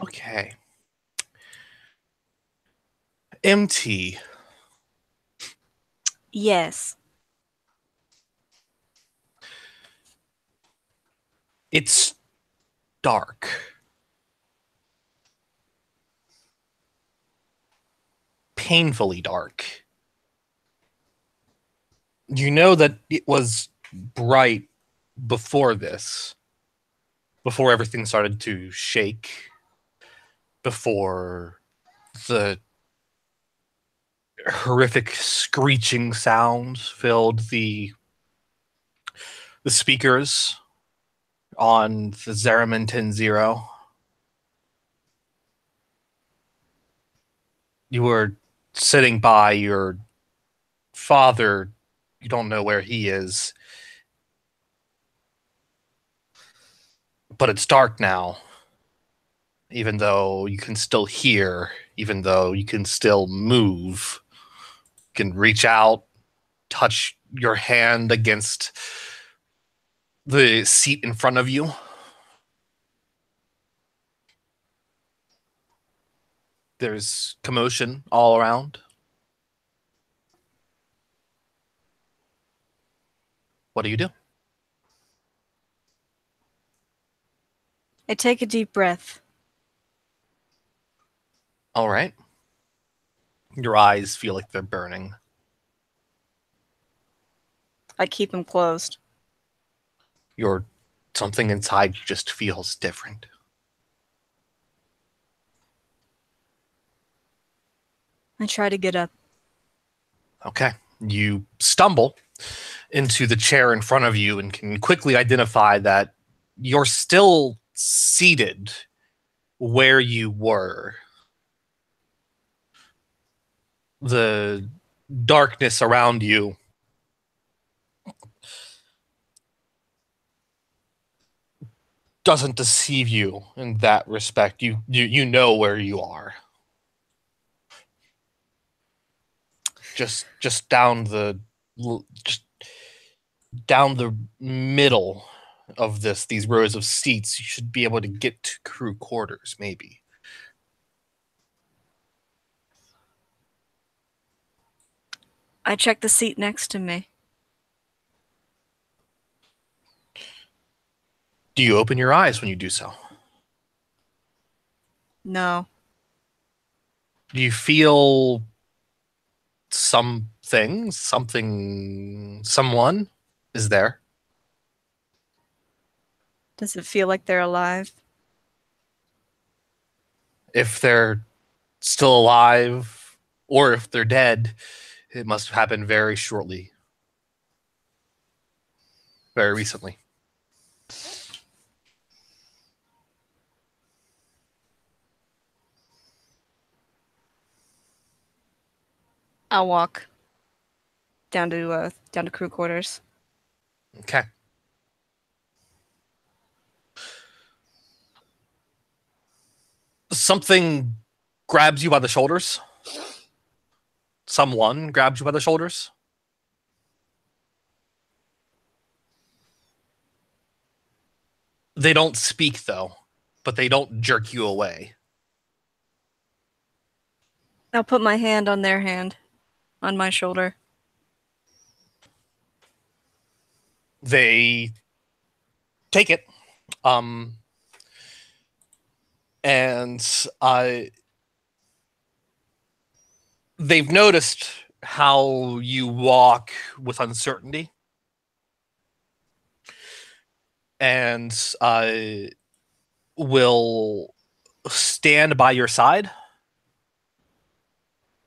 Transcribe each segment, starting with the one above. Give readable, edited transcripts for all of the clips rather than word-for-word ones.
Okay. MT. Yes. It's dark. Painfully dark. You know that it was bright before this, before everything started to shake, before the horrific screeching sounds filled the speakers on the Zeraman 10-0. You were sitting by your father. You don't know where he is, but it's dark now, even though you can still hear, even though you can still move. You can reach out, touch your hand against the seat in front of you. There's commotion all around. What do you do? I take a deep breath. All right. Your eyes feel like they're burning. I keep them closed. Your something inside you just feels different. I try to get up. Okay. You stumble into the chair in front of you and can quickly identify that you're still seated where you were. The darkness around you doesn't deceive you in that respect. You know where you are. Just down the just down the middle of these rows of seats, you should be able to get to crew quarters, maybe. I check the seat next to me. Do you open your eyes when you do so? No. Do you feel someone is there? Does it feel like they're alive? If they're still alive or if they're dead, it must have happened very shortly, very recently. I'll walk down to crew quarters. Okay. Something grabs you by the shoulders. Someone grabs you by the shoulders. They don't speak, though, but they don't jerk you away. I'll put my hand on their hand, on my shoulder. They take it. And they've noticed how you walk with uncertainty. And will stand by your side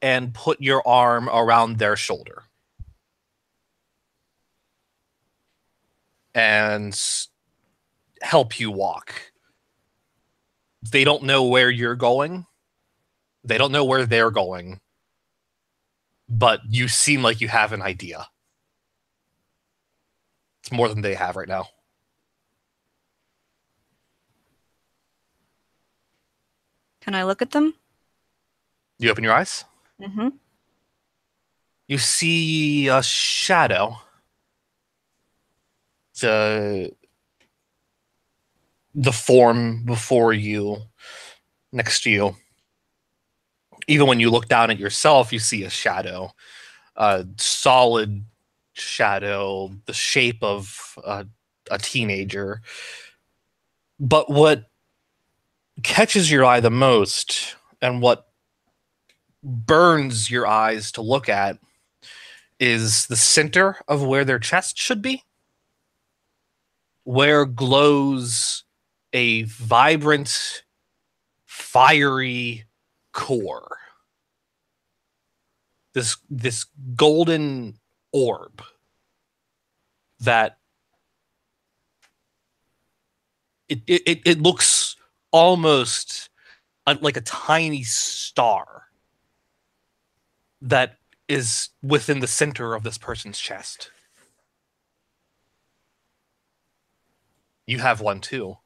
and put your arm around their shoulder. And help you walk. They don't know where you're going. They don't know where they're going. But you seem like you have an idea. It's more than they have right now. Can I look at them? You open your eyes. Mm-hmm. You see a shadow. The form before you next to you. Even when you look down at yourself, you see a shadow, a solid shadow, the shape of a teenager. But what catches your eye the most, and what burns your eyes to look at, is the center of where their chest should be, where glows a vibrant, fiery core. This golden orb that it looks almost like a tiny star that is within the center of this person's chest. You have one too.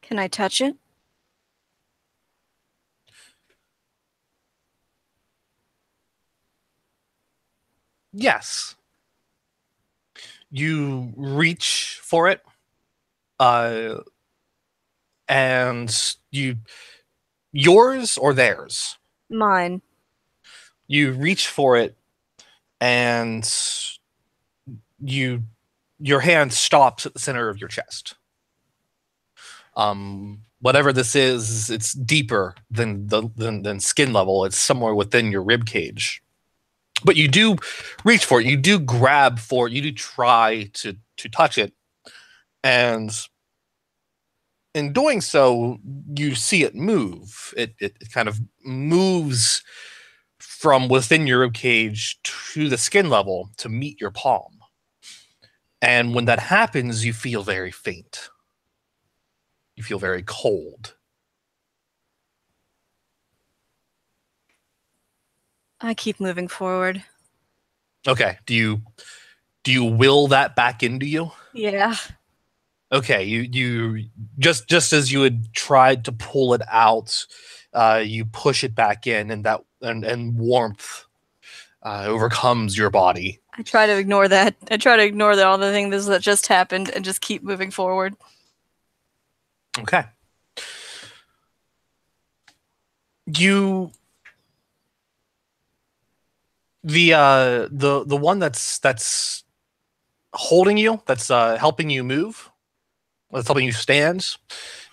Can I touch it? Yes. You reach for it, and yours or theirs? Mine. You reach for it, and your hand stops at the center of your chest. Whatever this is, it's deeper than skin level. It's somewhere within your rib cage. But you do reach for it. You do grab for it. You do try to touch it, and in doing so, you see it move. It kind of moves from within your rib cage to the skin level to meet your palm. And when that happens, you feel very faint. You feel very cold. I keep moving forward. Okay. Do you will that back into you? Yeah. Okay. You just as you had tried to pull it out, you push it back in, and and warmth overcomes your body. I try to ignore that. I try to ignore all the things that just happened and just keep moving forward. Okay. The one that's holding you, that's helping you move, that's helping you stand.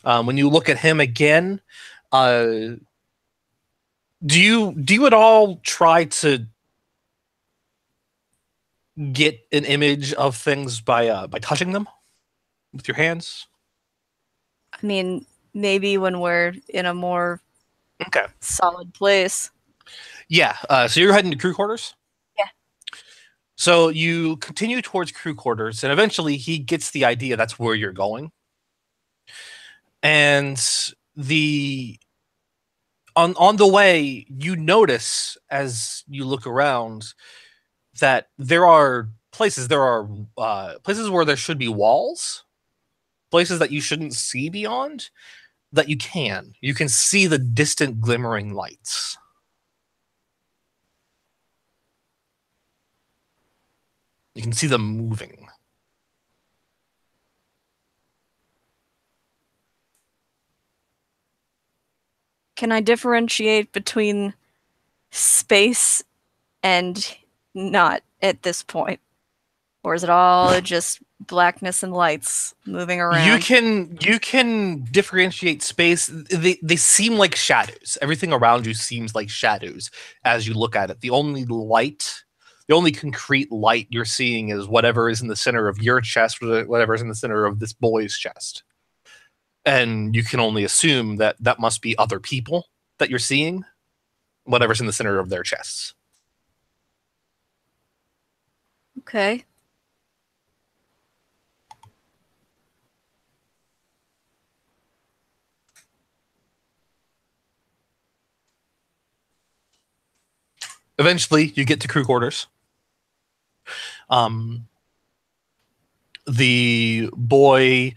When you look at him again, do you at all try to get an image of things by touching them with your hands? I mean, maybe when we're in a more Okay. solid place. Yeah. So you're heading to crew quarters? Yeah. So you continue towards crew quarters, and eventually he gets the idea that's where you're going. And on the way, you notice as you look around that there are places where there should be walls, places that you shouldn't see beyond, that you can see the distant glimmering lights. You can see them moving. Can I differentiate between space and not at this point? Or is it all just blackness and lights moving around? You can differentiate space. They seem like shadows. Everything around you seems like shadows as you look at it. The only concrete light you're seeing is whatever is in the center of your chest, whatever is in the center of this boy's chest. And you can only assume that that must be other people that you're seeing, whatever's in the center of their chests. Okay. Eventually, you get to crew quarters. The boy,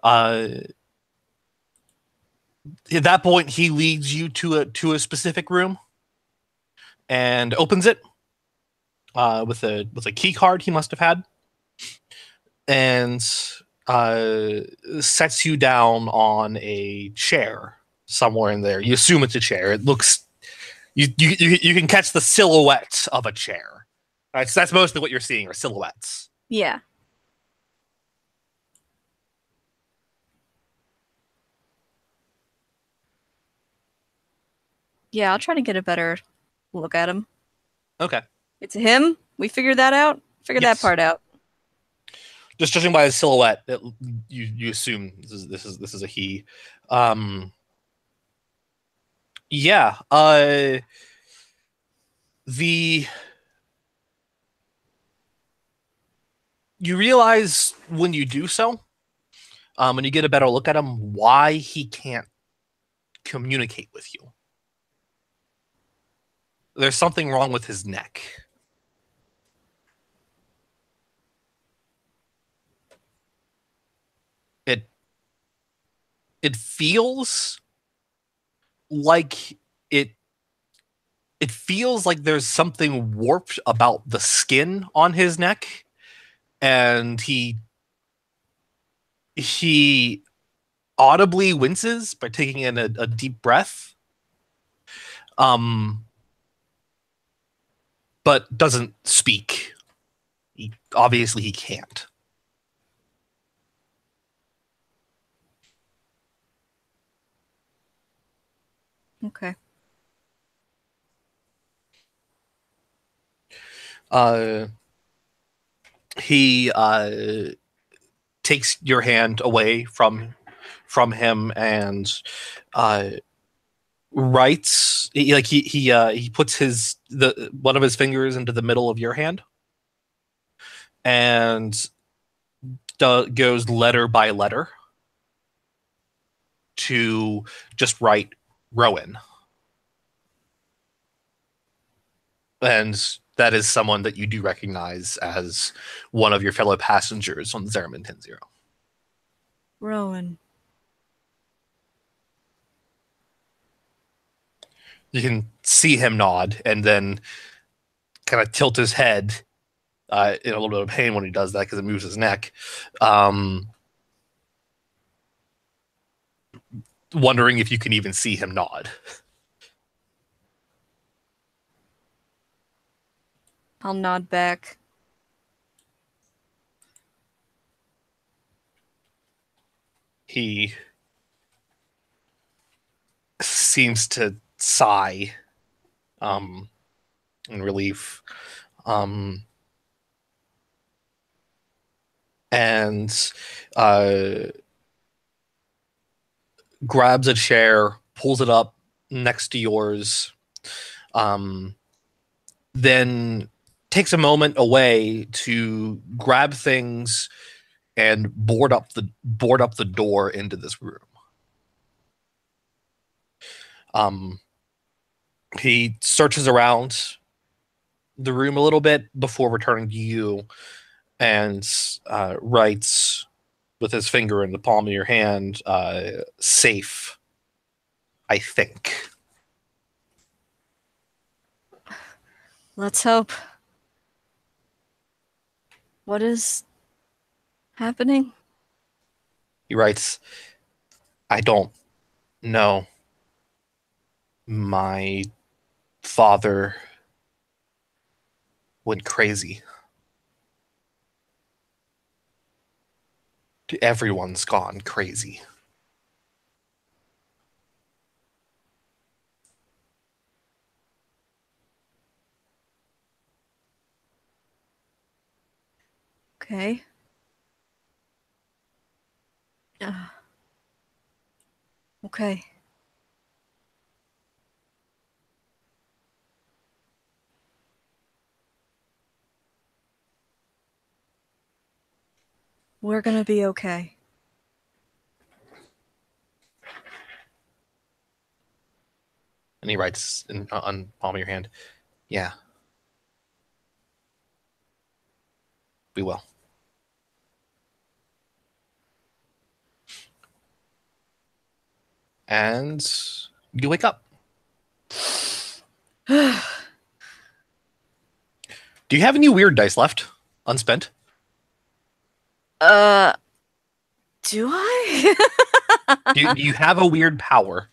at that point, he leads you to a specific room and opens it with a key card he must have had, and uh, sets you down on a chair somewhere in there. You assume it's a chair. It looks you can catch the silhouette of a chair. All right, so that's mostly what you're seeing are silhouettes. Yeah. Yeah, I'll try to get a better look at him. Okay. It's him? We figured that out? Figured that Yes. part out. Just judging by his silhouette, you assume this is a he. Um, yeah. The you realize when you do so, when you get a better look at him, why he can't communicate with you. There's something wrong with his neck. It it feels like it it feels like there's something warped about the skin on his neck, and he audibly winces by taking in a deep breath, um, but doesn't speak. Obviously he can't. Okay. Uh, he takes your hand away from him and uh, writes. He puts the one of his fingers into the middle of your hand and goes letter by letter to just write Rowan. And that is someone that you do recognize as one of your fellow passengers on Zeraman 10-0. Rowan. You can see him nod and then kind of tilt his head in a little bit of pain when he does that because it moves his neck. Wondering if you can even see him nod. I'll nod back. He seems to sigh in relief. And grabs a chair, pulls it up next to yours, then takes a moment away to grab things and board up the door into this room. He searches around the room a little bit before returning to you and writes with his finger in the palm of your hand, safe, I think. Let's hope. What is happening? He writes, I don't know. My father went crazy. Everyone's gone crazy. Okay. Okay. We're gonna be okay. And he writes on palm of your hand, yeah, we will. And you wake up. Do you have any weird dice left? Unspent? Uh, Do I? Do you have a weird power?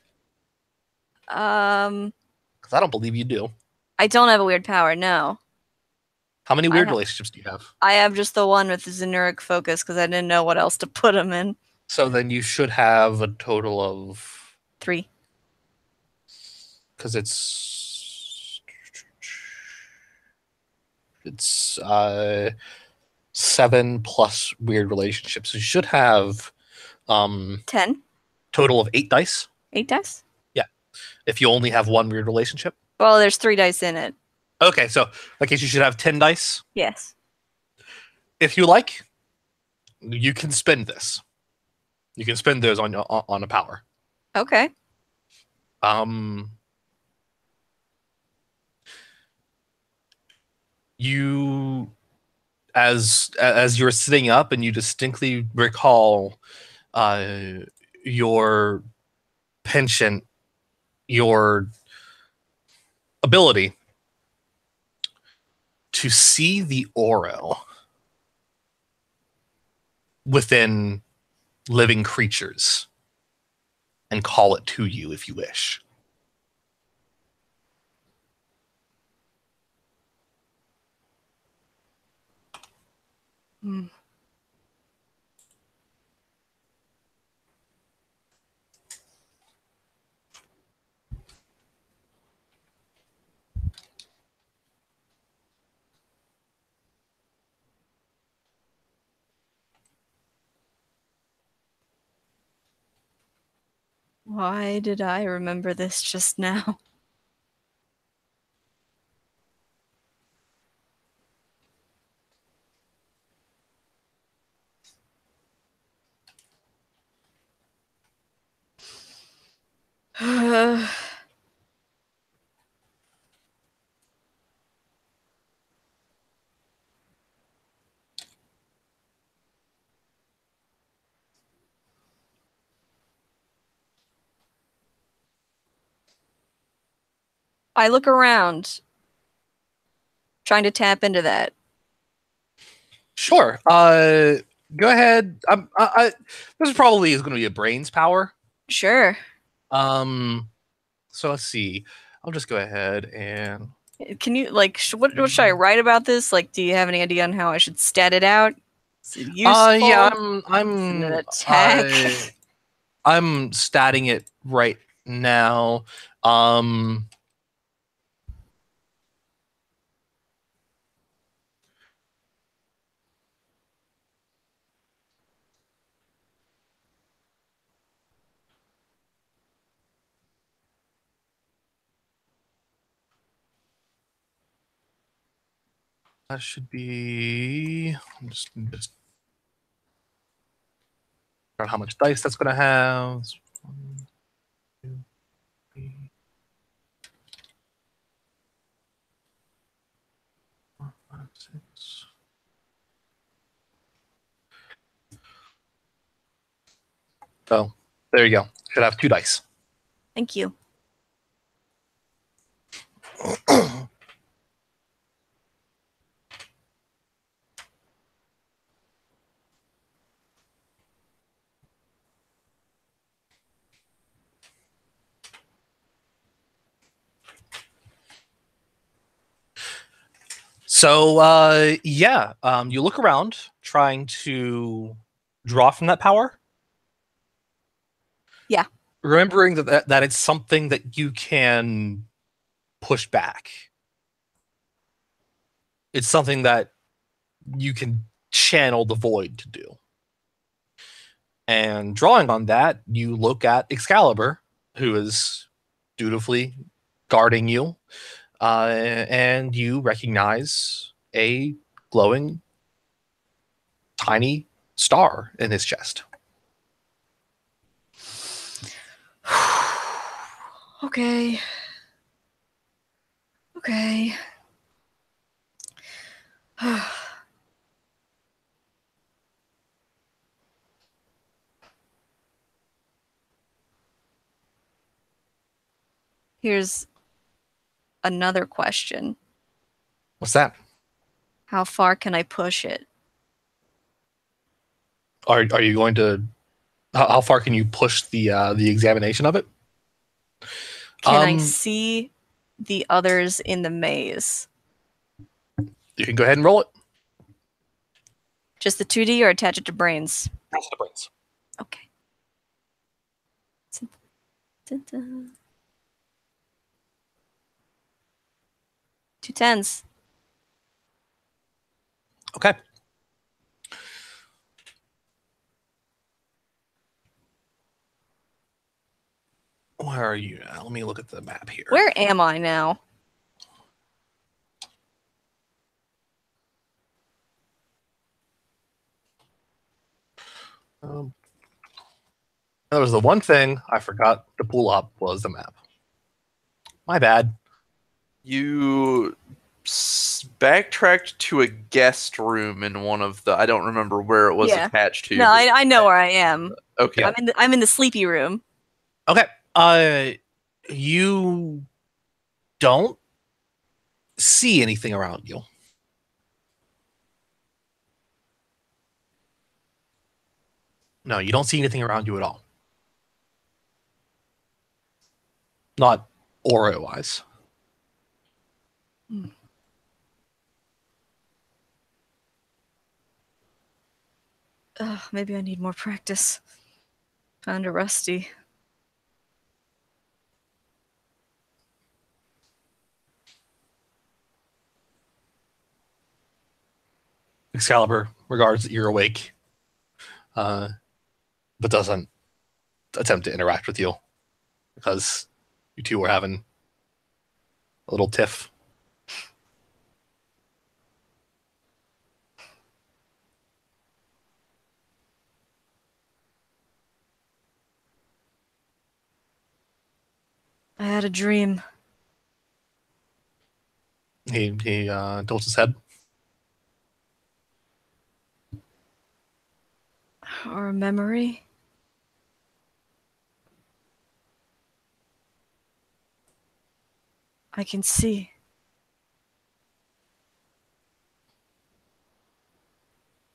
um, Because I don't believe you do. I don't have a weird power. No, How many I weird have. relationships do you have? I have just the one with the Xenuric focus because I didn't know what else to put him in. So then you should have a total of, 3. because it's 7 plus weird relationships. So you should have 10. total of 8 dice. 8 dice. Yeah, if you only have one weird relationship. Well, there's 3 dice in it. Okay, so I guess you should have 10 dice. Yes. If you like, you can spend this. You can spend those on a power. Okay. Um, you as you're sitting up and you distinctly recall your penchant, your ability to see the aura within living creatures and call it to you if you wish. Hmm. Why did I remember this just now? I look around, trying to tap into that. Sure. Go ahead. This probably is going to be a brains power. Sure. Um, so let's see. I'll just go ahead and Can you like what should I write about this? Like, do you have any idea on how I should stat it out? Is it yeah, useful? I'm Is it an I'm attack? I'm statting it right now. Um, that should be just out how much dice that's going to have. 1, 2, 3, 4, 5, 6. So there you go. Should have 2 dice. Thank you. So yeah, you look around trying to draw from that power. Yeah. Remembering that it's something that you can push back. It's something that you can channel the void to do. And drawing on that, you look at Excalibur, who is dutifully guarding you, and you recognize a glowing, tiny star in his chest. Okay. Okay. Here's another question. What's that? How far can I push it? Are you going to How far can you push the examination of it? Can I see the others in the maze? You can go ahead and roll it. Just the 2D or attach it to brains? Roll to the brains. Okay. 2 10s. Okay. Where are you now? Let me look at the map here. Where am I now? That was the one thing I forgot to pull up was the map. My bad. You backtracked to a guest room in one of the. I don't remember where it was attached to. No, I know where I am. Okay. I'm in the sleepy room. Okay. You don't see anything around you. No, you don't see anything around you at all. Not aura-wise. Maybe I need more practice. Kinda rusty. Excalibur regards that you're awake, but doesn't attempt to interact with you because you two were having a little tiff. I had a dream. He tilts his head. Or a memory? I can see.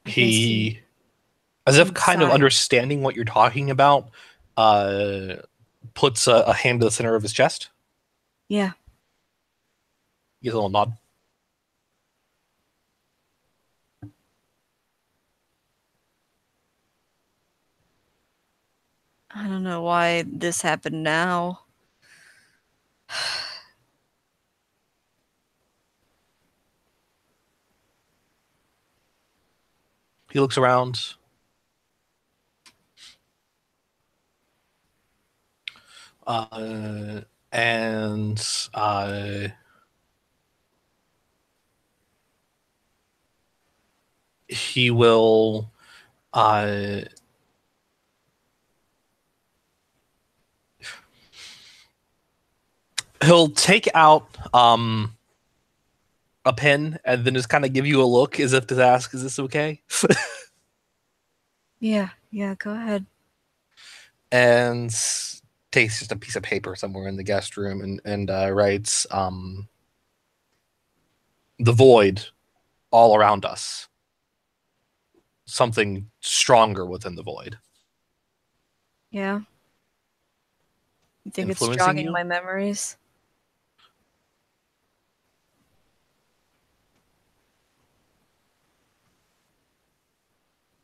He, as if kind of understanding what you're talking about, puts a hand to the center of his chest. Yeah. He gives a little nod. I don't know why this happened now. He looks around. He will he'll take out a pen and then just kind of give you a look as if to ask, is this okay? Yeah, go ahead. And takes just a piece of paper somewhere in the guest room and writes the void all around us. Something stronger within the void. Yeah. You think it's Influencing jogging you? my memories?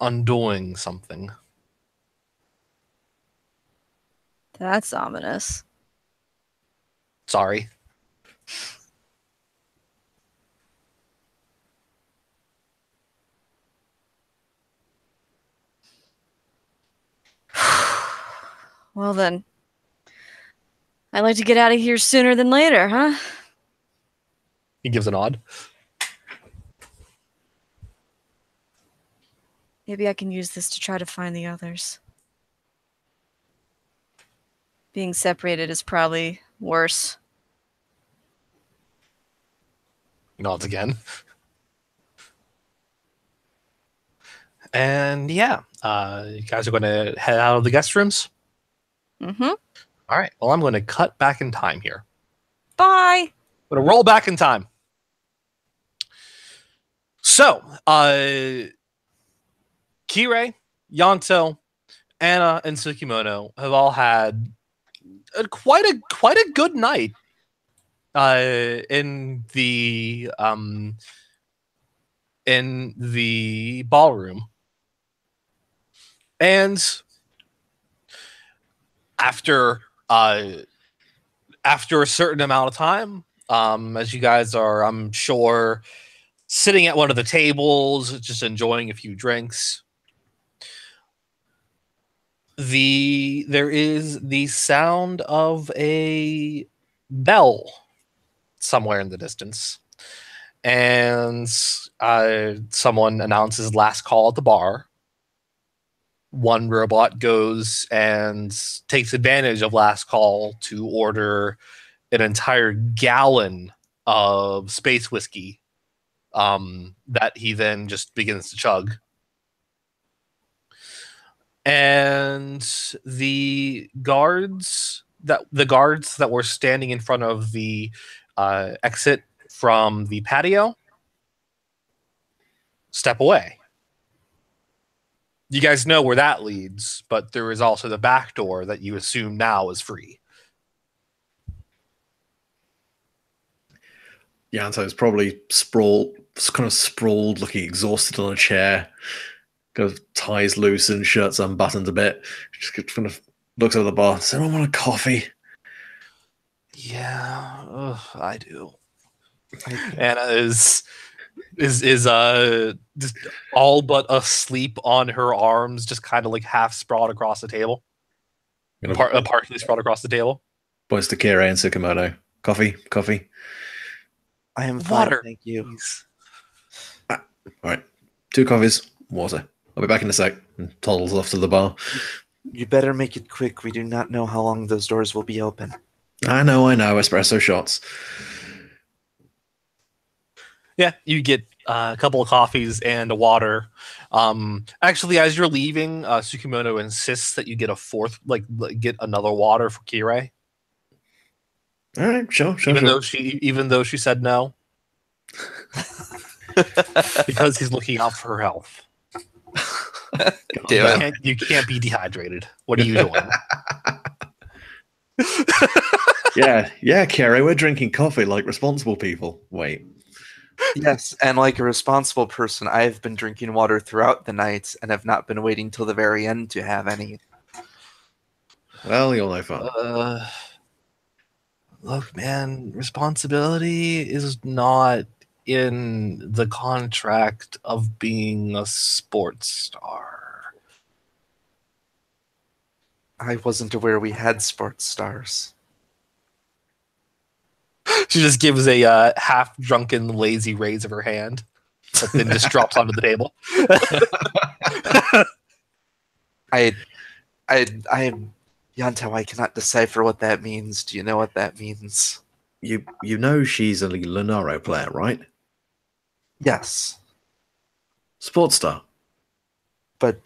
Undoing something. That's ominous. Sorry. Well then, I'd like to get out of here sooner than later, huh? He gives a nod. Maybe I can use this to try to find the others. Being separated is probably worse. He nods again. And yeah, you guys are going to head out of the guest rooms. Mm-hmm. All right. Well, I'm going to cut back in time here. Bye. I'm going to roll back in time. So, Kirei, Yanto, Anna and Tsukimono have all had quite a good night in the ballroom. And after after a certain amount of time, as you guys are, I'm sure, sitting at one of the tables, just enjoying a few drinks, there is the sound of a bell somewhere in the distance, and someone announces last call at the bar. One robot goes and takes advantage of last call to order an entire gallon of space whiskey that he then just begins to chug. And the guards that were standing in front of the exit from the patio step away. You guys know where that leads, but there is also the back door that you assume now is free. Yanto's probably kind of sprawled, looking exhausted on a chair. Kind of ties loose and shirts unbuttoned a bit. Just kind of looks over the bar. Does anyone want a coffee? Yeah, I do. Anna is just all but asleep on her arms, just kind of like half sprawled across the table. Partially sprawled across the table. Points to Kira and Tsukimono. Coffee. I am fine, Water, thank you. All right, 2 coffees, water. I'll be back in a sec. And toddles off to the bar. You better make it quick. We do not know how long those doors will be open. I know. Espresso shots. Yeah, you get a couple of coffees and a water. Actually, as you're leaving, Tsukimono insists that you get a fourth, get another water for Kirei. All right, sure. Even though she said no, because he's looking out for her health. You can't be dehydrated. What are you doing? Yeah, Kira, we're drinking coffee like responsible people. Wait. Yes, and like a responsible person, I've been drinking water throughout the night and have not been waiting till the very end to have any. Well, you're no fun. Look, man, responsibility is not in the contract of being a sports star. I wasn't aware we had sports stars. She just gives a half-drunken, lazy raise of her hand, but then just drops onto the table. Yanto, I cannot decipher what that means. Do you know what that means? You know she's a Lunaro player, right? Yes, Sports star. but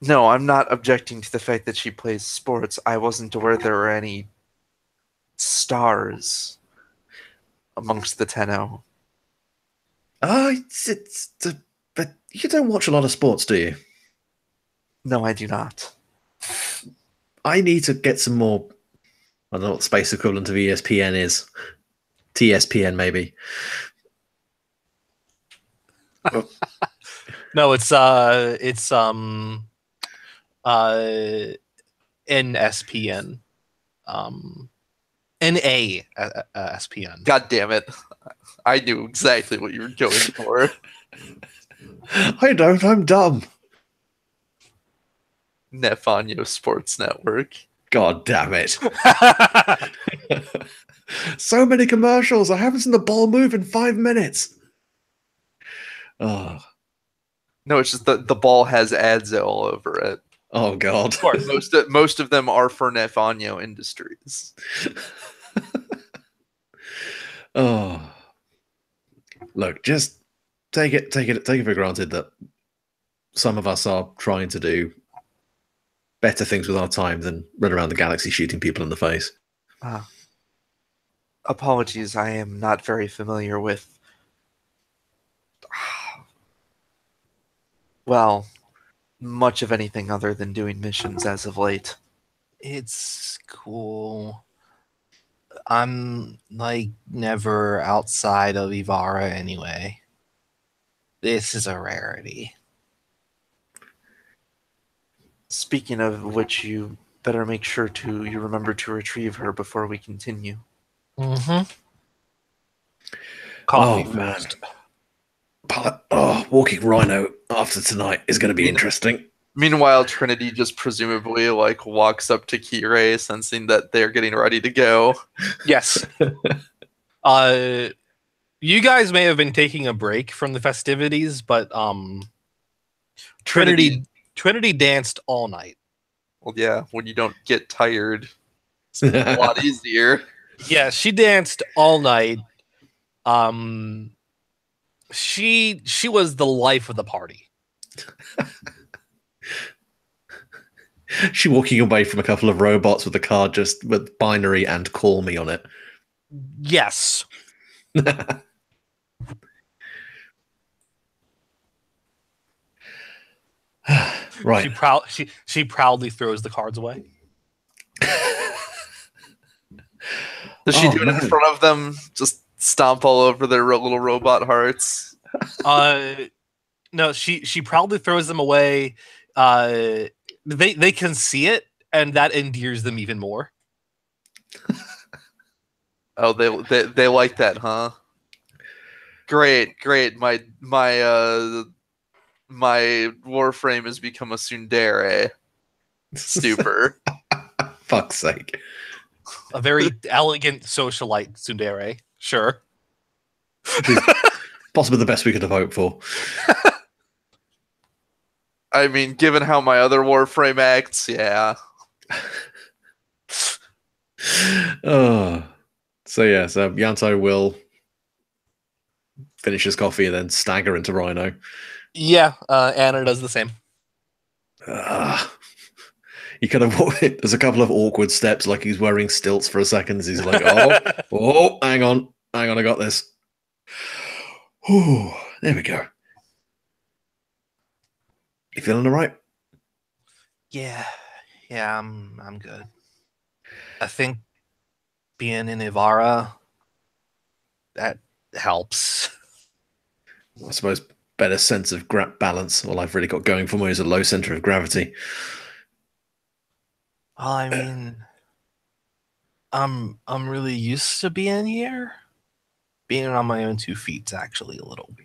no, I'm not objecting to the fact that she plays sports. I wasn't aware there were any stars amongst the Tenno. Oh, but you don't watch a lot of sports, do you? No, I do not. I need to get some more. I don't know what the space equivalent of ESPN is. TSPN, maybe. No, it's NSPN. NASPN. God damn it. I knew exactly what you were going for. I don't. I'm dumb. Nefanyo Sports Network. God damn it. So many commercials. I haven't seen the ball move in 5 minutes. Oh. No, it's just the ball has ads all over it. Oh, God. Of course. Most of them are for Nefanyo Industries. Oh. Look, just take it for granted that some of us are trying to do better things with our time than run around the galaxy shooting people in the face. Apologies, I am not very familiar with Well, much of anything other than doing missions as of late. It's cool. I'm like never outside of Ivara anyway. This is a rarity. Speaking of which, you better make sure you remember to retrieve her before we continue. Mm-hmm. Coffee man. first. Walking Rhino after tonight is going to be interesting. Meanwhile, Trinity just presumably walks up to Kirei, sensing that they're getting ready to go. Yes. You guys may have been taking a break from the festivities, but Trinity danced all night. Well, yeah, when you don't get tired, it's a lot easier. Yeah, she danced all night. She was the life of the party. She walking away from a couple of robots with a card just with binary and call me on it. Yes. Right. She proudly throws the cards away. Does she do it in front of them? Just stomp all over their little robot hearts? No, she proudly throws them away. They can see it, and that endears them even more. Oh, they like that, huh? Great. My Warframe has become a tsundere. Super. Fuck's sake. A very elegant socialite tsundere. Sure. Possibly the best we could have hoped for. I mean, given how my other Warframe acts, yeah. So Yanto will finish his coffee and then stagger into Rhino. Yeah, Anna does the same. He kind of there's a couple of awkward steps, like he's wearing stilts for a second. He's like, hang on, I got this. Ooh, there we go. You feeling all right? Yeah, I'm good. I think being in Ivara, that helps. I suppose better sense of balance. All I've really got going for me is a low center of gravity. Well, I mean, I'm really used to being here. Being on my own 2 feet's actually a little weird.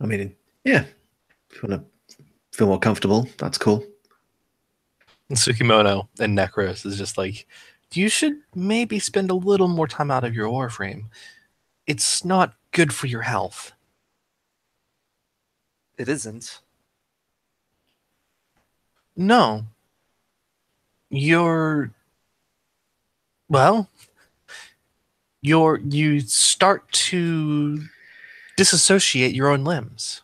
I mean, yeah. If you want to feel more comfortable, that's cool. And Tsukimono and Necros is just like, you should maybe spend a little more time out of your Warframe. It's not good for your health. It isn't. No. You start to disassociate your own limbs.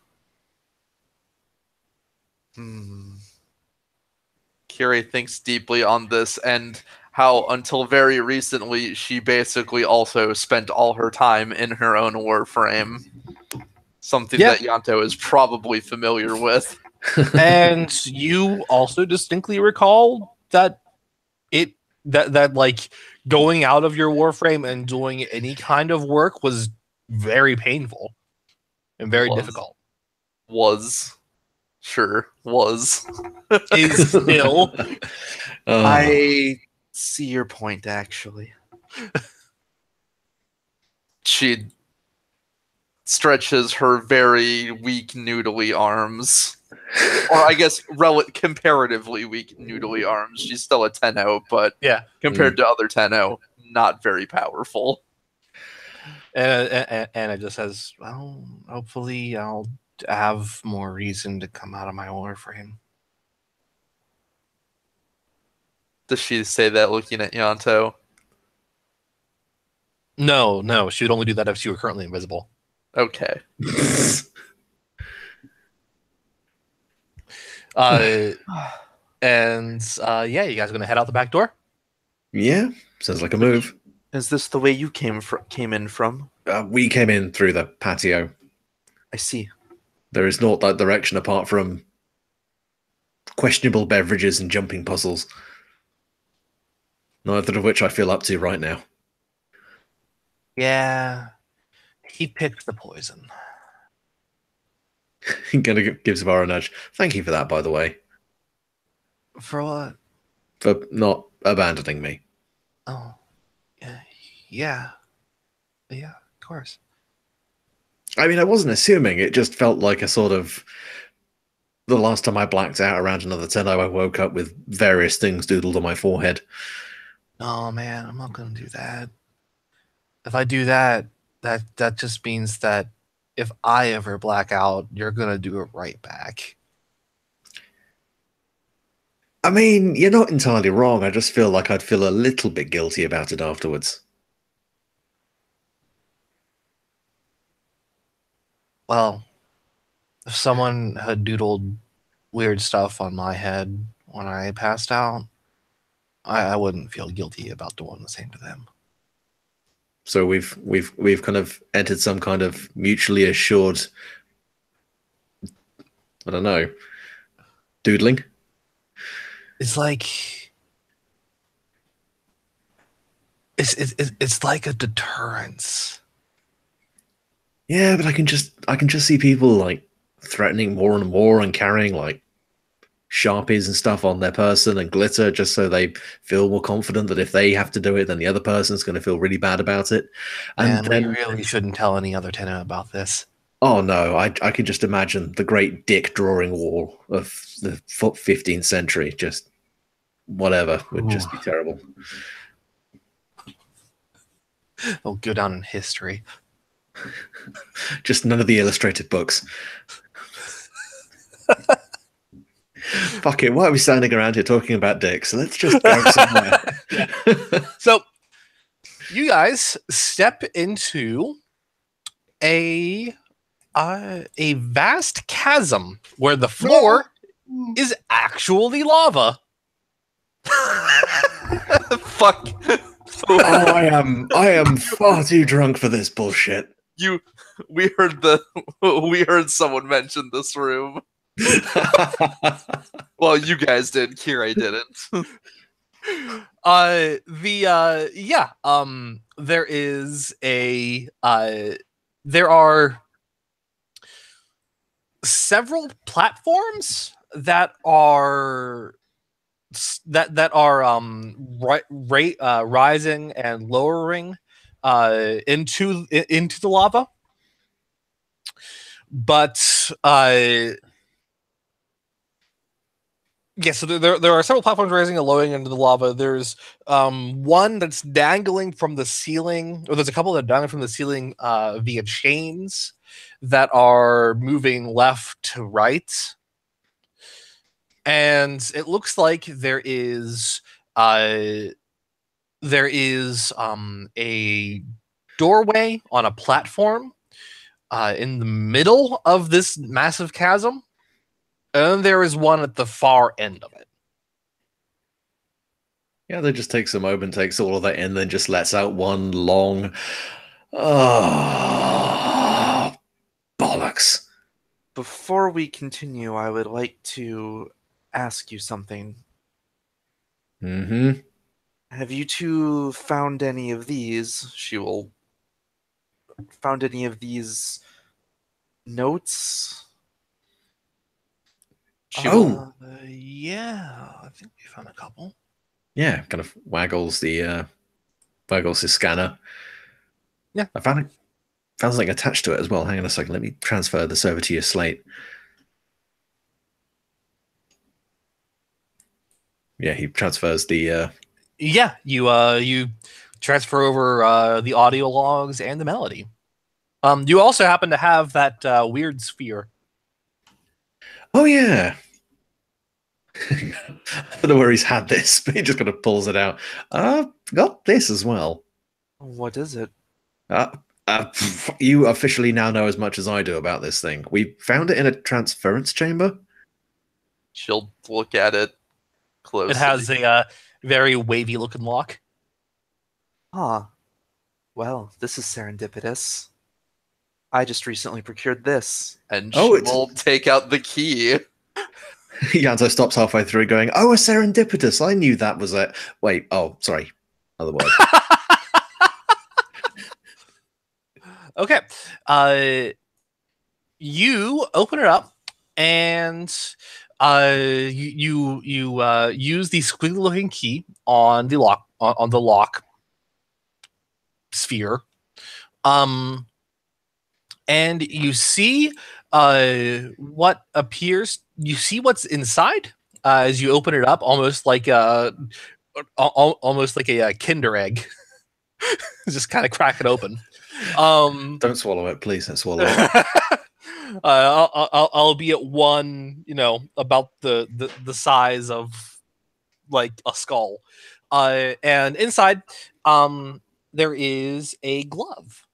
Kiri thinks deeply on this and how until very recently she basically also spent all her time in her own Warframe. Something that Yanto is probably familiar with. And you also distinctly recall that like going out of your Warframe and doing any kind of work was very painful and very difficult. Was. Is still. I see your point, actually. She stretches her very weak, noodly arms. Or I guess comparatively weak, noodly arms. She's still a Tenno, but compared to other Tenno, not very powerful. And it just says, well, hopefully I'll have more reason to come out of my Warframe. Does she say that looking at Yanto? No, she would only do that if she were currently invisible. Okay. You guys are gonna head out the back door? Yeah, sounds like a move. Is this the way you came in from? We came in through the patio. I see. There is not that direction apart from questionable beverages and jumping puzzles. Neither of which I feel up to right now. Yeah, he picked the poison. Gonna give Zavara a nudge. Thank you for that, by the way. For what? For not abandoning me. Oh, yeah, of course. I mean, I wasn't assuming. It just felt like a sort of... The last time I blacked out around another 10, I woke up with various things doodled on my forehead. Oh man, I'm not gonna do that. If I do that, that just means that if I ever black out, you're gonna do it right back. I mean, you're not entirely wrong. I just feel like I'd feel a little bit guilty about it afterwards. Well, if someone had doodled weird stuff on my head when I passed out, I wouldn't feel guilty about doing the same to them. So we've kind of entered some kind of mutually assured, I don't know, doodling. It's like it's like a deterrence. Yeah, but I can just see people like threatening more and more and carrying like Sharpies and stuff on their person and glitter just so they feel more confident that if they have to do it, then the other person's going to feel really bad about it. And And we really shouldn't tell any other tenant about this. oh no, I can just imagine the great dick drawing wall of the 15th century. Just whatever would just be terrible. It'll go down in history. Just none of the illustrated books. Fuck it, why are we standing around here talking about dicks? Let's just go somewhere. So, you guys step into a vast chasm where the floor is actually lava. Fuck. Oh, I am far too drunk for this bullshit. We heard someone mention this room. Well, you guys did. Kira didn't. There is there are several platforms that are rising and lowering into the lava, but so there are several platforms rising and lowering into the lava. There's one that's dangling from the ceiling, or there's a couple that are dangling from the ceiling via chains that are moving left to right. And it looks like there is a doorway on a platform in the middle of this massive chasm. And there is one at the far end of it. Yeah, they just takes a moment, takes all of that in, then just lets out one long bollocks. Before we continue, I would like to ask you something. Mm-hmm. Have you two found any of these? Found any of these notes? Yeah, I think we found a couple. Yeah, kind of waggles his scanner. Yeah, I found something attached to it as well. Hang on a second. Let me transfer this over to your slate. Yeah, he transfers the. Yeah, you transfer over the audio logs and the melody. You also happen to have that weird sphere. Oh yeah. I don't know where he's had this, but he just kind of pulls it out. Got this as well. What is it? You officially now know as much as I do about this thing. We found it in a transference chamber. She'll look at it closely. It has very wavy looking lock. Huh. Well, this is serendipitous. I just recently procured this. And Oh, she will take out the key. Yanto stops halfway through going, oh, a serendipitous. I knew that was it. Wait, oh, sorry. Other word. Okay. You open it up, and you use the squiggly looking key on the lock on the lock sphere. And you see what appears. You see what's inside as you open it up, almost like a Kinder egg. Just kind of crack it open. Don't swallow it, please. Don't swallow it. Albeit one, about the size of like a skull. And inside, there is a glove.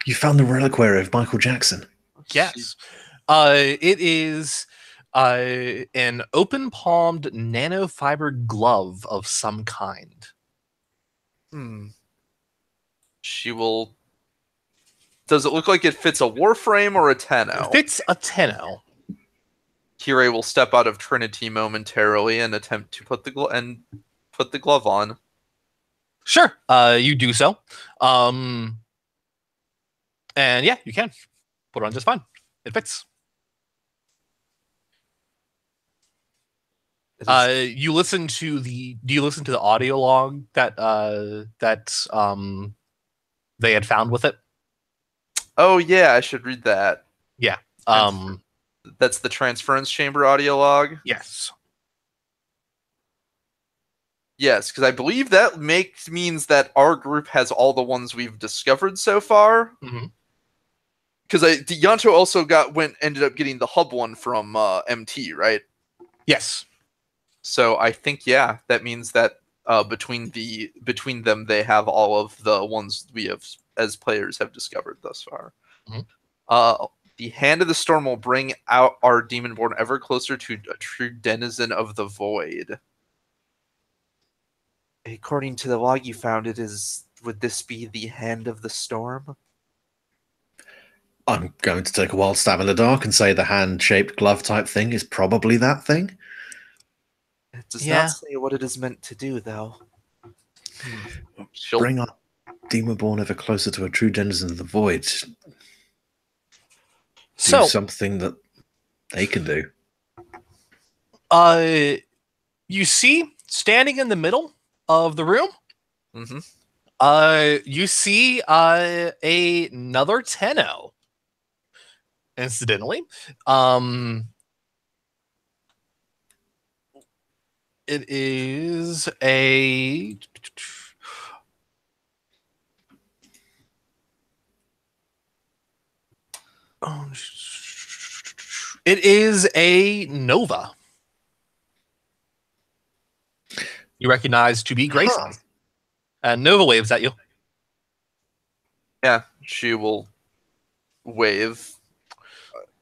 You found the reliquary of Michael Jackson. Yes. It is an open-palmed nanofiber glove of some kind. She will... Does it look like it fits a Warframe or a Tenno? It fits a Tenno. Kirei will step out of Trinity momentarily and attempt to put the glove on. Sure, you do so. And yeah, you can put it on just fine. It fits. You listen to the? Do you listen to the audio log that they had found with it? Oh yeah, I should read that. Yeah. That's the transference chamber audio log. Yes. Yes, because I believe that means that our group has all the ones we've discovered so far. Because Yanto also ended up getting the hub one from MT, right? Yes. So I think that means that between them they have all of the ones we have as players have discovered thus far. The Hand of the Storm will bring out our Demonborn ever closer to a true denizen of the void. According to the log you found, would this be the Hand of the Storm? I'm going to take a wild stab in the dark and say the hand-shaped glove type thing is probably that thing. It does not say what it is meant to do, though. Bring our Demonborn ever closer to a true denizen of the void. Do something that they can do. You see, standing in the middle of the room, you see another Tenno. Incidentally, it is a Nova. You recognize to be Grayson. And Nova waves at you. Yeah, she will wave.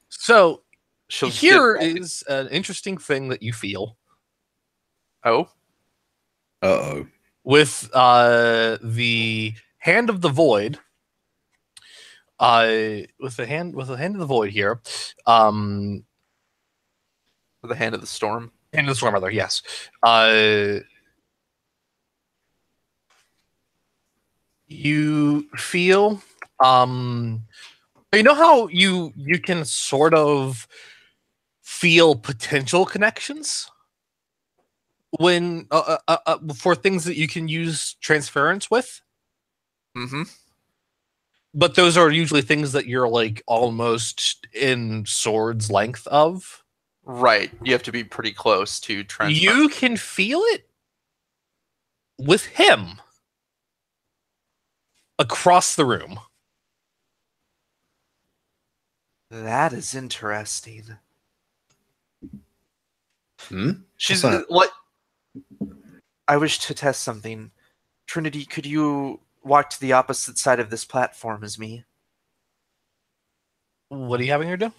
So here is an interesting thing that you feel. Oh? Uh-oh. With the Hand of the Void, with the hand of the Void here, the Hand of the Storm. Hand of the Storm, rather, yes. You feel, you know how you can sort of feel potential connections when for things that you can use transference with? But those are usually things that you're like almost in sword's length of. Right. You have to be pretty close to transfer. You can feel it with him across the room. That is interesting. She's what? I wish to test something. Trinity, could you walk to the opposite side of this platform as me? What are you having her do?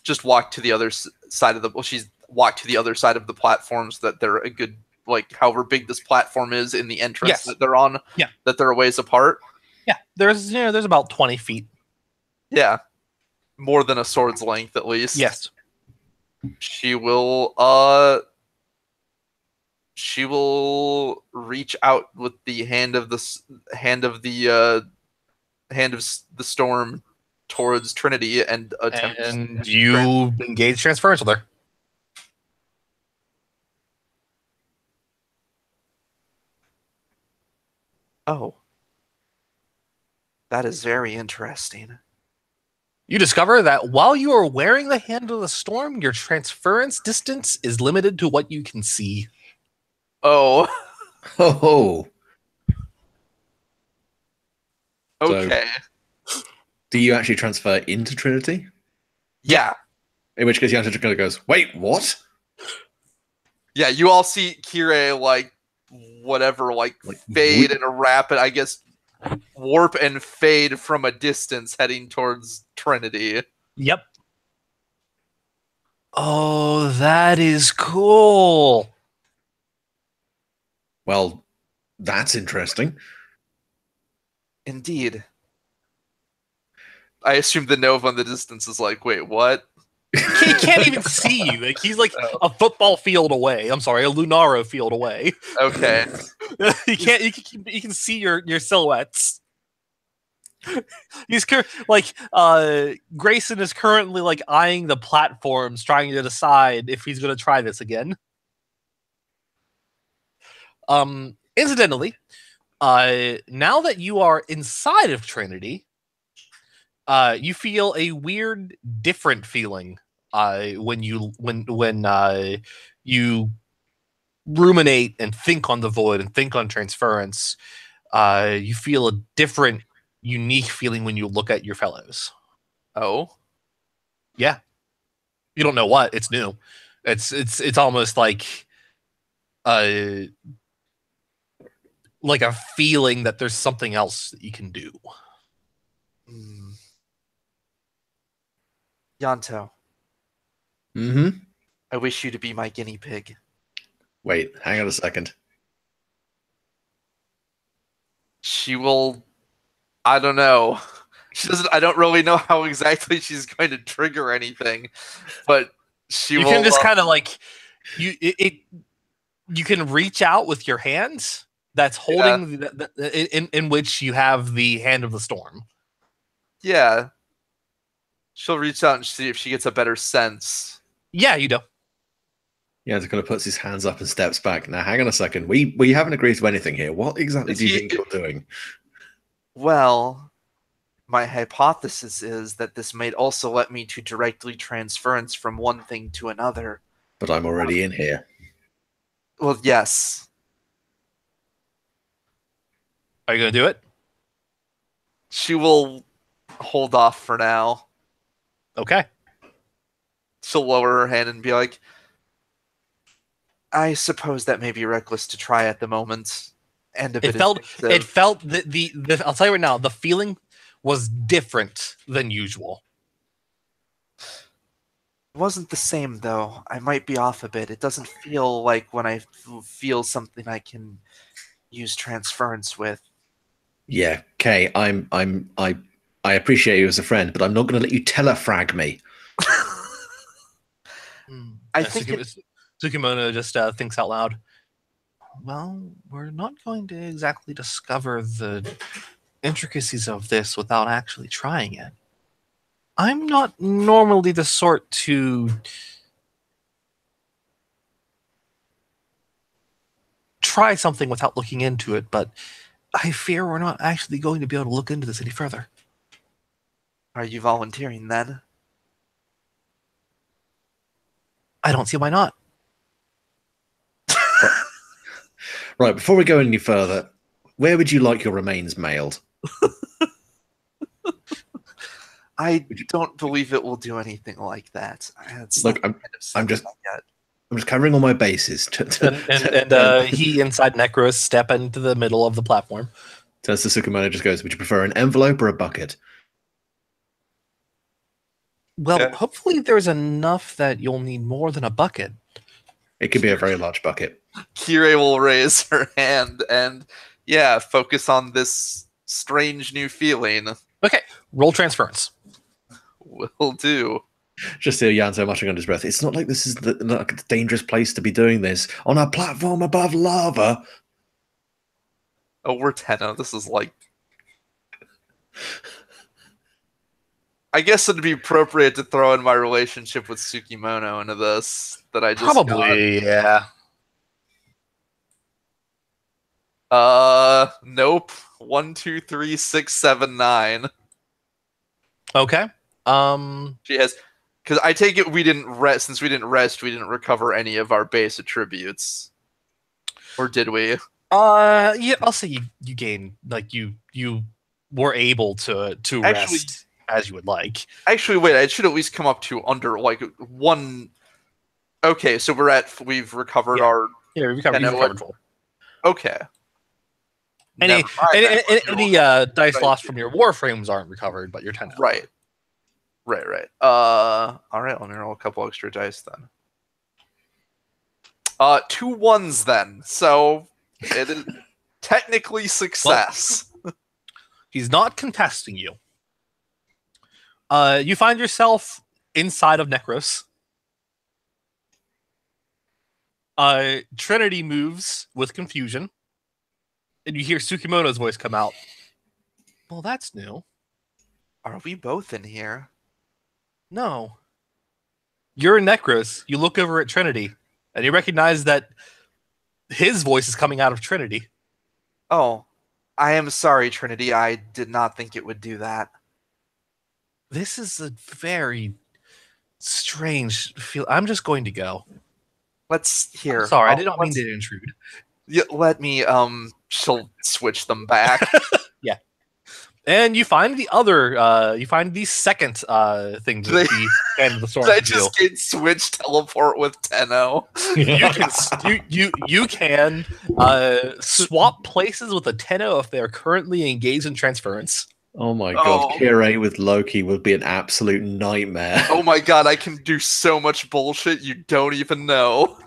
Just walk to the other side of the... Well, she's walk to the other side of the platform so that they're a good, like, however big this platform is in the entrance that they're on, that they're a ways apart. Yeah, there's about 20 feet. Yeah, more than a sword's length at least. Yes. She will reach out with the hand of the storm towards Trinity and attempt. And you engage transference with her. Oh, that is very interesting. You discover that while you are wearing the Hand of the Storm, your transference distance is limited to what you can see. Oh. Oh. Okay. So, do you actually transfer into Trinity? Yeah. In which case, Yanta just kind of goes, "Wait, what?" Yeah, you all see Kirei fade in a rapid, I guess, warp and fade from a distance heading towards Trinity. Yep. Oh, that is cool. Well, that's interesting. Indeed. I assume the Nova in the distance is like, wait, what? He can't even see you. Like, he's like a football field away. I'm sorry, a Lunaro field away. Okay. He can't. You can see your silhouettes. He's Grayson is currently like eyeing the platforms, trying to decide if he's going to try this again. Incidentally, now that you are inside of Trinity, you feel a weird, different feeling when you ruminate and think on the void and think on transference. You feel a different, unique feeling when you look at your fellows. Oh, yeah. You don't know what. It's new. It's almost like a feeling that there's something else that you can do. Yanto. Mm-hmm. I wish you to be my guinea pig. Wait, hang on a second. She will... I don't know. She doesn't... I don't really know how exactly she's going to trigger anything, but she will... You can just kind of like... You can reach out with your hands that's holding... in which you have the Hand of the Storm. Yeah. She'll reach out and see if she gets a better sense. Yeah, you do. Yeah, just kind of puts his hands up and steps back. Now, hang on a second. We haven't agreed to anything here. What exactly do you think you're doing? Well, my hypothesis is that this might also let me to directly transference from one thing to another. But I'm already in here. Well, yes. Are you going to do it? She will hold off for now. Okay. She'll lower her hand and be like, I suppose that may be reckless to try at the moment. And it felt the I'll tell you right now, the feeling was different than usual. It wasn't the same though. I might be off a bit. It doesn't feel like when I feel something I can use transference with. Yeah, Kay, I appreciate you as a friend, but I'm not going to let you telefrag me. I think Tsukimono just thinks out loud. Well, we're not going to exactly discover the intricacies of this without actually trying it. I'm not normally the sort to try something without looking into it, but I fear we're not actually going to be able to look into this any further. Are you volunteering then? I don't see why not. Right, before we go any further, where would you like your remains mailed? I don't believe it will do anything like that. Look, I'm just covering all my bases. And he inside Necros step into the middle of the platform. Turns to Tsukimono, just goes, would you prefer an envelope or a bucket? Well, hopefully there's enough that you'll need more than a bucket. It could be a very large bucket. Kirei will raise her hand and, yeah, focus on this strange new feeling. Okay, roll transference. Will do. Just hear Yanto muttering under his breath. It's not like this is like a dangerous place to be doing this on a platform above lava. Oh, we're Tenno. This is like... I guess it'd be appropriate to throw in my relationship with Tsukimono into this that I just Probably, yeah. Nope. 1, 2, 3, 6, 7, 9. Okay. She has, because I take it we didn't rest. Since we didn't rest, we didn't recover any of our base attributes, or did we? Yeah, I'll say you gain, like you were able to rest as you would like. Actually, wait. It should at least come up to under like 1. Okay, so we've recovered our. Yeah, we recovered 4. Okay. Any Never mind, dice lost from your Warframes aren't recovered, but your 10. Right. All right, let me roll a couple extra dice then. 2 1s then. So it is technically success. Well, he's not contesting you. You find yourself inside of Necros. Trinity moves with confusion. And you hear Tsukimono's voice come out. Well, that's new. Are we both in here? No. You're in Necros. You look over at Trinity, and you recognize that his voice is coming out of Trinity. Oh, I am sorry, Trinity. I did not think it would do that. This is a very strange feel. I'm just going to go. Let's hear. I'm sorry, I did not mean to intrude. Yeah, let me. She'll switch them back. Yeah. And you find the other, you find the second thing to the end of the storm. Did I just get switch teleport with Tenno? You can swap places with a Tenno if they are currently engaged in transference. Oh my god, Kirei with Loki would be an absolute nightmare. Oh my god, I can do so much bullshit you don't even know.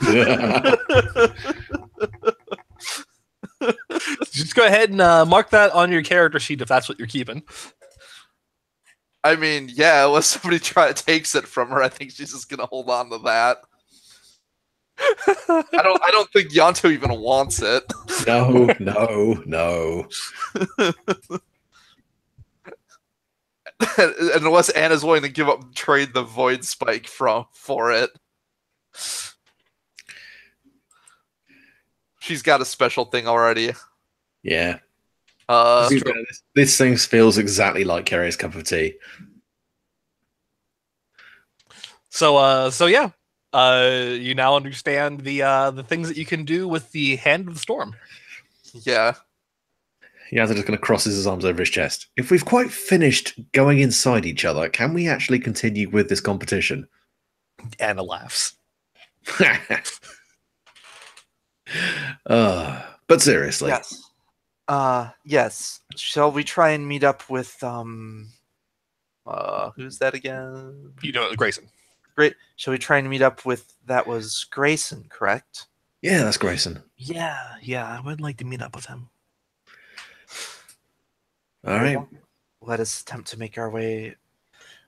Just go ahead and mark that on your character sheet if that's what you're keeping. I mean, yeah, unless somebody takes it from her, I think she's just gonna hold on to that. I don't think Yanto even wants it. No. And unless Anna's willing to give up, trade the Void Spike for it. She's got a special thing already. Yeah. This thing feels exactly like Kirei's cup of tea. So yeah. You now understand the things that you can do with the Hand of the Storm. Yeah. Yanto just going to cross his arms over his chest. If we've quite finished going inside each other, can we actually continue with this competition? Anna laughs. But seriously. Yes. Yes. Shall we try and meet up with who's that again? You know, Grayson. Great. Shall we try and meet up with, that was Grayson, correct? Yeah, that's Grayson. Yeah, I would like to meet up with him. All right. Let us attempt to make our way.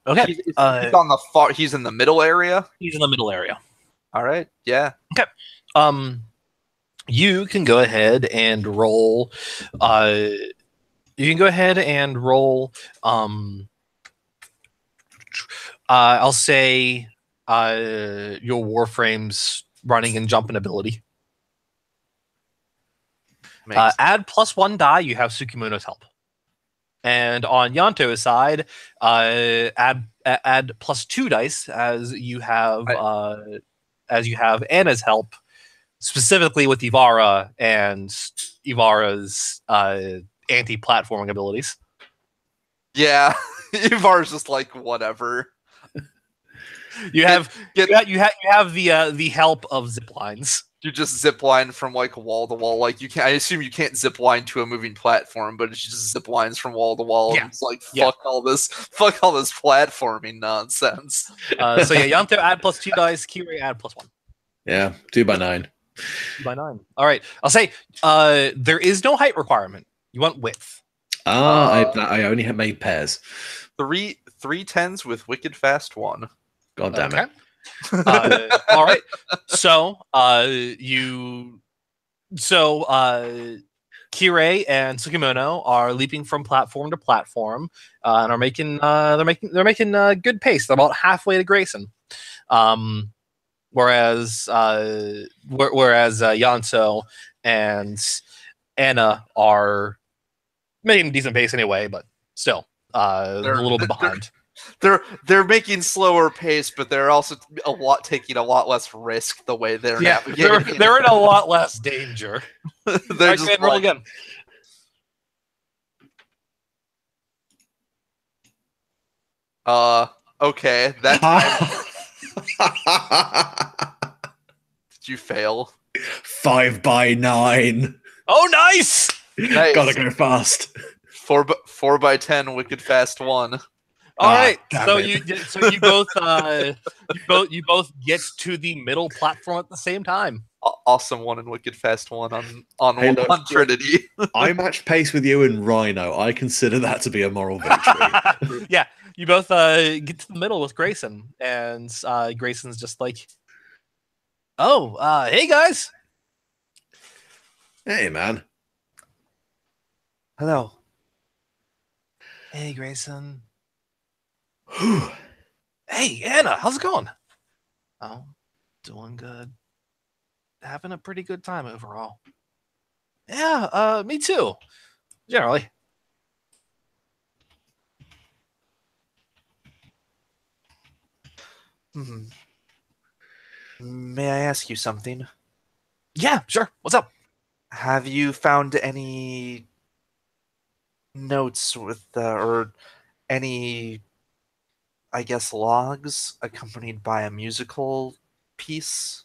Okay. He's on the far. He's in the middle area. He's in the middle area. All right. Yeah. Okay. You can go ahead and roll. I'll say your Warframe's running and jumping ability. Add +1 die. You have Tsukimono's help. And on Yanto's side, add +2 dice as you have Anna's help, specifically with Ivara and Ivara's anti-platforming abilities. Yeah, Ivara's just like whatever. You have the help of zip lines. You just zip line from like wall to wall. Like you can, I assume you can't zip line to a moving platform, but it's just zip lines from wall to wall. Yeah. And it's like fuck all this platforming nonsense. So yeah, Yanto add +2 dice, Kirei add +1. Yeah, 2x9. 2x9. All right. I'll say there is no height requirement. You want width. I only have made pairs. Three 10s with wicked fast 1. God damn Okay. it. All right. So Kirei and Sugimono are leaping from platform to platform and are making good pace. They're about halfway to Grayson. Whereas Yanto and Anna are making decent pace anyway, but still a little bit behind. They're making slower pace, but they're also taking a lot less risk the way they're navigating. They're in a lot less danger. They're just roll again. Okay. That time. Did you fail? 5x9. Oh, nice! Gotta go fast. 4x10 wicked fast 1. All right, damn so it. you both get to the middle platform at the same time. Awesome 1 and wicked fast 1 on Hey, look, on Trinity. I matched pace with you and Rhino. I consider that to be a moral victory. Yeah, you both get to the middle with Grayson, and Grayson's just like, "Oh, hey guys." Hey, man. Hello. Hey, Grayson. Hey, Anna, how's it going? Oh, doing good. Having a pretty good time overall. Yeah, me too. Generally. May I ask you something? Yeah, sure. What's up? Have you found any notes with or any, I guess, logs accompanied by a musical piece?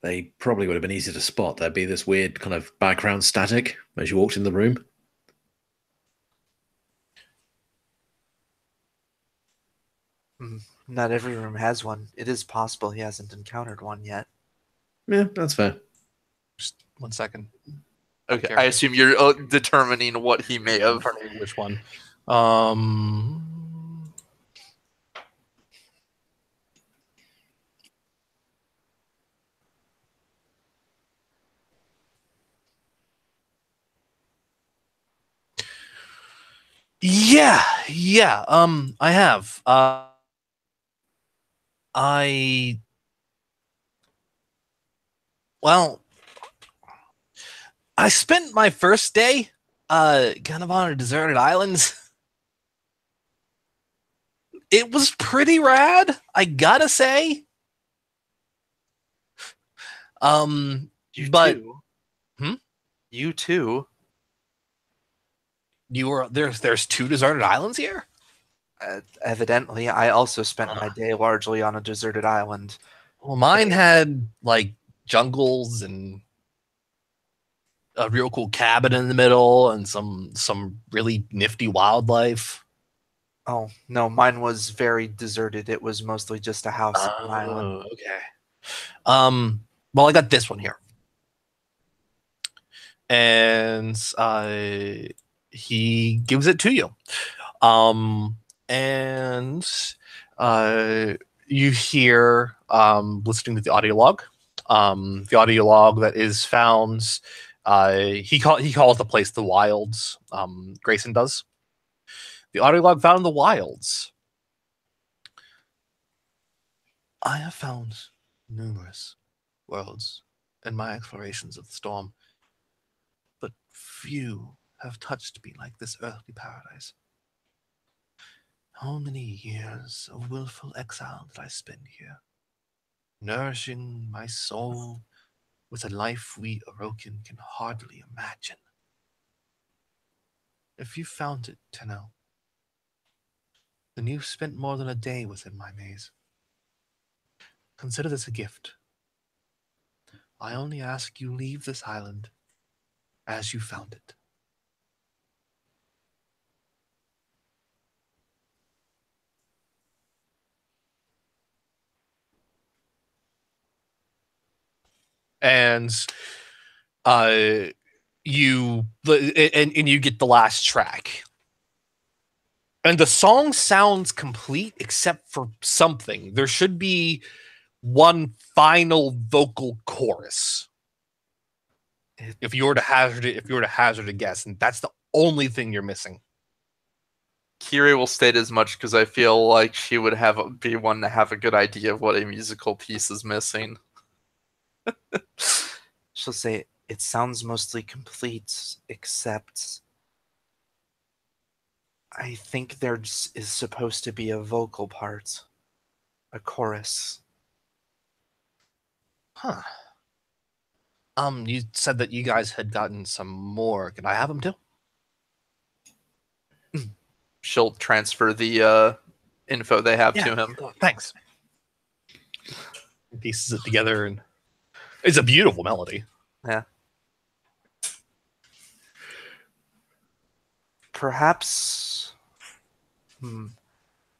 They probably would have been easy to spot. There'd be this weird kind of background static as you walked in the room. Not every room has one. It is possible he hasn't encountered one yet. Yeah, that's fair. Just 1 second. Okay, I assume you're determining what he may have. Which one? Yeah. I have. I spent my first day kind of on a deserted island. It was pretty rad, I gotta say. You but too. Hmm? You too. There's 2 deserted islands here? Evidently, I also spent my day largely on a deserted island. Well, mine had like jungles and a real cool cabin in the middle and some really nifty wildlife. Oh, no, mine was very deserted. It was mostly just a house on an island. Okay. Well, I got this one here. And he gives it to you. And you hear listening to the audio log. The audio log that is found. He calls the place the Wilds. Grayson does. The audio log found in the Wilds. I have found numerous worlds in my explorations of the storm, but few have touched me like this earthly paradise. How many years of willful exile did I spend here, nourishing my soul with a life we Orokin can hardly imagine. If you found it, Tenno, then you've spent more than a day within my maze. Consider this a gift. I only ask you leave this island as you found it. and you get the last track. And the song sounds complete except for something. There should be one final vocal chorus. If you were to hazard a guess, and that's the only thing you're missing. Kiri will state as much because I feel like she would be one to have a good idea of what a musical piece is missing. She'll say, "It sounds mostly complete, except I think there is supposed to be a vocal part, a chorus." Huh. You said that you guys had gotten some more. Can I have them too? She'll transfer the info they have to him. Oh, thanks. He pieces it together, and it's a beautiful melody. Yeah. Perhaps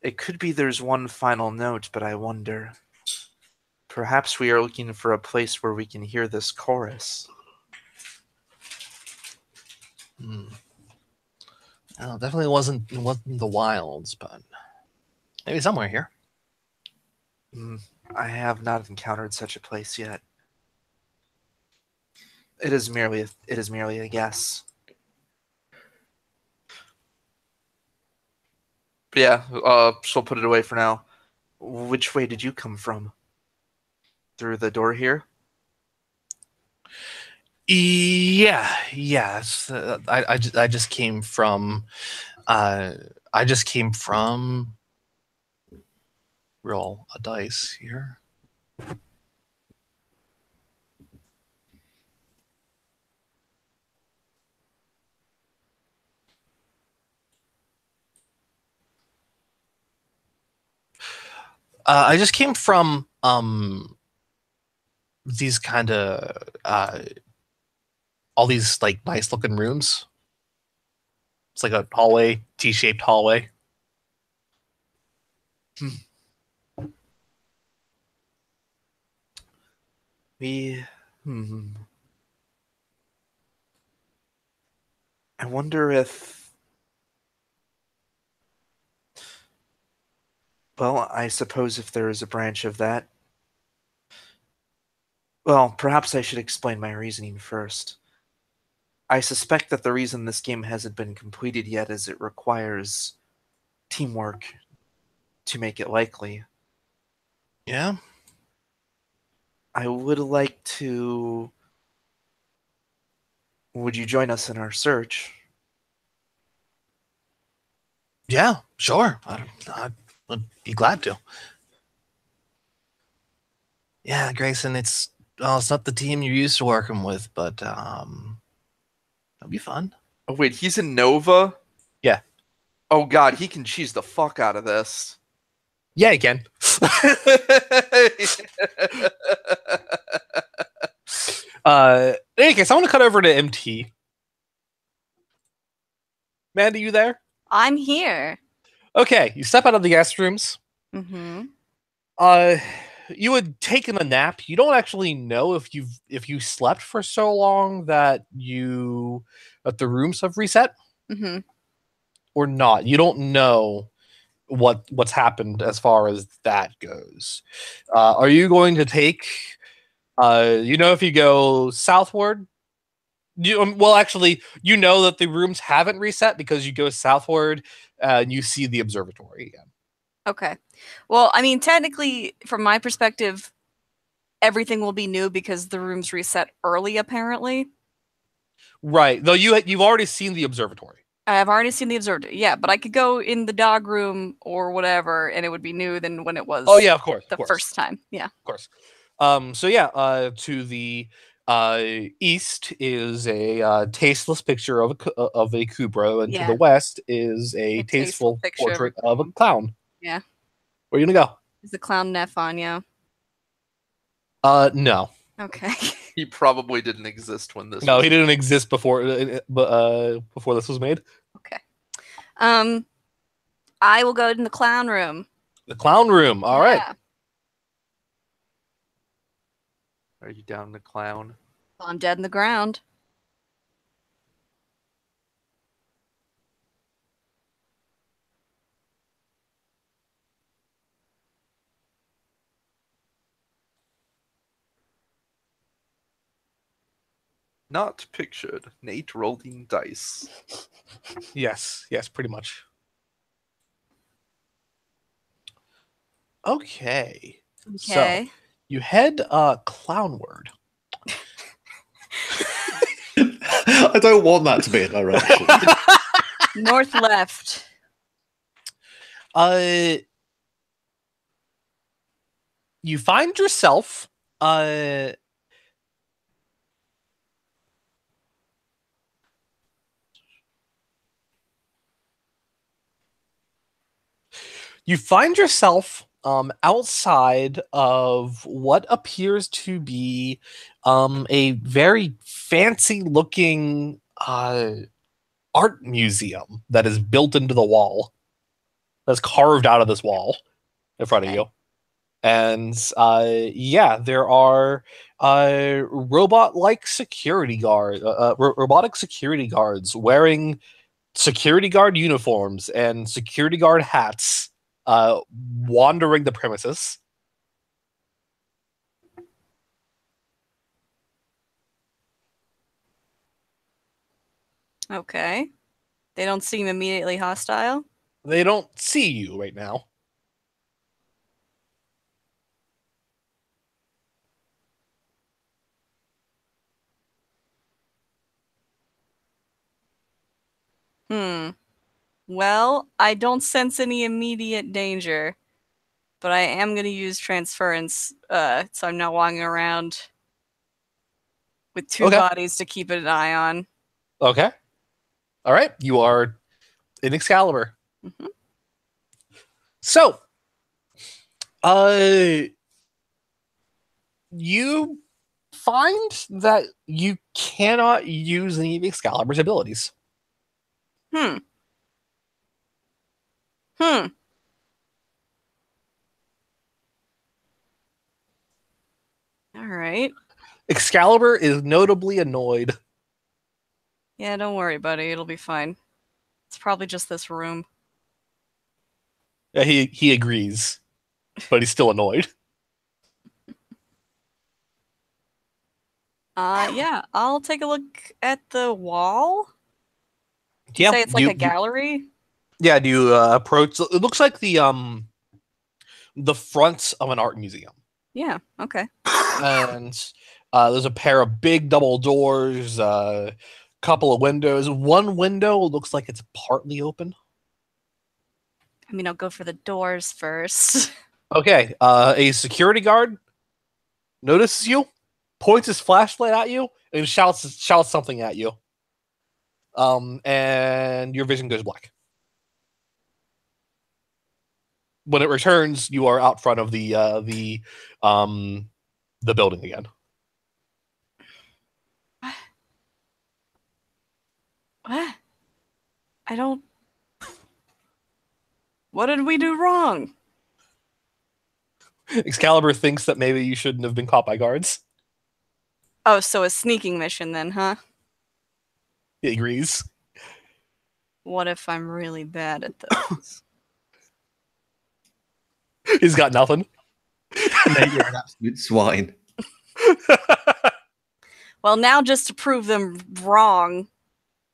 it could be there's one final note, but I wonder. Perhaps we are looking for a place where we can hear this chorus. Well, definitely wasn't the wilds, but maybe somewhere here. I have not encountered such a place yet. It is merely a guess. But yeah, she'll put it away for now. Which way did you come from? Through the door here? Yes. I just came from. Roll a dice here. I just came from these kind of all these like nice looking rooms. It's like a hallway, T-shaped hallway. I wonder if... Well, I suppose if there is a branch of that... Well, perhaps I should explain my reasoning first. I suspect that the reason this game hasn't been completed yet is it requires teamwork to make it likely. Yeah. I would like to... Would you join us in our search? Yeah, sure. I'd be glad to. Yeah, Grayson, it's not the team you're used to working with, but that'll be fun. Oh wait, he's in Nova? Yeah. Oh god, he can cheese the fuck out of this. Yeah, he can. In any case, I want to cut over to MT. Mandy, you there? I'm here. Okay, you step out of the guest rooms. Mm-hmm. You had taken a nap. You don't actually know if you slept for so long that the rooms have reset or not. You don't know what's happened as far as that goes. Are you going to take? If you go southward, actually, you know that the rooms haven't reset because you go southward and you see the observatory again. Okay. Well, I mean, technically, from my perspective, everything will be new because the rooms reset early, apparently. Right. Though you've already seen the observatory. I've already seen the observatory. Yeah, but I could go in the dog room or whatever, and it would be new than when it was. Oh yeah, of course. First time. Yeah. Of course. To the east is a tasteless picture of a Kubro, and to the west is a tasteful portrait of a clown. Yeah. Where are you gonna go? Is the clown Nefanyo? No. Okay. He probably didn't exist when this. No, he didn't exist before this was made. Okay. I will go in the clown room. The clown room. All right. Are you down the clown? I'm dead in the ground. Not pictured. Nate rolling dice. Yes, pretty much. Okay. So Okay. you head clownward. I don't want that to be a direction. North left. You find yourself outside of what appears to be a very fancy looking art museum that is built into the wall, that's carved out of this wall in front of Okay. you. And yeah, there are robotic security guards wearing security guard uniforms and security guard hats, wandering the premises. Okay. They don't seem immediately hostile. They don't see you right now. Well, I don't sense any immediate danger, but I am going to use transference, so I'm not walking around with two Okay. bodies to keep an eye on. Okay. All right. You are in Excalibur. Mhm. So, you find that you cannot use any of Excalibur's abilities. Hmm. All right. Excalibur is notably annoyed. Yeah, don't worry, buddy. It'll be fine. It's probably just this room. Yeah, he agrees, but he's still annoyed. Yeah, I'll take a look at the wall. You Yeah, say it's like a gallery? Yeah, do you approach? It looks like the front of an art museum. Yeah, okay. And there's a pair of big double doors, couple of windows. One window looks like it's partly open. I mean, I'll go for the doors first. Okay, a security guard notices you, points his flashlight at you, and shouts something at you. And your vision goes black. When it returns, you are out front of the building again. What? I don't... What did we do wrong? Excalibur thinks that maybe you shouldn't have been caught by guards. Oh, so a sneaking mission then, huh? He agrees. What if I'm really bad at those? He's got nothing. Mate, you're an absolute swine. Well, now just to prove them wrong,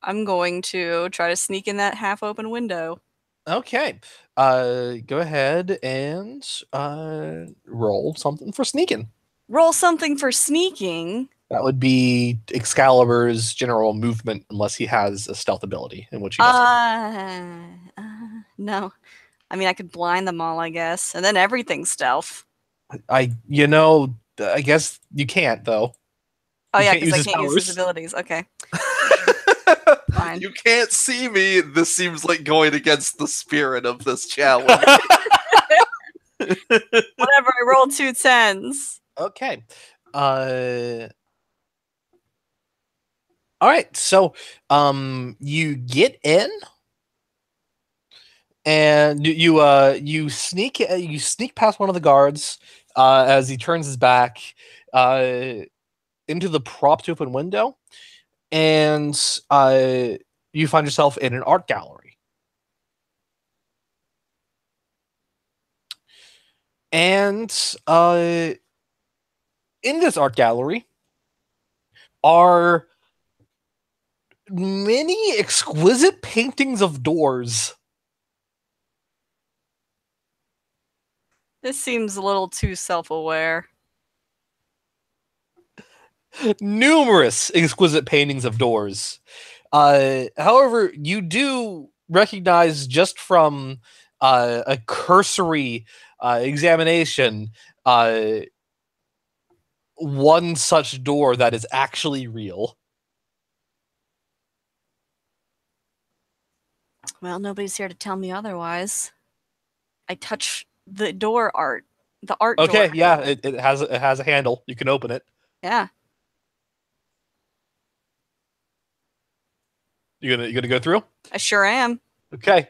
I'm going to try to sneak in that half-open window. Okay. Go ahead and roll something for sneaking. Roll something for sneaking? That would be Excalibur's general movement, unless he has a stealth ability, in which he doesn't. No. I mean, I could blind them all, I guess, and then everything's stealth. I guess you can't, though. Oh, You yeah, can't because I use his can't use his powers. abilities. Okay. Fine. You can't see me. This seems like going against the spirit of this challenge. Whatever, I rolled 2 10s. Okay. All right. So, you get in, and you sneak past one of the guards as he turns his back, into the propped open window, and you find yourself in an art gallery. And in this art gallery are many exquisite paintings of doors. This seems a little too self-aware. Numerous exquisite paintings of doors. However, you do recognize just from a cursory examination one such door that is actually real. Well, nobody's here to tell me otherwise. I touch the door art. The art door. Okay, yeah, it has a handle. You can open it. Yeah. You gonna go through? I sure am. Okay.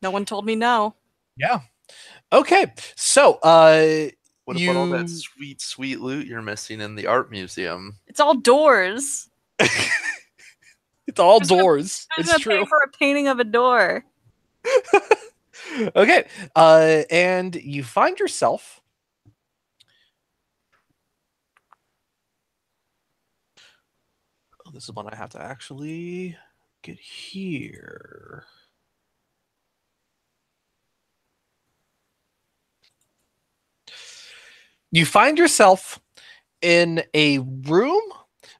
No one told me no. Yeah. Okay. So, What about all that sweet, sweet loot you're missing in the art museum? It's all doors. It's all doors. I'm It's gonna true. pay for a painting of a door. Okay. And you find yourself this is one I have to actually get here. You find yourself in a room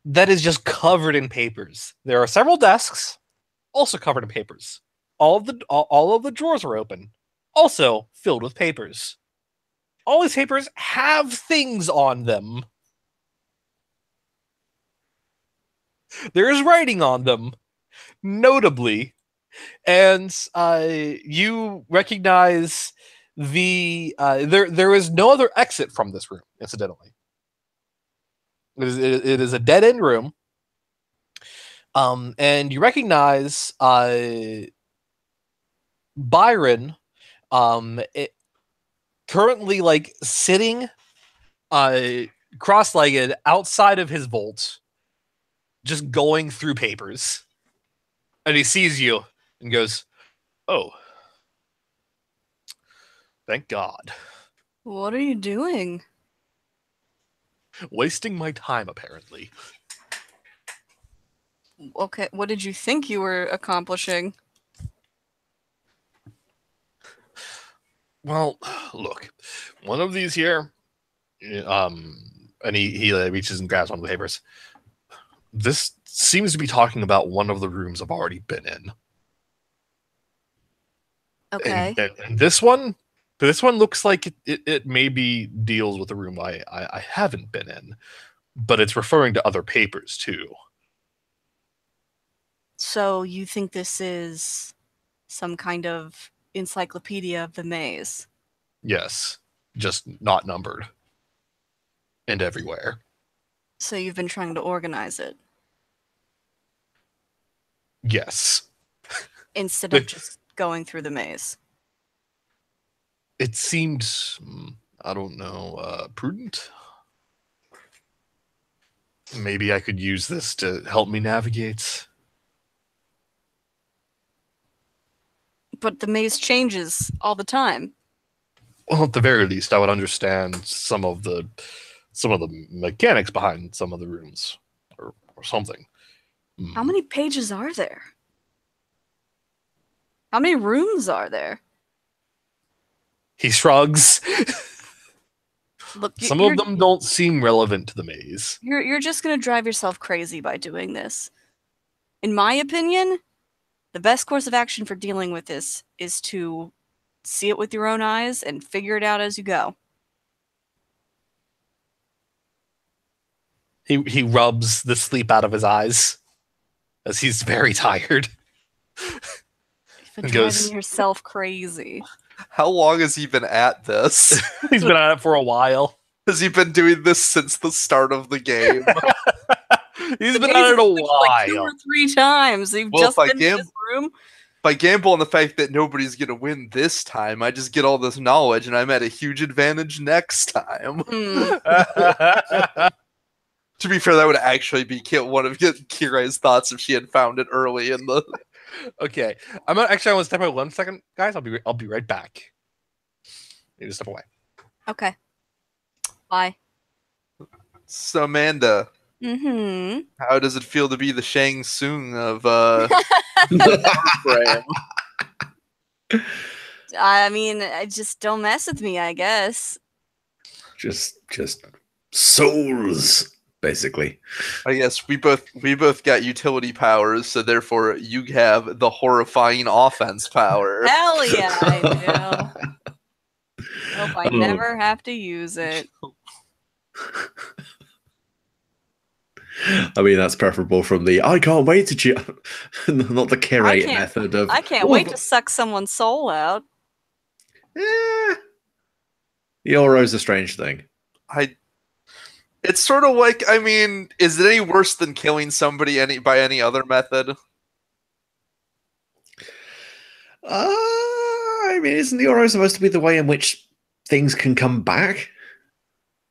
that is just covered in papers. There are several desks, also covered in papers. All of the drawers are open, also filled with papers. All these papers have things on them. There is writing on them, notably, and you recognize there is no other exit from this room. Incidentally, it is a dead end room, and you recognize Byron, currently like sitting cross-legged outside of his vault, just going through papers, and he sees you and goes, "Oh, thank God." What are you doing? Wasting my time, apparently. Okay, what did you think you were accomplishing? Well, look, one of these here, and he reaches and grabs one of the papers. This seems to be talking about one of the rooms I've already been in. Okay. And this one looks like it maybe deals with a room I haven't been in, but it's referring to other papers too. So you think this is some kind of encyclopedia of the maze? Yes, just not numbered. And everywhere. So you've been trying to organize it? Yes. Instead of just going through the maze? It seemed, I don't know, prudent. Maybe I could use this to help me navigate. But the maze changes all the time. Well, at the very least, I would understand some of the mechanics behind some of the rooms, or something. How many pages are there? How many rooms are there? He shrugs. Look, Some of them don't seem relevant to the maze. You're just gonna drive yourself crazy by doing this. In my opinion, the best course of action for dealing with this is to see it with your own eyes and figure it out as you go. He rubs the sleep out of his eyes as he's very tired. You've been driving yourself crazy. How long has he been at this? He's been at it for a while. Has he been doing this since the start of the game? He's been at it a while. Like 2 or 3 times. You've Well, just been in this room. gamble on the fact that nobody's gonna win this time, I just get all this knowledge, and I'm at a huge advantage next time. To be fair, that would actually be one of Kirai's thoughts if she had found it early in the. Okay, I want to step away 1 second, guys. I'll be right back. Need to step away. Okay. Bye. So Amanda, Mm-hmm. how does it feel to be the Shang Tsung of Warframe? I mean, just don't mess with me, I guess. Just souls, basically. I guess we both got utility powers, so therefore you have the horrifying offense power. Hell yeah, I do. Hope I never have to use it. I mean, that's preferable from the I can't wait to not the curate method of I can't wait to suck someone's soul out. The Oro's a strange thing. It's sort of like, I mean, is it any worse than killing somebody by any other method? I mean, isn't the Oro supposed to be the way in which things can come back?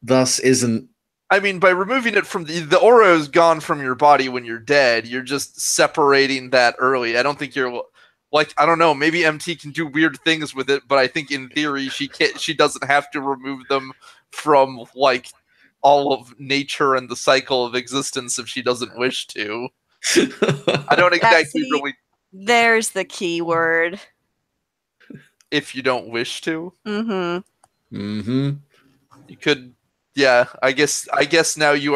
Thus, isn't. I mean, by removing it from the Oro's gone from your body when you're dead, you're just separating that early. I don't think you're like, I don't know, maybe MT can do weird things with it, but I think in theory she doesn't have to remove them from like all of nature and the cycle of existence if she doesn't wish to. I don't exactly really. There's the key word. If you don't wish to. Mm-hmm. Mm-hmm. You could. Yeah, I guess now you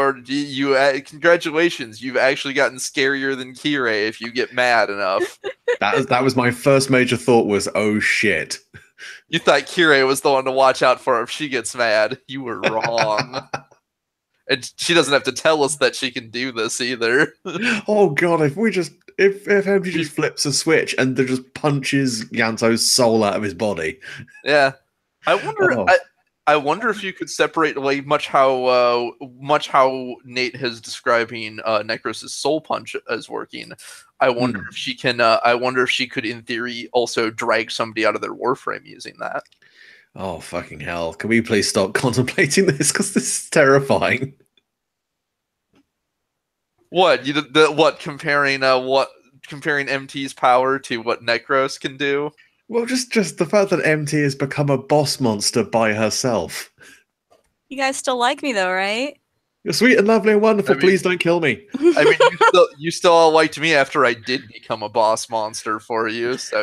congratulations, you've actually gotten scarier than Kirei if you get mad enough. That was my first major thought was, oh shit. You thought Kirei was the one to watch out for if she gets mad. You were wrong. And she doesn't have to tell us that she can do this either. Oh god, if MG just flips a switch and then just punches Yanto's soul out of his body. Yeah. I wonder if you could separate like much how Nate is describing Necros' soul punch as working. I wonder if she can. I wonder if she could, in theory, also drag somebody out of their Warframe using that. Oh fucking hell! Can we please stop contemplating this? Because this is terrifying. What comparing MT's power to what Necros can do? Well, just the fact that MT has become a boss monster by herself. You guys still like me though, right? You're sweet and lovely and wonderful. Please don't kill me. I mean, you still all liked me after I did become a boss monster for you. So,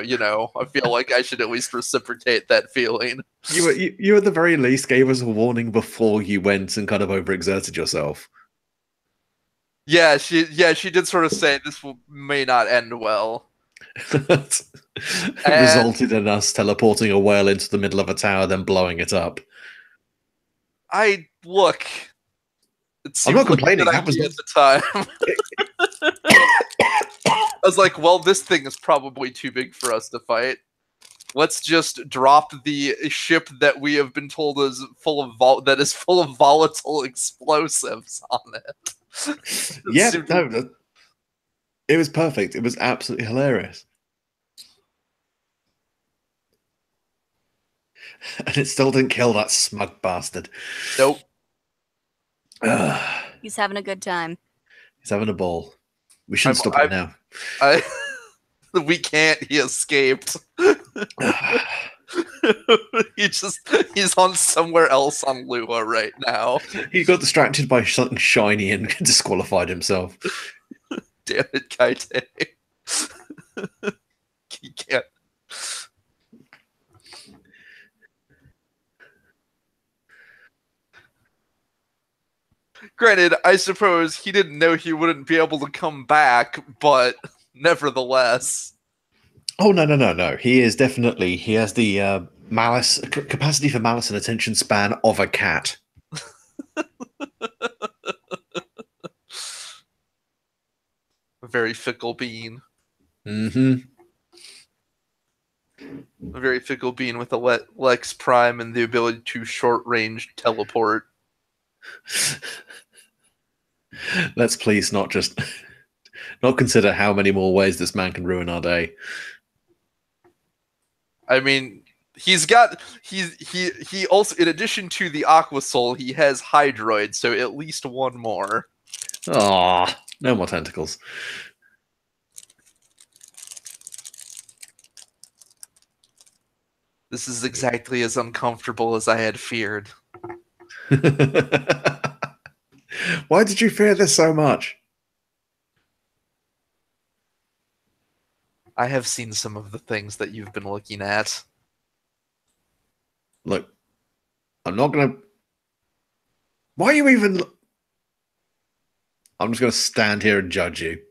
I feel like I should at least reciprocate that feeling. You at the very least gave us a warning before you went and kind of overexerted yourself. Yeah, she did sort of say this may not end well. It resulted in us teleporting a whale into the middle of a tower, then blowing it up. I'm not complaining. That was at the time. I was like, well, this thing is probably too big for us to fight. Let's just drop the ship that we have been told is full of volatile explosives on it. Yeah, no, it was perfect. It was absolutely hilarious. And it still didn't kill that smug bastard. Nope. He's having a good time. He's having a ball. We shouldn't stop it now. We can't. He escaped. He's on somewhere else on Lua right now. He got distracted by something shiny and disqualified himself. Damn it, Kaite. He can't. Granted, I suppose he didn't know he wouldn't be able to come back, but nevertheless. Oh, no. He has the malice, capacity for malice and attention span of a cat. A very fickle being. Mm-hmm. A very fickle being with a Lex Prime and the ability to short-range teleport. Let's please not consider how many more ways this man can ruin our day. I mean, he also, in addition to the Aqua Soul, he has Hydroid, so at least one more. Ah, no more tentacles. This is exactly as uncomfortable as I had feared. Why did you fear this so much? I have seen some of the things that you've been looking at. Look, I'm not gonna. Why are you even? I'm just gonna stand here and judge you.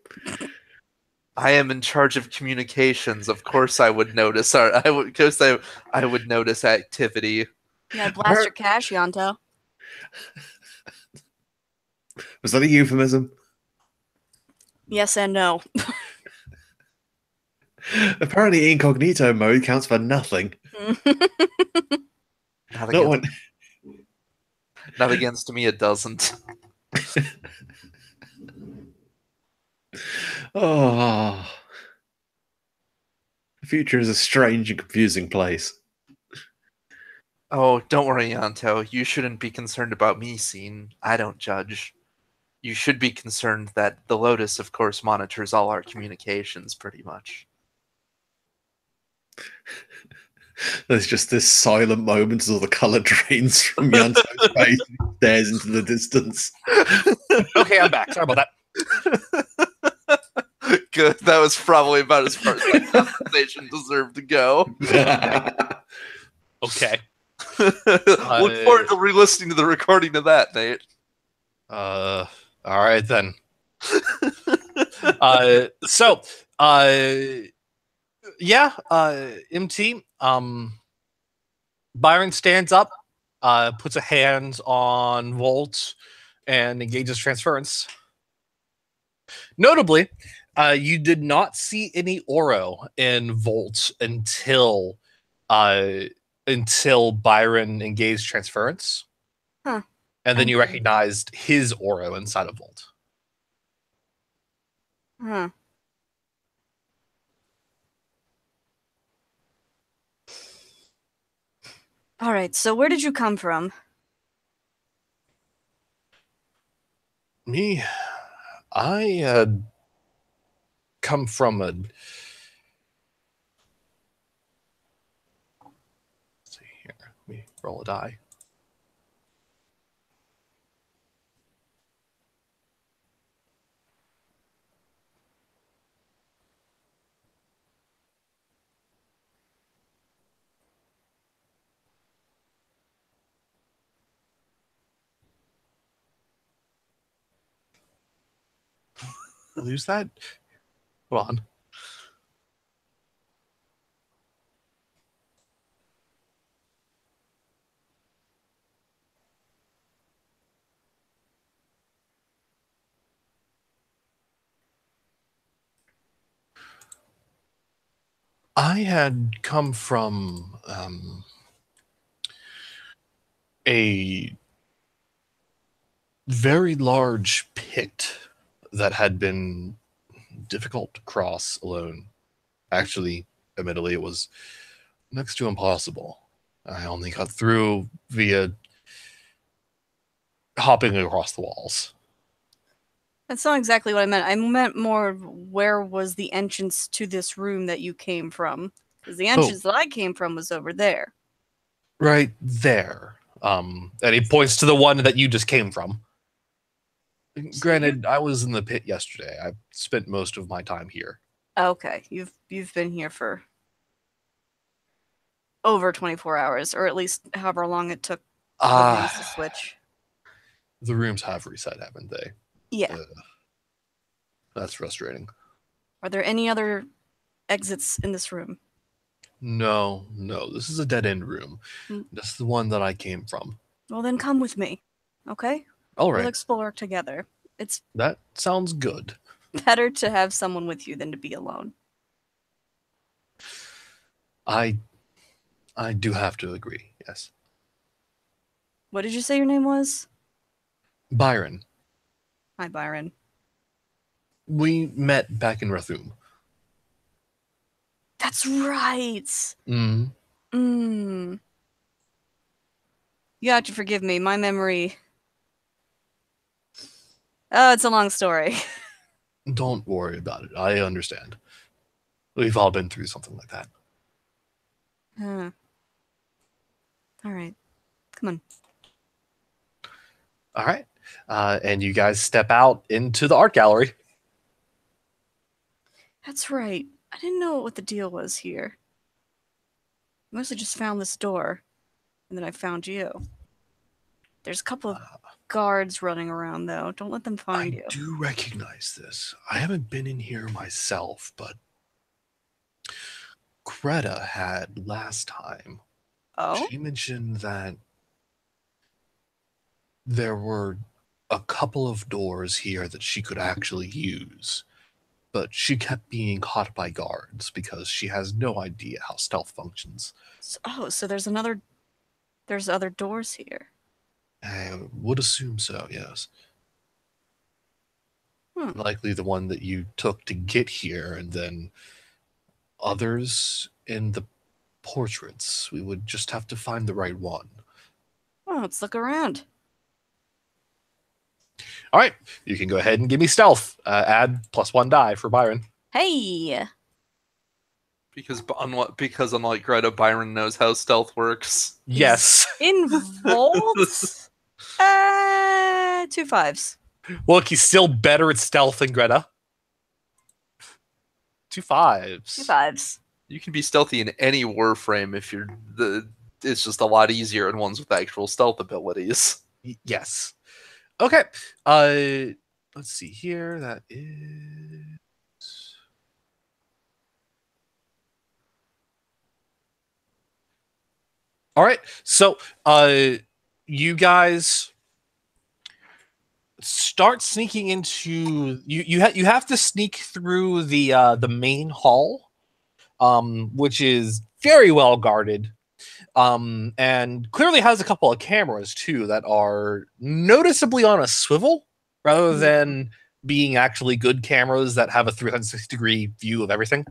I am in charge of communications. Of course, I would notice. I would notice activity. Yeah, blast your cash, Yonto. Was that a euphemism? Yes and no. Apparently, incognito mode counts for nothing. Not against me, it doesn't. Oh, the future is a strange and confusing place. Oh, don't worry, Yanto. You shouldn't be concerned about me seeing. I don't judge. You should be concerned that the Lotus, of course, monitors all our communications, pretty much. There's just this silent moment as all the color drains from Yanto's face and he stares into the distance. Okay, I'm back. Sorry about that. Good. That was probably about as far as my conversation deserved to go. Okay. Look forward to re-listening to the recording of that, Nate. All right then. MT. Byron stands up, puts a hand on Volt, and engages transference. Notably, you did not see any Oro in Volt until Byron engaged transference. Huh. And then you recognized his Oro inside of Volt. Huh. All right, so where did you come from? Me, I come from a. Let's see here. Let me roll a die. Lose that? Hold on. I had come from a very large pit that had been difficult to cross alone. Actually, admittedly, it was next to impossible. I only got through via hopping across the walls. That's not exactly what I meant. I meant more where was the entrance to this room that you came from? Because the entrance that I came from was over there. Right there. And he points to the one that you just came from. Granted, I was in the pit yesterday. I spent most of my time here. Okay, you've been here for over 24 hours, or at least however long it took the rooms to switch. The rooms have reset, haven't they? Yeah. That's frustrating. Are there any other exits in this room? No. This is a dead-end room. This is the one that I came from. Well, then come with me, okay? All right. We'll explore together. That sounds good. Better to have someone with you than to be alone. I do have to agree, yes. What did you say your name was? Byron. Hi, Byron. We met back in Rathum. That's right. Mm. You have to forgive me. My memory. Oh, it's a long story. Don't worry about it. I understand. We've all been through something like that. All right. Come on. All right. And you guys step out into the art gallery. That's right. I didn't know what the deal was here. I mostly just found this door, and then I found you. There's a couple of guards running around, though. Don't let them find you. I do recognize this. I haven't been in here myself, but Greta had last time. Oh? She mentioned that there were a couple of doors here that she could actually use, but she kept being caught by guards because she has no idea how stealth functions. So there's other doors here. I would assume so, yes. Likely the one that you took to get here, and then others in the portraits. We would just have to find the right one. Oh, let's look around. All right, you can go ahead and give me stealth. Add +1 die for Byron. Hey! Because unlike Greta, Byron knows how stealth works. Yes. Involved? 2 5s. Look, he's still better at stealth than Greta. 2 5s. 2 5s. You can be stealthy in any Warframe if it's just a lot easier in ones with actual stealth abilities. Yes. Okay. Let's see here. That is. All right. So, you guys start sneaking into you have to sneak through the main hall, which is very well guarded, and clearly has a couple of cameras too that are noticeably on a swivel rather than being actually good cameras that have a 360-degree view of everything.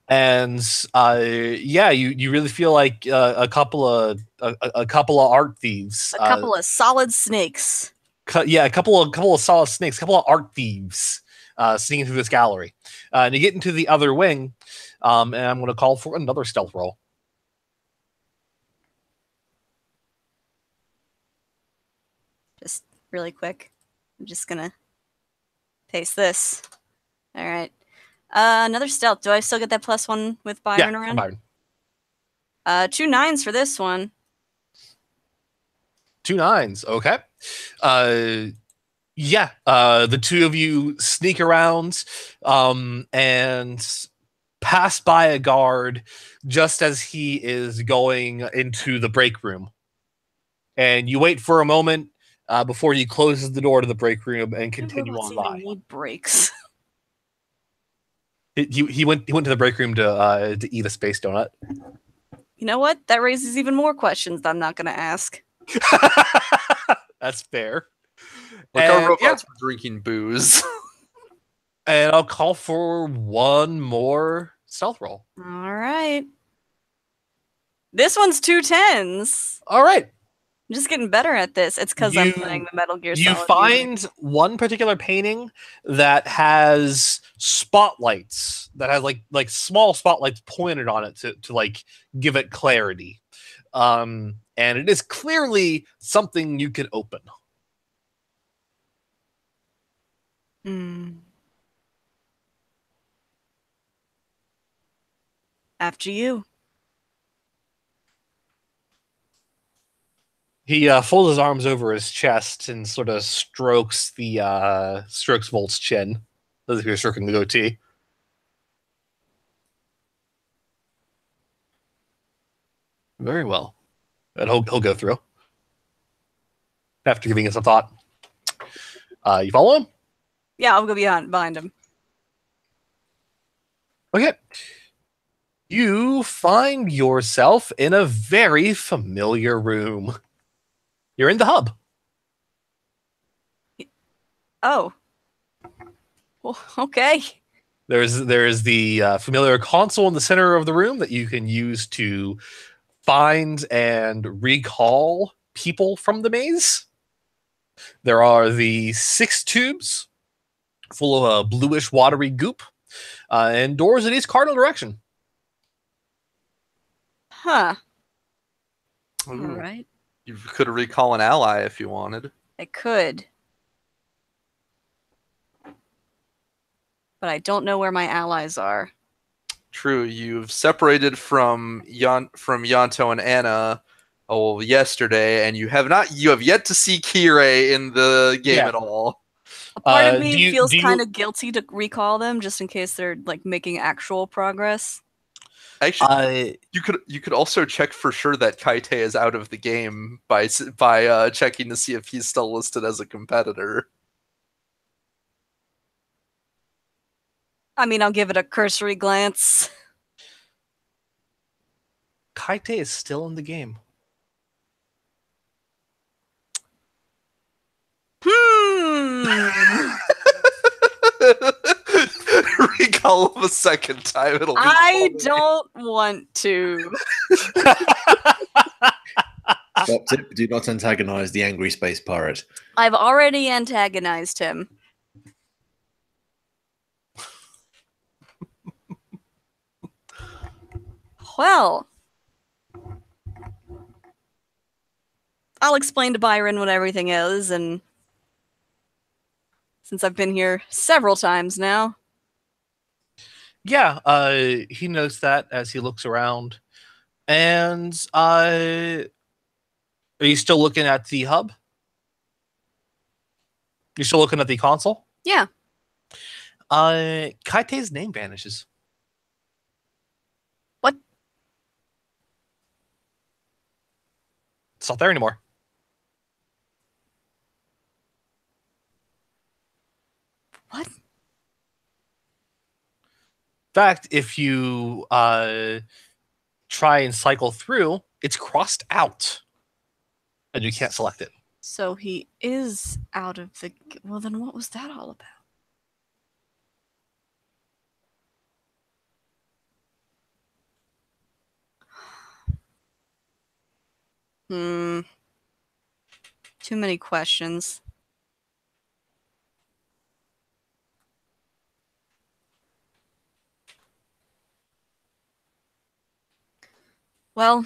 And yeah, you really feel like a couple of art thieves, a couple of solid snakes. A couple of solid snakes, a couple of art thieves sneaking through this gallery, and you get into the other wing, and I'm going to call for another stealth roll. Just really quick, I'm just gonna paste this. All right. Another stealth. Do I still get that +1 with Byron around? Byron. 2 9s for this one. 2 9s. Okay. Yeah. The two of you sneak around, and pass by a guard just as he is going into the break room. And you wait for a moment before he closes the door to the break room and continue on by. Need breaks. He went to the break room to eat a space donut. You know what? That raises even more questions that I'm not going to ask. That's fair. Like our robots were drinking booze. And I'll call for one more stealth roll. All right. This one's 2 10s. All right. I'm just getting better at this. It's because I'm playing the Metal Gear Solid. You find one particular painting that has spotlights, that has like small spotlights pointed on it to like give it clarity. And it is clearly something you can open. After you. He folds his arms over his chest and sort of strokes Volt's chin, as if he was stroking the goatee. Very well. And he'll go through after giving it some thought. You follow him? Yeah, I'll go behind him. Okay. You find yourself in a very familiar room. You're in the hub. Oh. Well, okay. There's the familiar console in the center of the room that you can use to find and recall people from the maze. There are the 6 tubes full of a bluish watery goop, and doors in each cardinal direction. Huh. Ooh, All right. you could recall an ally if you wanted. I could. But I don't know where my allies are. True, you've separated from Yanto and Anna yesterday, and you have yet to see Kirei in the game at all. A part of me feels do you- kind of guilty to recall them just in case they're like making actual progress. Actually, you could also check for sure that Kaite is out of the game by checking to see if he's still listed as a competitor. I mean, I'll give it a cursory glance. Kaite is still in the game. Recall him a second time. It'll be I funny. don't want to. Stop it. Do not antagonize the angry space pirate. I've already antagonized him. Well, I'll explain to Byron what everything is, and since I've been here several times now. Yeah, he notes that as he looks around. And are you still looking at the hub? You're still looking at the console? Yeah. Kaite's name vanishes. What? It's not there anymore. What? In fact, if you try and cycle through, it's crossed out. And you can't select it. So he is out of the... Well, then what was that all about? Too many questions. Well,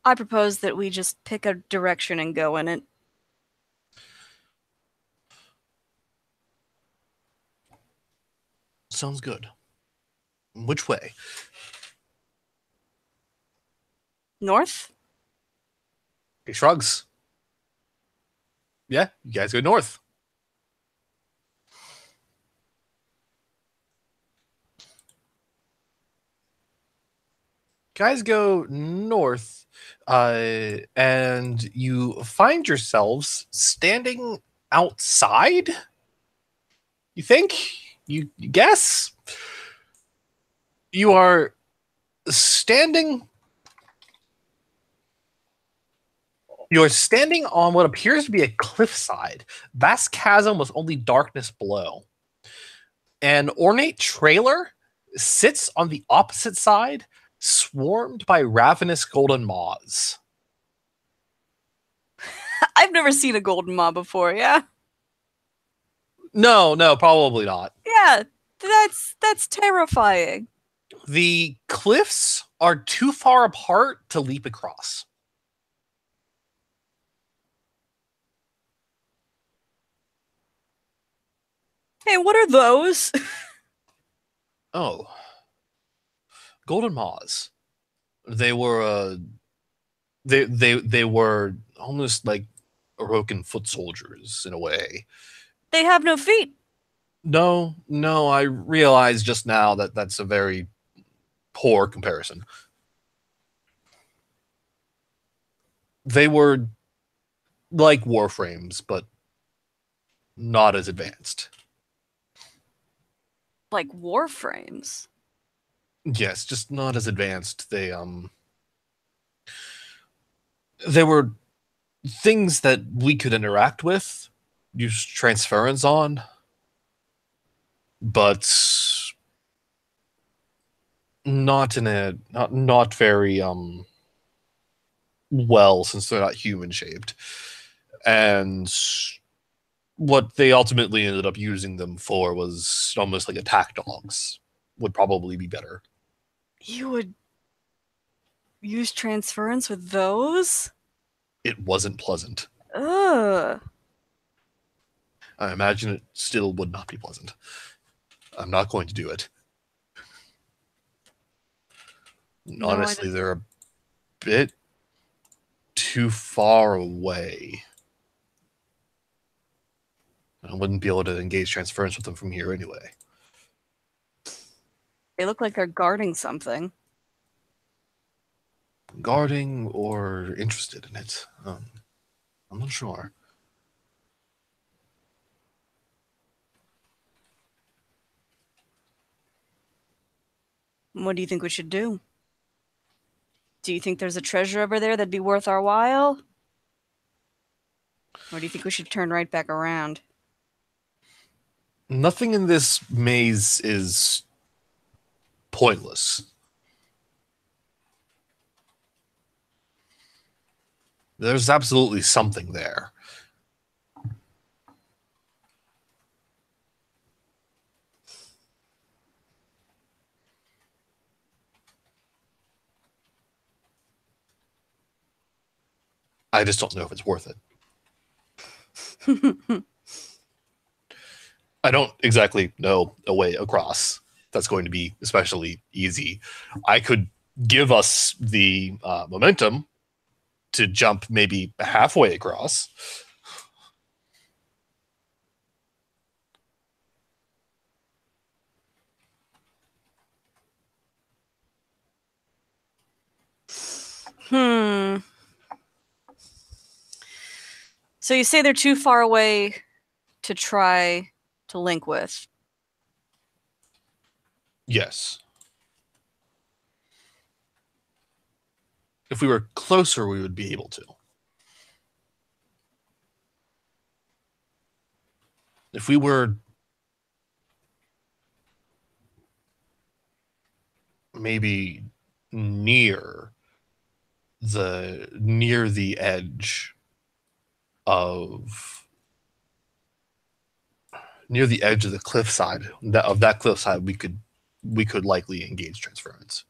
I propose that we just pick a direction and go in it. Sounds good. Which way? North? He shrugs. Yeah, you guys go north. Guys go north, and you find yourselves standing outside. You think? You guess? You are standing. You're standing on what appears to be a cliffside. Vast chasm with only darkness below. An ornate trailer sits on the opposite side, swarmed by ravenous golden moths. I've never seen a golden maw before, yeah? No, probably not. Yeah, that's terrifying. The cliffs are too far apart to leap across. Hey, what are those? Oh. Golden moths. They were they were almost like Orokin foot soldiers in a way. They have no feet. No, I realized just now that that's a very poor comparison. They were like Warframes, but not as advanced. Like Warframes. Yes, just not as advanced. They were things that we could interact with, use transference on, but not in a not very well, since they're not human shaped. And what they ultimately ended up using them for was almost like attack dogs. Would probably be better. You would use transference with those? It wasn't pleasant. Ugh. I imagine it still would not be pleasant. I'm not going to do it. No, Honestly, they're a bit too far away. I wouldn't be able to engage transference with them from here anyway. They look like they're guarding something. Guarding or interested in it. I'm not sure. What do you think we should do? Do you think there's a treasure over there that'd be worth our while? Or do you think we should turn right back around? Nothing in this maze is pointless. There's absolutely something there. I just don't know if it's worth it. I don't exactly know a way across that's going to be especially easy. I could give us the momentum to jump maybe halfway across. So you say they're too far away to try to link with? Yes. If we were closer, we would be able to. If we were maybe near the edge of the cliffside, that cliffside, we could likely engage transference.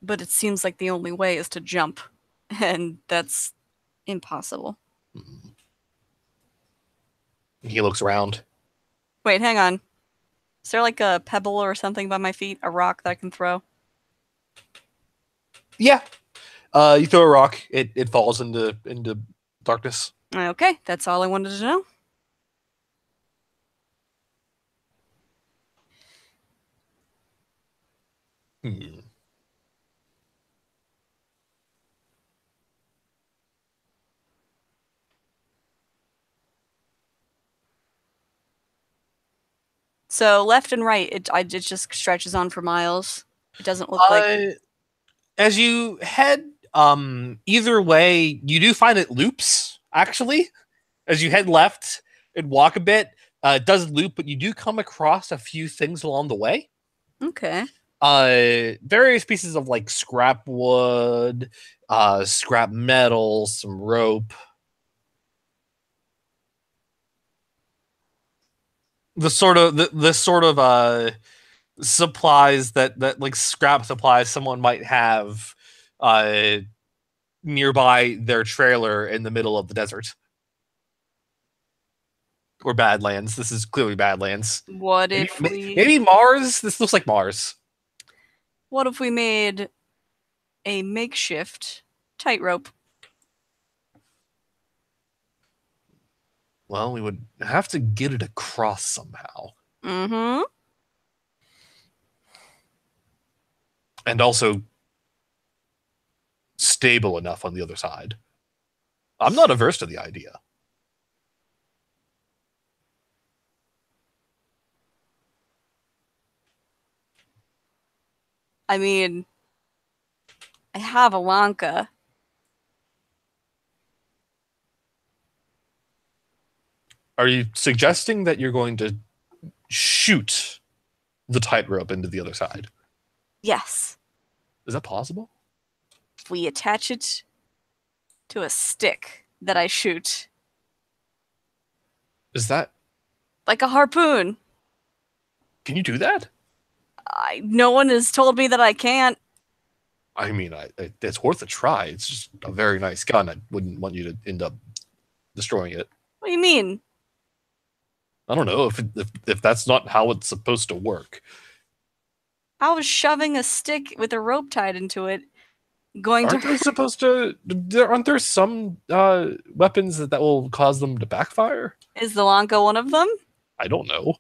But it seems like the only way is to jump, and that's impossible. He looks around. Wait, hang on. Is there like a pebble or something by my feet? A rock that I can throw? Yeah. You throw a rock, it falls into darkness. Okay, that's all I wanted to know. So left and right, it just stretches on for miles. It doesn't look like... As you head either way, you do find it loops, actually. As you head left and walk a bit, it does loop, but you do come across a few things along the way. Okay. Various pieces of like scrap wood, scrap metal, some rope. The sort of supplies that like scrap supplies someone might have nearby their trailer in the middle of the desert. Or Badlands. This is clearly Badlands. What if we... Maybe Mars? This looks like Mars. What if we made a makeshift tightrope? Well, we would have to get it across somehow. Mm-hmm. And also stable enough on the other side. I'm not averse to the idea. I mean, I have a Lanka. Are you suggesting that you're going to shoot the tightrope into the other side? Yes. Is that possible? We attach it to a stick that I shoot. Is that... Like a harpoon. Can you do that? No one has told me that I can't. I mean, it's worth a try. It's just a very nice gun. I wouldn't want you to end up destroying it. What do you mean? I don't know if that's not how it's supposed to work. How is shoving a stick with a rope tied into it going Aren't to they supposed to? Aren't there some weapons that will cause them to backfire? Is the Lanka one of them? I don't know.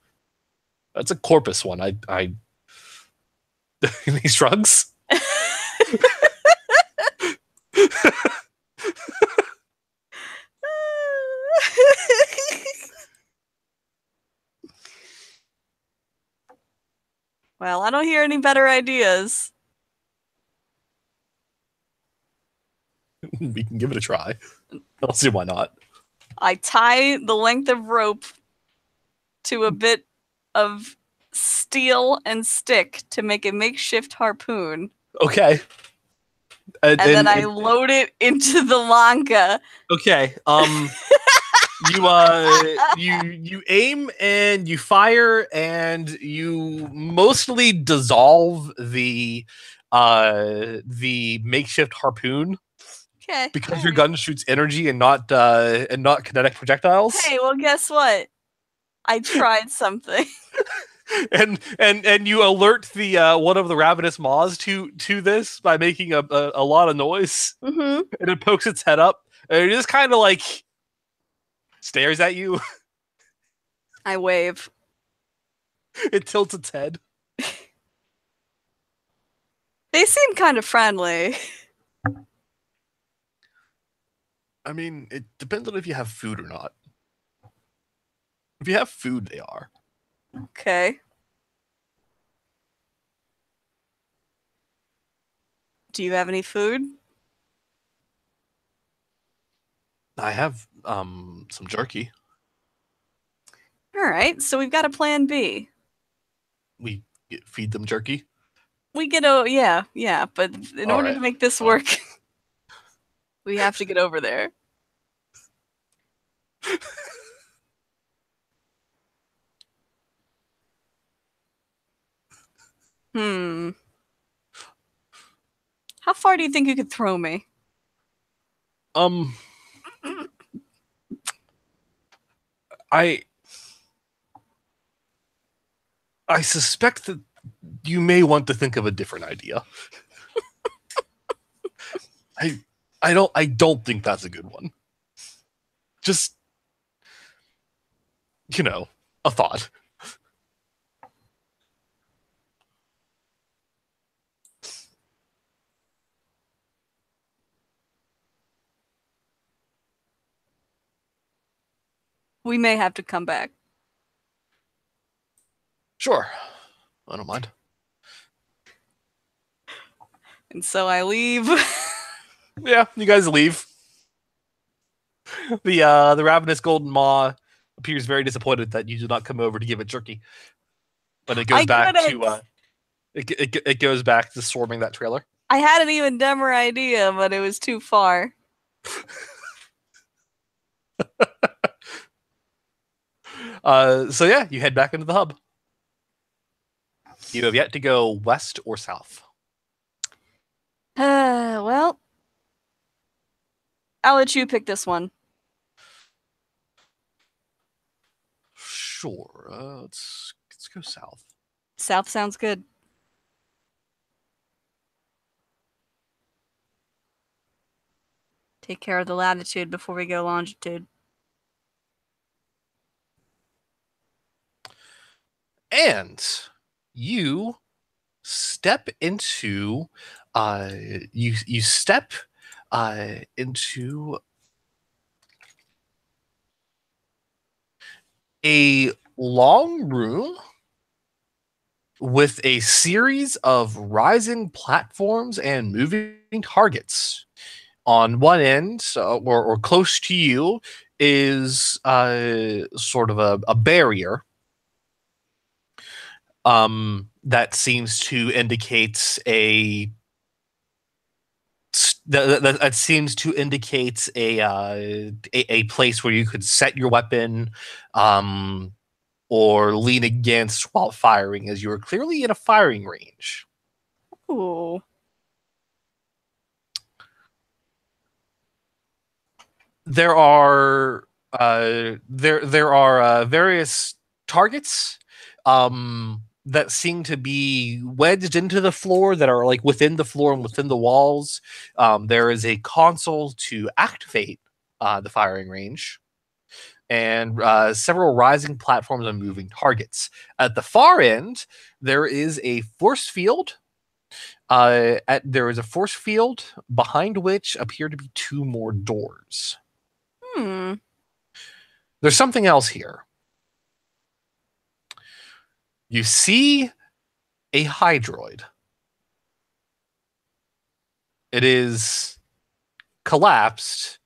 That's a Corpus one. I he shrugs. Well, I don't hear any better ideas. We can give it a try. I'll see why not. I tie the length of rope to a bit of steel and stick to make a makeshift harpoon. Okay. And then I load it into the Lanka. Okay. You aim and you fire and you mostly dissolve the makeshift harpoon. Okay. Because your gun shoots energy and not kinetic projectiles. Hey, well, guess what? I tried something. and you alert the one of the ravenous maws to this by making a lot of noise. Mm-hmm. And it pokes its head up and it just kind of like stares at you. I wave. It tilts its head. They seem kind of friendly. I mean, it depends on if you have food or not. If you have food, they are. Okay. Do you have any food? I have some jerky. All right, so we've got a plan B. We feed them jerky. We get yeah, but in order to make this work, we have to get over there. How far do you think you could throw me? I suspect that you may want to think of a different idea. I don't think that's a good one. Just, a thought. We may have to come back. Sure. I don't mind. And so I leave. Yeah, you guys leave. The ravenous golden maw appears very disappointed that you did not come over to give it jerky. But it goes back to it goes back to swarming that trailer. I had an even dumber idea, but it was too far. So yeah, you head back into the hub. You have yet to go west or south. Well, I'll let you pick this one. Sure. Let's go south. South sounds good. Take care of the latitude before we go longitude. And you step into you step into a long room with a series of rising platforms and moving targets. On one end, or close to you, is sort of a barrier that seems to indicate that seems to indicate a place where you could set your weapon or lean against while firing, as you are clearly in a firing range. Ooh. There are various targets that seem to be wedged into the floor, that are like within the floor and within the walls. There is a console to activate the firing range, and several rising platforms and moving targets. At the far end, there is a force field. There is a force field behind which appear to be two more doors. There's something else here. You see a hydroid. It is collapsed,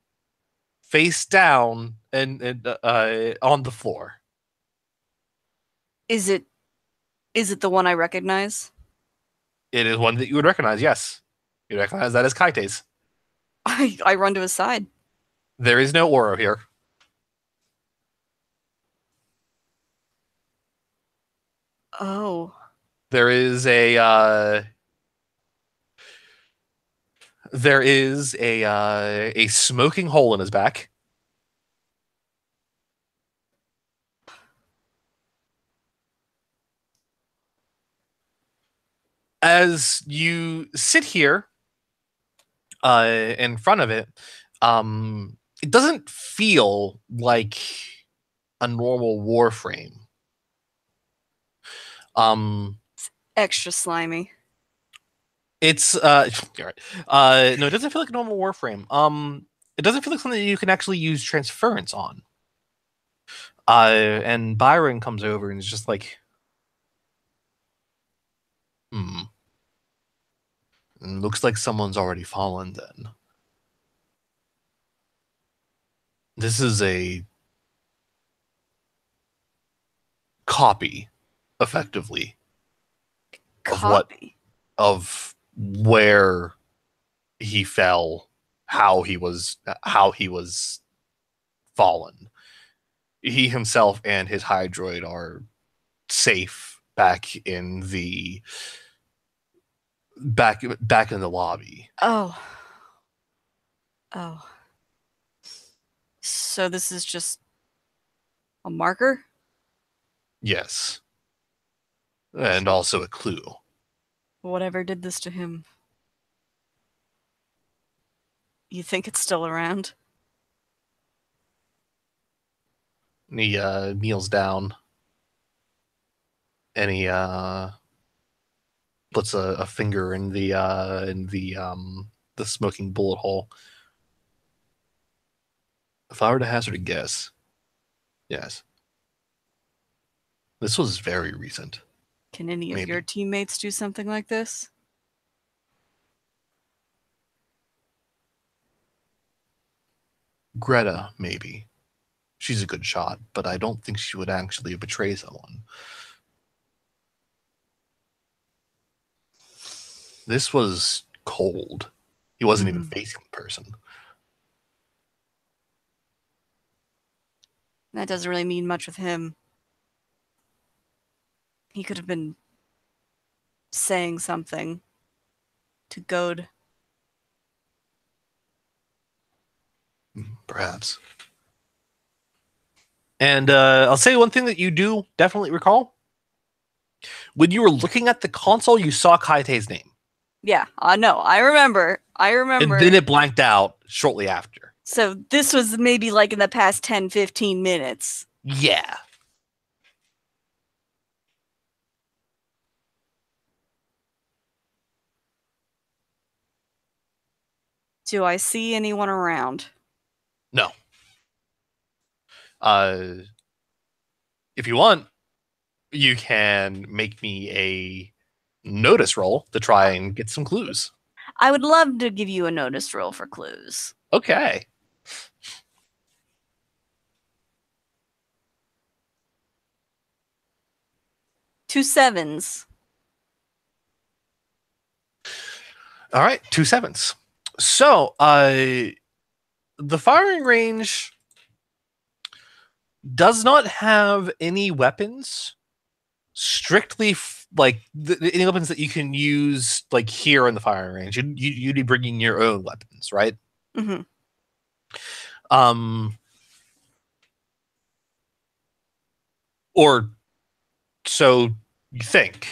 face down, and on the floor. Is it the one I recognize? It is one that you would recognize, yes. You recognize that as Kaite's. I run to his side. There is no Oro here. Oh. There is a smoking hole in his back. As you sit here in front of it, it doesn't feel like a normal Warframe. Extra slimy. It's you're right. No, it doesn't feel like a normal Warframe. It doesn't feel like something that you can actually use transference on. And Byron comes over and is just like, looks like someone's already fallen then. This is a copy, effectively, of where he fell, how he was fallen. He himself and his hydroid are safe back in the lobby. Oh. So this is just a marker? Yes. And also a clue. Whatever did this to him. You think it's still around? And he kneels down and he puts a finger in the smoking bullet hole. If I were to hazard a guess, yes. This was very recent. Can any of your teammates do something like this? Greta, maybe. She's a good shot, but I don't think she would actually betray someone. This was cold. He wasn't even facing the person. That doesn't really mean much with him. He could have been saying something to goad. Perhaps. And I'll say one thing that you do definitely recall. When you were looking at the console, you saw Kaite's name. Yeah, no, I remember. And then it blanked out shortly after. So this was maybe like in the past 10, 15 minutes. Yeah. Do I see anyone around? No. If you want, you can make me a notice roll to try and get some clues. I would love to give you a notice roll for clues. Okay. Two sevens. All right, 2 sevens. So, the firing range does not have any weapons strictly any weapons that you can use like here in the firing range. You'd be bringing your own weapons, right? Mm-hmm. Or so you think.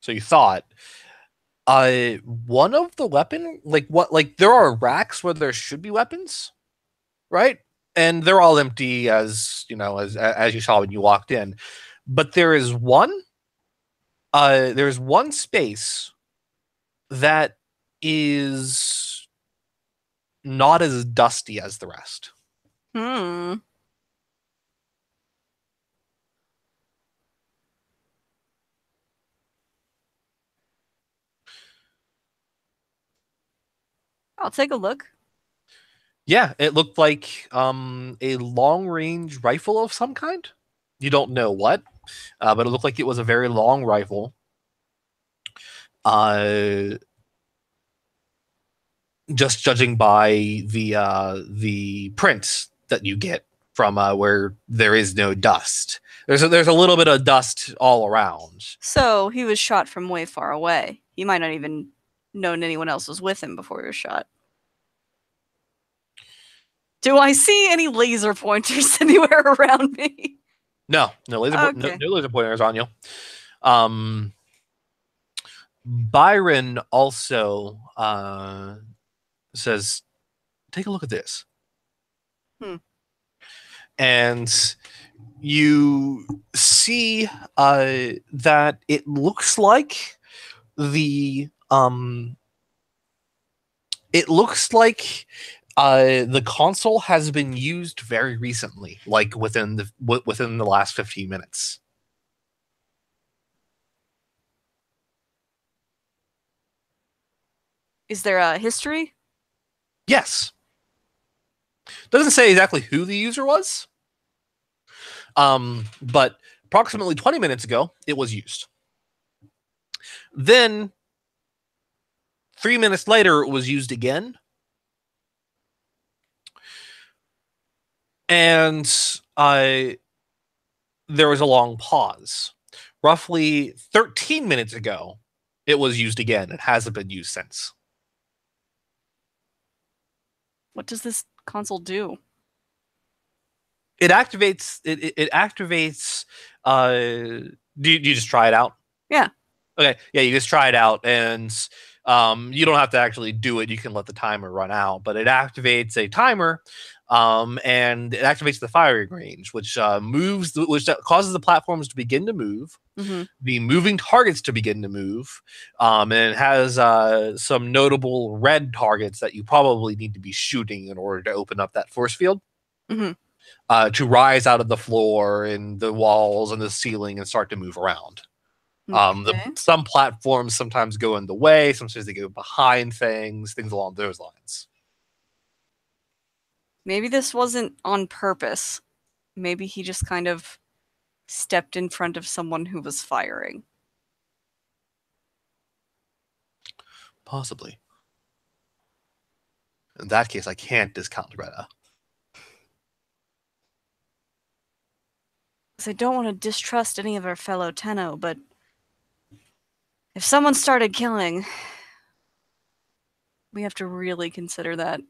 So you thought. One of the weapon, there are racks where there should be weapons, right? And they're all empty, as you know, as you saw when you walked in. But there's one space that is not as dusty as the rest. Hmm. I'll take a look. Yeah, it looked like a long-range rifle of some kind. You don't know what, but it looked like it was a very long rifle. Just judging by the prints that you get from where there is no dust. There's a little bit of dust all around. So he was shot from way far away. He might not even known anyone else was with him before he was shot. Do I see any laser pointers anywhere around me? No laser Okay. no laser pointers on you. Byron also says, "Take a look at this." And you see that it looks like the console has been used very recently, like within the last 15 minutes. Is there a history? Yes. Doesn't say exactly who the user was. But approximately 20 minutes ago, it was used. Then 3 minutes later, it was used again. And there was a long pause. Roughly 13 minutes ago, it was used again. It hasn't been used since. What does this console do? It activates. It activates. Do you just try it out? Yeah. Okay. Yeah, you just try it out, and you don't have to actually do it. You can let the timer run out, but it activates a timer, and it activates the firing range, which causes the platforms to begin to move, the moving targets to begin to move, and it has some notable red targets that you probably need to be shooting in order to open up that force field. To rise out of the floor and the walls and the ceiling and start to move around. Some platforms sometimes go in the way, sometimes they go behind things along those lines. Maybe this wasn't on purpose. Maybe he just kind of stepped in front of someone who was firing. Possibly. In that case, I can't discount Greta. I don't want to distrust any of our fellow Tenno, but if someone started killing, we have to really consider that.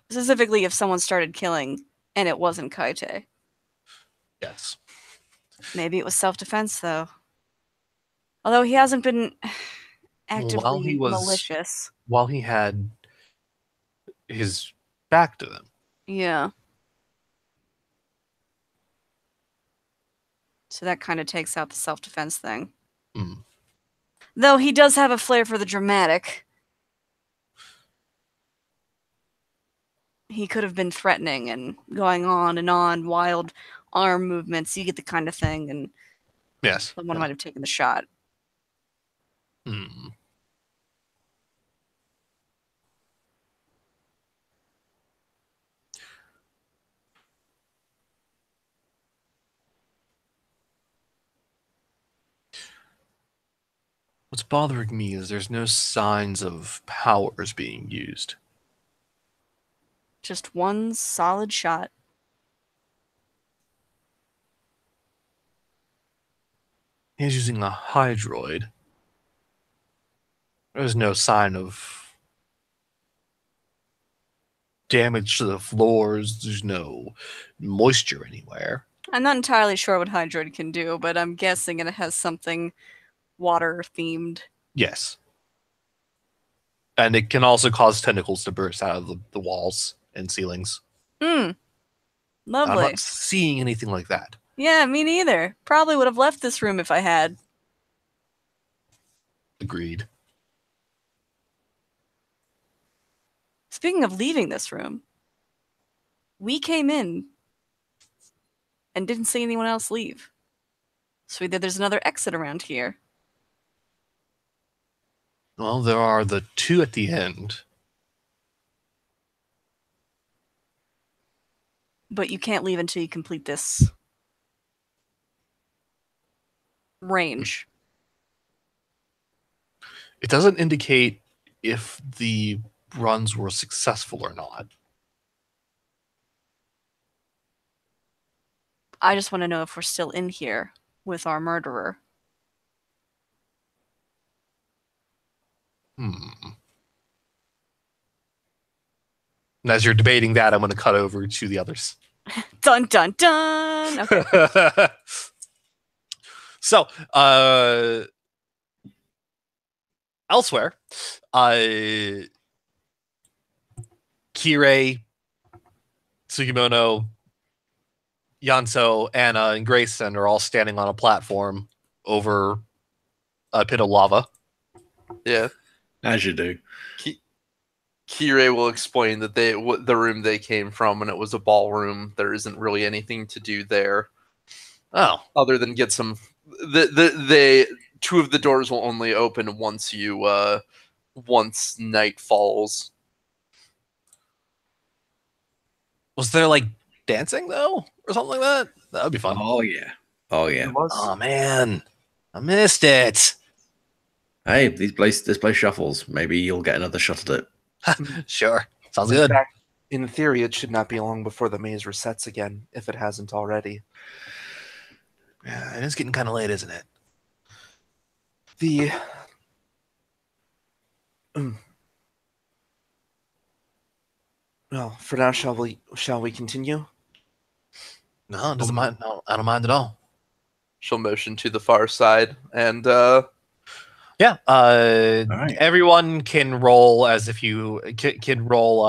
Specifically, if someone started killing and it wasn't Kaite. Yes. Maybe it was self-defense, though. Although he hasn't been actively malicious. While he had his back to them. Yeah. So that kind of takes out the self-defense thing. Though he does have a flair for the dramatic. He could have been threatening and going on and on, wild arm movements. You get the kind of thing, and Yes. someone might have taken the shot. Hmm. What's bothering me is there's no signs of powers being used. Just one solid shot. He's using a hydroid. There's no sign of damage to the floors. There's no moisture anywhere. I'm not entirely sure what Hydroid can do, but I'm guessing it has something water-themed. Yes. And it can also cause tentacles to burst out of the walls and ceilings. Hmm. I'm Lovely. not seeing anything like that. Yeah, me neither. Probably would have left this room if I had. Agreed. Speaking of leaving this room, we came in and didn't see anyone else leave. So either there's another exit around here. Well, there are the two at the end. But you can't leave until you complete this range. It doesn't indicate if the runs were successful or not. I just want to know if we're still in here with our murderer. Hmm. And as you're debating that, I'm going to cut over to the others. Dun dun dun! Okay. So, elsewhere, Kirei, Sugimono, Yanto, Anna, and Grayson are all standing on a platform over a pit of lava. Yeah. As you do. Kirei will explain that the room they came from, and it was a ballroom. There isn't really anything to do there. Oh, Other than get some. Two of the doors will only open once night falls. was there like dancing though, or something like that? That would be fun. Oh yeah. Oh yeah. Oh man, I missed it. Hey, this place shuffles. Maybe you'll get another shot at it. Sure, sounds In good. fact, in theory, it should not be long before the maze resets again, if it hasn't already. Yeah, it is getting kind of late, isn't it? The well, for now, shall we continue? No, it doesn't mind. No, I don't mind at all. She'll motion to the far side, and Yeah. right. Everyone can roll as if you can roll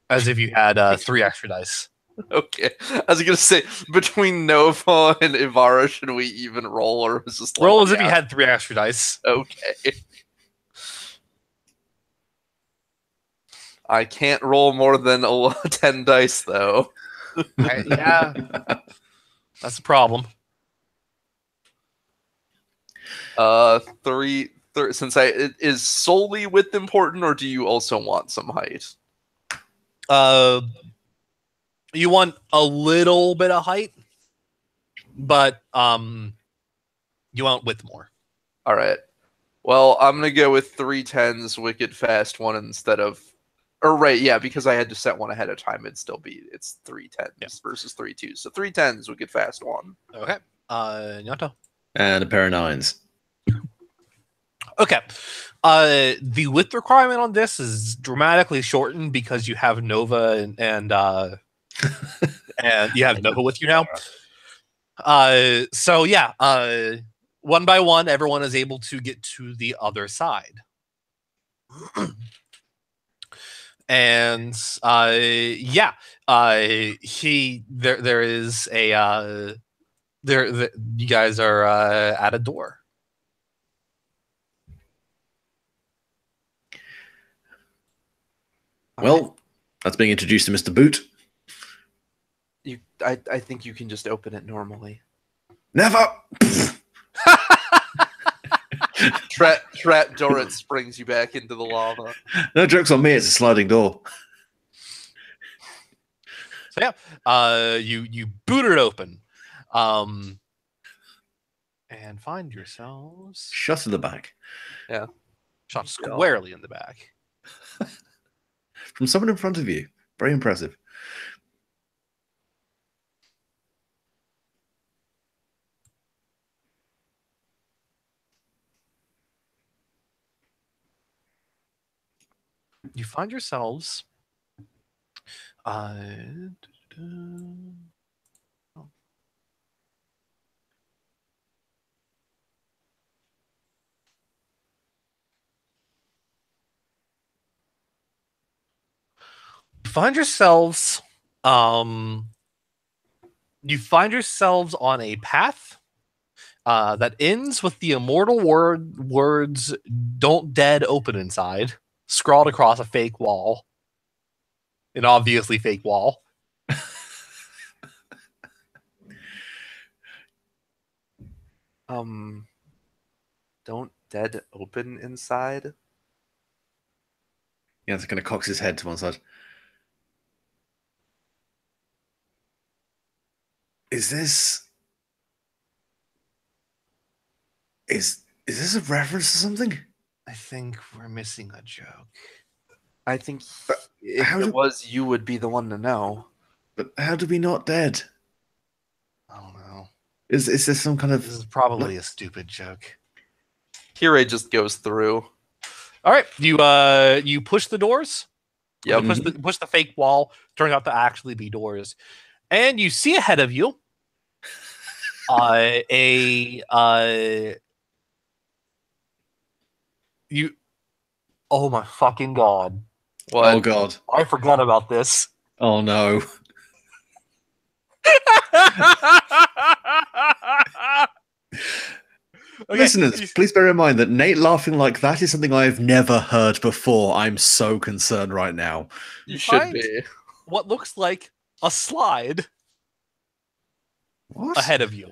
as if you had 3 extra dice. okay. I was gonna say, between Nova and Ivara, should we even roll, or is this like, Roll as if you had 3 extra dice. Okay. I can't roll more than 10 dice, though. Yeah, that's a problem. Three. Since it is solely width important, or do you also want some height? You want a little bit of height, but you want width more. All right. Well, I'm gonna go with 310's Wicked Fast one instead of, or right, yeah, because I had to set one ahead of time. It's 310s versus 32s. So 310's Wicked Fast one. Okay. Nyanto. And a pair of 9s. Okay. The width requirement on this is dramatically shortened because you have Nova and and you have Nova with you now. So yeah, one by one, everyone is able to get to the other side. And yeah, there is a you guys are at a door. Well, that's being introduced to Mr. Boot. I think you can just open it normally. Never. Trap Dorit springs you back into the lava. No jokes on me. It's a sliding door. So yeah, you boot it open, and find yourselves Shut in the back. shot squarely in the back. From someone in front of you. Very impressive. You find yourselves. Find yourselves you find yourselves on a path that ends with the immortal words "Don't dead" open inside, scrawled across a fake wall, an obviously fake wall. Don't dead open inside? Yeah, it's kind of cocks his head to one side. Is this this a reference to something? I think we're missing a joke. I think if how it do- was, you would be the one to know. But how do we not dead? I don't know. Is this some kind This of is probably a stupid joke. Kirei just goes through. All right, you push the doors. Yep. You push the fake wall. Turns out to actually be doors, and you see ahead of you you. Oh my fucking god! What? Oh god. I forgot about this. Oh no. Okay, Listeners, please bear in mind that Nate laughing like that is something I've never heard before. I'm so concerned right now. You should find be. what looks like a slide What? ahead of you.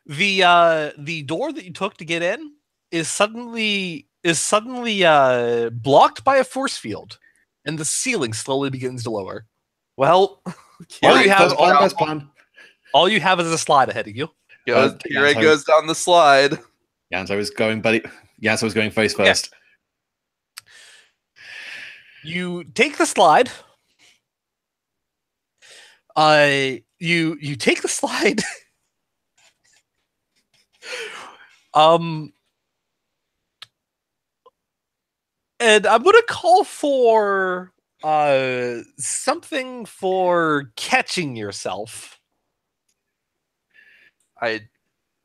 The door that you took to get in is suddenly blocked by a force field, and the ceiling slowly begins to lower. Well, All you have, First plan, best plan. all you have is a slide ahead of you. Kirei Yanto. goes down the slide. Yanto is going, buddy. Yanto is going face first. You take the slide. You take the slide. And I'm gonna call for something for catching yourself. I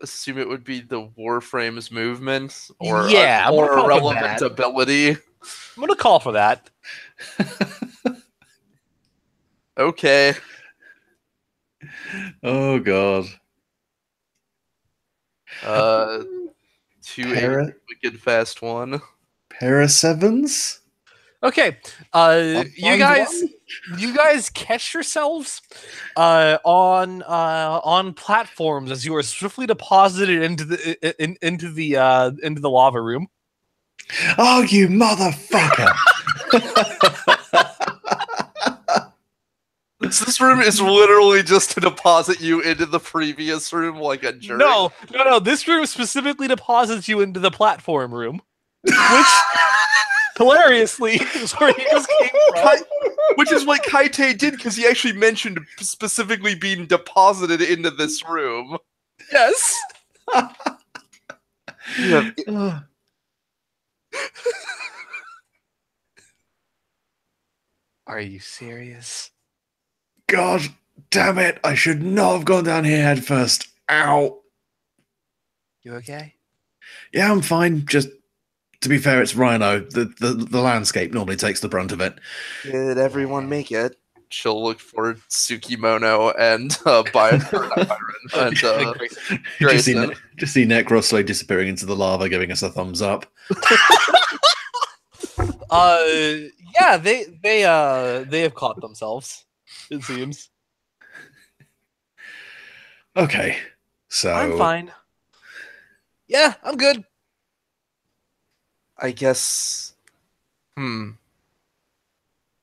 assume it would be the Warframe's movement or Yeah, I'm gonna or call a for relevant that. ability. I'm gonna call for that. Okay. Oh god. 280 wicked fast one. Pair of sevens? Okay, One you find guys catch yourselves on platforms as you are swiftly deposited into the lava room. Oh, you motherfucker! This room is literally just to deposit you into the previous room like a jerk. No. This room specifically deposits you into the platform room, which hilariously is where you just came from. Which is what Kaite did because he actually mentioned specifically being deposited into this room. Yes. Oh, Are you serious? god damn it! I should not have gone down here head first. Ow! You okay? Yeah, I'm fine. Just to be fair, it's Rhino. The landscape normally takes the brunt of it. did everyone make it? She'll look for Tsukimono and Byron and Grayson. Just see Necro slowly disappearing into the lava, giving us a thumbs up. Yeah, they have caught themselves. It seems. Okay, so I'm fine. Yeah, I'm good. I guess. I'm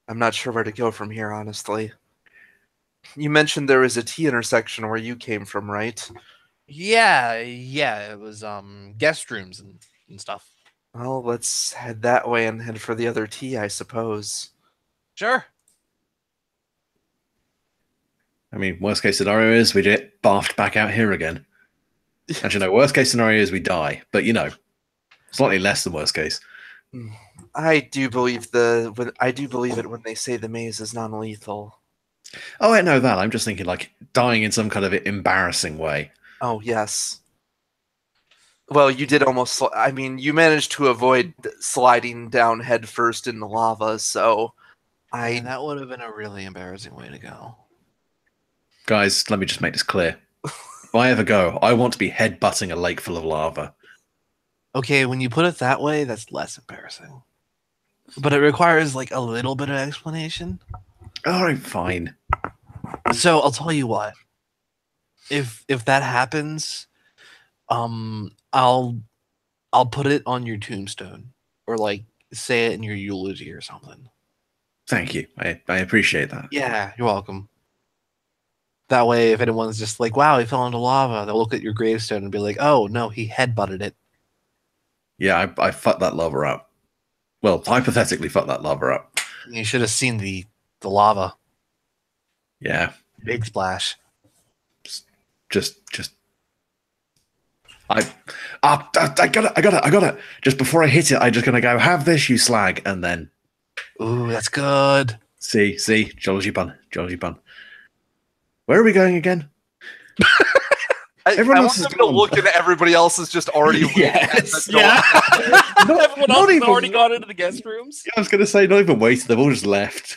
not sure where to go from here, honestly. You mentioned there was a T intersection where you came from, right? Yeah, it was guest rooms and stuff. Well, let's head that way and head for the other T, I suppose. Sure. I mean, worst case scenario is we get barfed back out here again. Actually, no. Worst case scenario is we die, but slightly less than worst case. I do believe it when they say the maze is non-lethal. Oh, I know that. I'm just thinking like dying in some kind of embarrassing way. Oh yes. Well, you did almost. I mean, you managed to avoid sliding down headfirst in the lava, so And that would have been a really embarrassing way to go. Guys, let me just make this clear. If I ever go, I want to be headbutting a lake full of lava. Okay, when you put it that way, that's less embarrassing. But it requires like a little bit of explanation. All right, fine. So I'll tell you what. If that happens, I'll put it on your tombstone or like say it in your eulogy or something. Thank you. I appreciate that. Yeah, you're welcome. That way, if anyone's just like, "Wow, he fell into lava," they'll look at your gravestone and be like, "Oh no, he headbutted it." Yeah, I fucked that lava up. Well, hypothetically, fucked that lava up. You should have seen the lava. Yeah, Big splash. just. I got it. Just before I hit it, I'm just gonna go have this, you slag, and then Ooh, that's good. see, geology pun. Where are we going again? Everyone I else want is them to gone. look and everybody else is just already Yes. Yeah. Not- Everyone not else has even- already gone into the guest rooms. Yeah, I was gonna say, not even waited. They've all just left.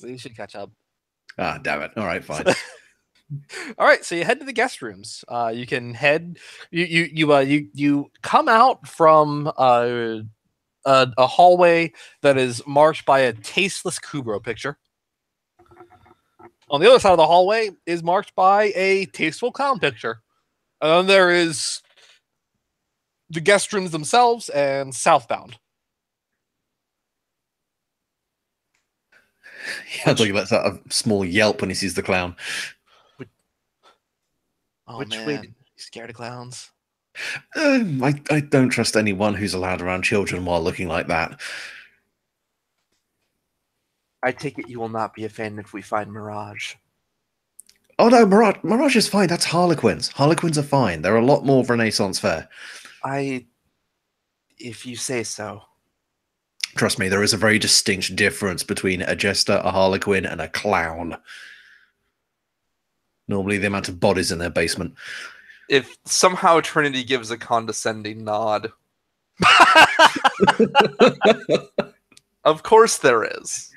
You should catch up. Ah, damn it. All right, fine. All right, so you head to the guest rooms. You can head. You come out from a hallway that is marked by a tasteless Kubro picture. On the other side of the hallway is marked by a tasteful clown picture. And then there is the guest rooms themselves and southbound. Yeah, like lets out a small yelp when he sees the clown. Oh Which man, way you scared of clowns? I don't trust anyone who's allowed around children while looking like that. I take it you will not be a fan if we find Mirage. Oh no, Mirage is fine. That's Harlequins. Harlequins are fine. They're a lot more Renaissance fair. If you say so. Trust me, there is a very distinct difference between a jester, a Harlequin, and a clown. Normally, the amount of bodies in their basement. If somehow Trinity gives a condescending nod. Of course there is.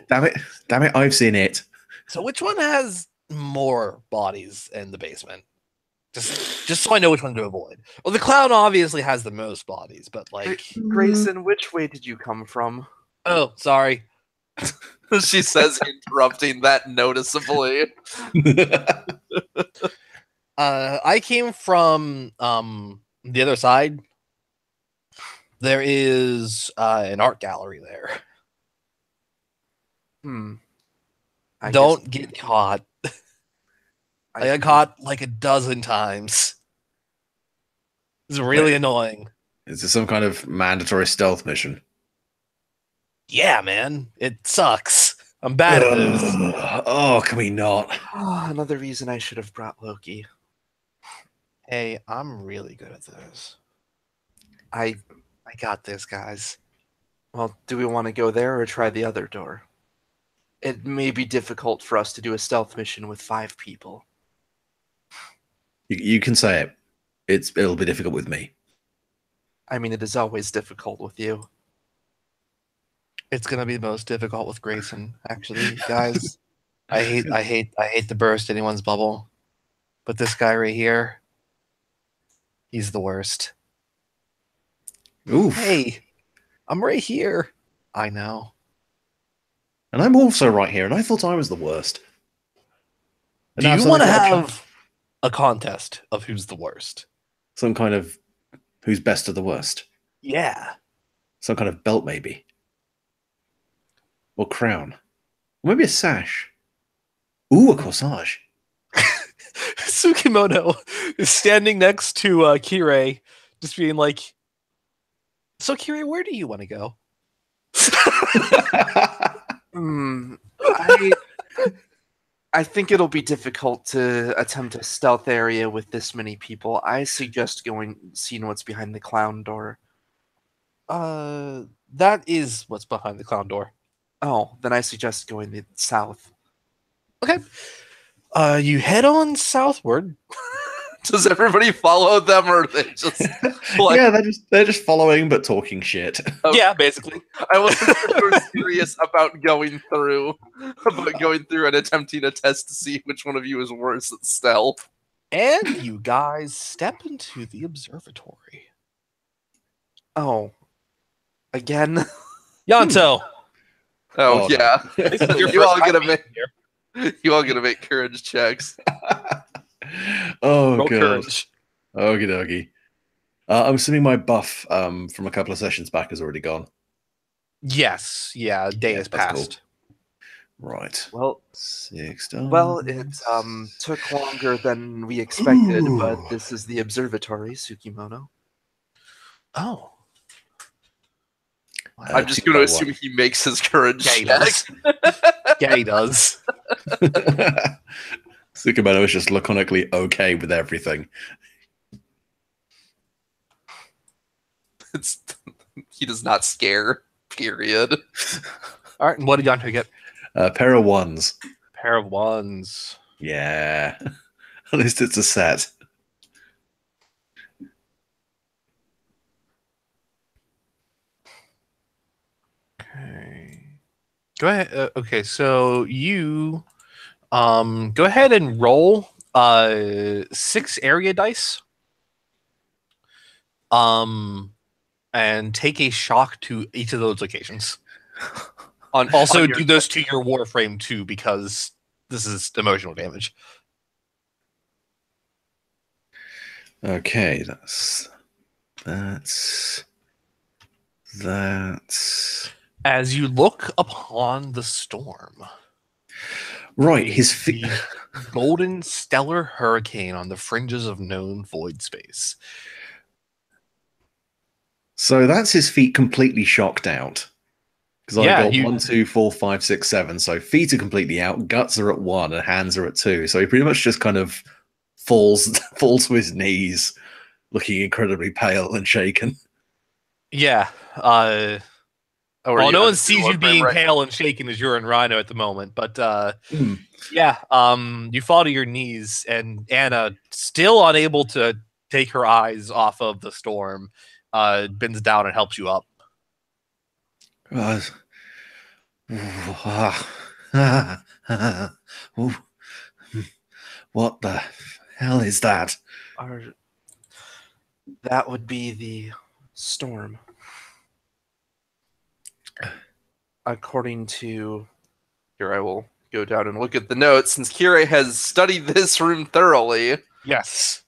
Damn it, I've seen it. So which one has more bodies in the basement? Just so I know which one to avoid. Well, the clown obviously has the most bodies, but like Grayson, which way did you come from? oh, sorry. She says, interrupting that noticeably. I came from the other side. There is an art gallery there. I Don't guess- get caught. I I got caught like a dozen times. It's really annoying. Is this some kind of mandatory stealth mission? Yeah, man. It sucks. I'm bad at this. Oh, can we not? Another reason I should have brought Loki. Hey, I'm really good at this. I got this, guys. Well, do we want to go there or try the other door? It may be difficult for us to do a stealth mission with 5 people. You can say it. It'll be difficult with me. I mean, it is always difficult with you. It's gonna be the most difficult with Grayson, actually, guys. I hate to burst anyone's bubble, but this guy right here, he's the worst. Oof. Hey, I'm right here. I know. And I'm also right here, and I thought I was the worst. And Do now you suddenly want to got a have a contest of who's the worst? some kind of who's best of the worst? Yeah. Some kind of belt, maybe, or crown, or maybe a sash. Ooh, a corsage. Tsukimono is standing next to Kirei, just being like, "So Kirei, where do you want to go?" I think it'll be difficult to attempt a stealth area with this many people. I suggest seeing what's behind the clown door. That is what's behind the clown door. Oh, then I suggest going south. Okay. You head on southward. Does everybody follow them, or are they just like? Yeah, they're just following but talking shit. Oh, Yeah, basically. I wasn't super serious about going through and attempting a test to see which one of you is worse at stealth. And you guys step into the observatory. Oh, again? Yanto. Oh, Oh, yeah. This is your You all first time gonna being make here. you all gonna make courage checks. Oh Roll god. courage. Okie dokie. I'm assuming my buff from a couple of sessions back has already gone. Yes. Yeah, day Yeah, has that's cool. passed. Right. Well, 6 it took longer than we expected, but this is the observatory, Tsukimono. Oh. I'm just going to assume he makes his courage Yeah, he check. does. Yeah, he does. Tsukimono is just laconically okay with everything. He does not scare. Period. All right, and what did Yanto get? A pair of ones. Pair of ones. Yeah. At least it's a set. Okay. Go ahead. Okay, so you go ahead and roll 6 area dice. And take a shock to each of those locations. Also, do those to your Warframe too, because this is emotional damage. Okay, that's As you look upon the storm, right. His feet. the golden stellar hurricane on the fringes of known void space. So that's his feet completely shocked out. Because Yeah, I got 1, 2, 4, 5, 6, 7. So feet are completely out, guts are at 1, and hands are at 2. So he pretty much just kind of falls to his knees, looking incredibly pale and shaken. Yeah. Well, no one sees you being pale and shaken as you're in Rhino at the moment, but yeah, you fall to your knees, and Anna, still unable to take her eyes off of the storm, bends down and helps you up. What the hell is that? That would be the storm. According to... Here, I will go down and look at the notes, since Kirei has studied this room thoroughly. Yes.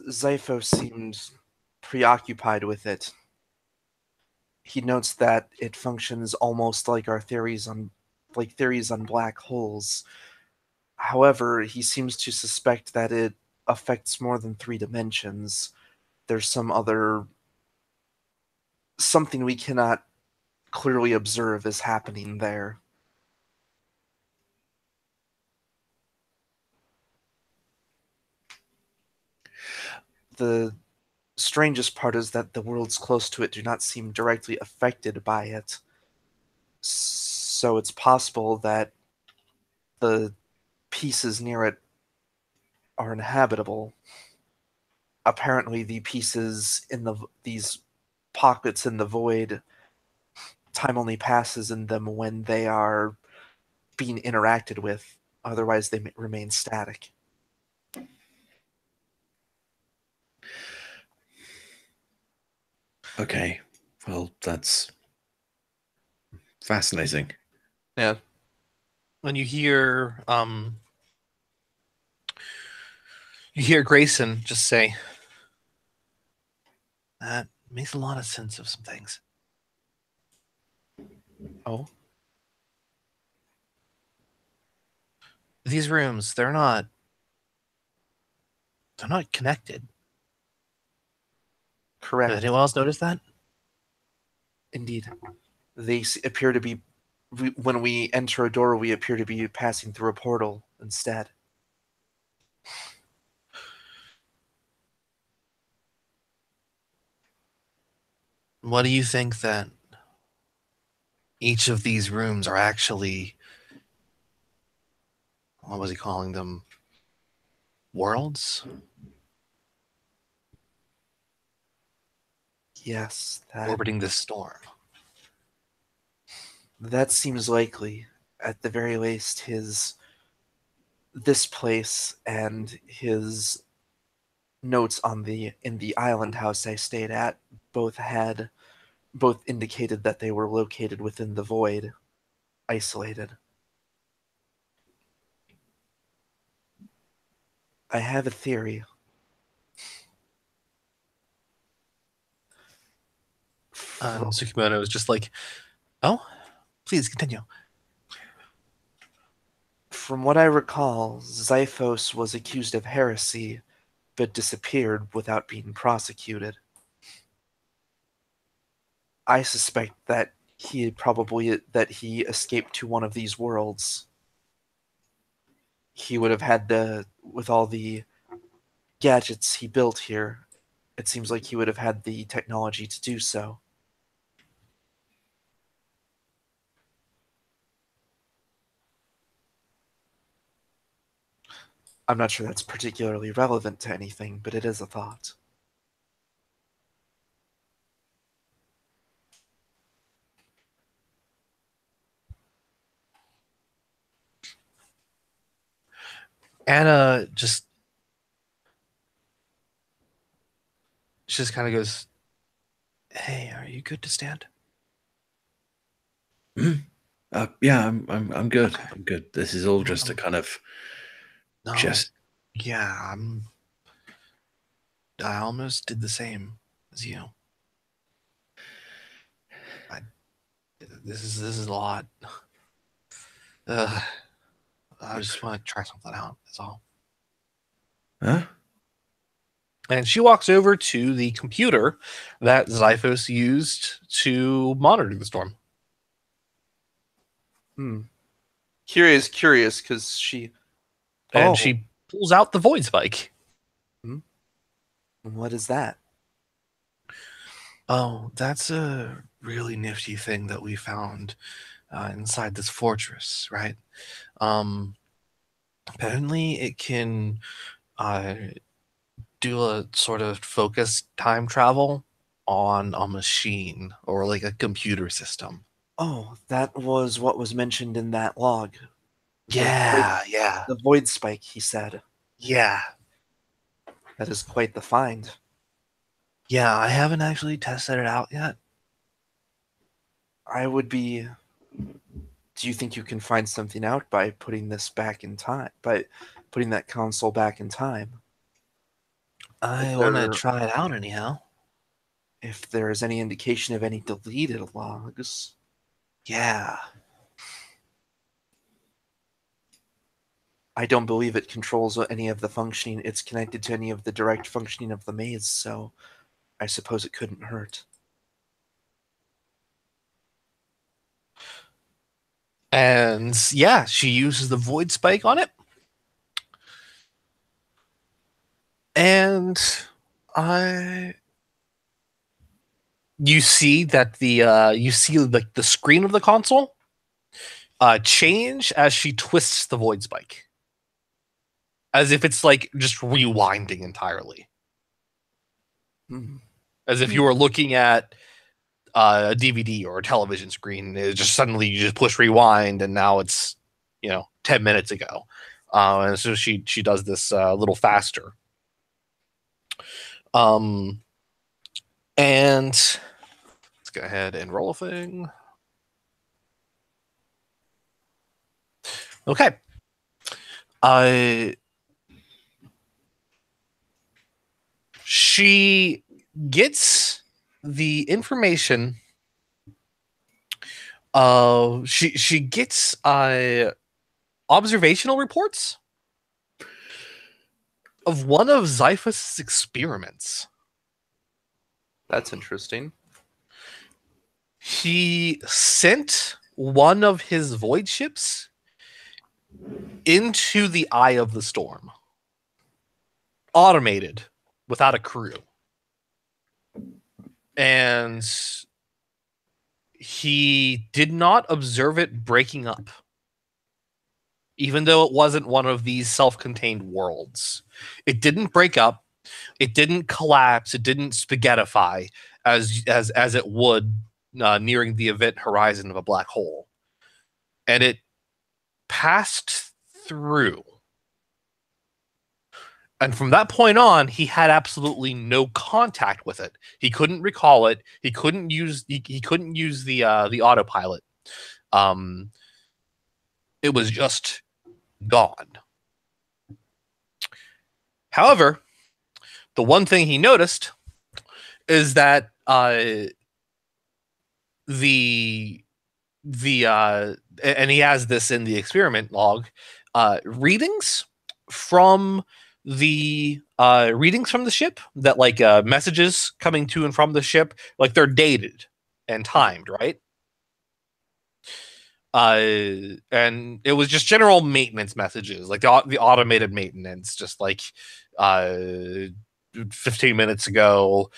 Zypho seemed preoccupied with it. He notes that it functions almost like our theories on black holes. However, he seems to suspect that it affects more than 3 dimensions. There's something we cannot clearly observe is happening there. The strangest part is that the worlds close to it do not seem directly affected by it. So it's possible that the pieces near it are inhabitable. Apparently, the pieces in these pockets in the void, time only passes in them when they are being interacted with. Otherwise, they remain static. Okay. Well, that's fascinating. Yeah. When you hear Grayson just say, that makes a lot of sense of some things. Oh, These rooms, they're not connected. Did correct. anyone else notice that? Indeed. They appear to be. When we enter a door, we appear to be passing through a portal instead. What do you think that each of these rooms are actually, what was he calling them? Worlds? Yes, Orbiting this storm. that seems likely. At the very least, this place and his notes in the island house I stayed at both indicated that they were located within the void, isolated. I have a theory. Tsukimoto is just like, oh, please continue. From what I recall, Xiphos was accused of heresy, but disappeared without being prosecuted. I suspect that he escaped to one of these worlds. He would have had with all the gadgets he built here, it seems like he would have had the technology to do so. I'm not sure that's particularly relevant to anything, but it is a thought. Anna she just kind of goes, hey, are you good to stand? Yeah, I'm good. Okay. I'm good. This is all just a kind of No. just. Yeah, I almost did the same as you. This is a lot. I just want to try something out. That's all. Huh? And she walks over to the computer that Xiphos used to monitor the storm. Curious, because she... And Oh. she pulls out the void spike. What is that? Oh, that's a really nifty thing that we found inside this fortress, right? Apparently it can do a sort of focused time travel on a machine or like a computer system. Oh, that was what was mentioned in that log. Yeah. The void spike, he said. Yeah. That is quite the find. Yeah, I haven't actually tested it out yet. I would be... Do you think you can find something out by putting this back in time? By putting that console back in time? I If want to there- try it out anyhow. If there is any indication of any deleted logs... Yeah. I don't believe it controls any of the functioning. It's connected to any of the direct functioning of the maze, so I suppose it couldn't hurt. And yeah, she uses the void spike on it. And you see that the screen of the console change as she twists the void spike. As if it's like just rewinding entirely. As if you were looking at a DVD or a television screen. It just suddenly you just push rewind and now it's 10 minutes ago. And so she does this a little faster. And Let's go ahead and roll a thing. Okay. She gets the information. She gets observational reports of one of Xiphus' experiments. That's interesting. He sent one of his void ships into the eye of the storm. Automated, without a crew. And he did not observe it breaking up, even though it wasn't one of these self-contained worlds. It didn't break up. It didn't collapse. It didn't spaghettify as it would nearing the event horizon of a black hole. And it passed through. And from that point on, he had absolutely no contact with it. He couldn't recall it. He couldn't use the autopilot. It was just gone. However, the one thing he noticed is that and he has this in the experiment log, readings from the ship, that like messages coming to and from the ship, like they're dated and timed, right? And it was just general maintenance messages, like the automated maintenance, just like 15 minutes ago,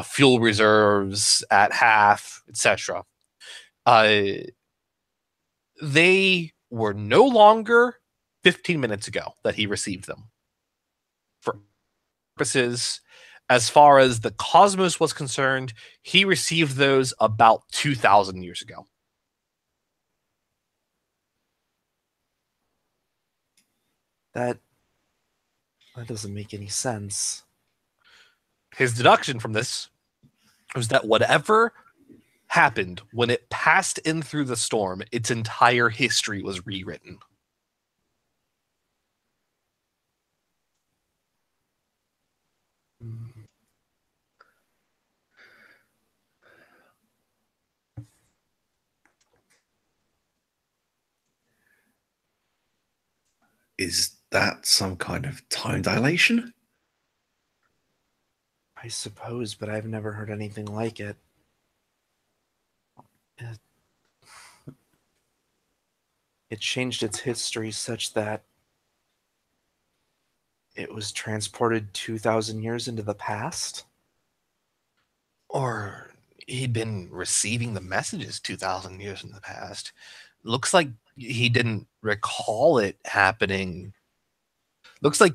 fuel reserves at half, etc. They were no longer 15 minutes ago that he received them. For purposes, as far as the cosmos was concerned, he received those about 2,000 years ago. That doesn't make any sense. His deduction from this was that whatever happened when it passed in through the storm, its entire history was rewritten. Is that some kind of time dilation? I suppose, but I've never heard anything like it. It changed its history such that it was transported 2,000 years into the past? Or he'd been receiving the messages 2,000 years in the past. Looks like he didn't recall it happening. Looks like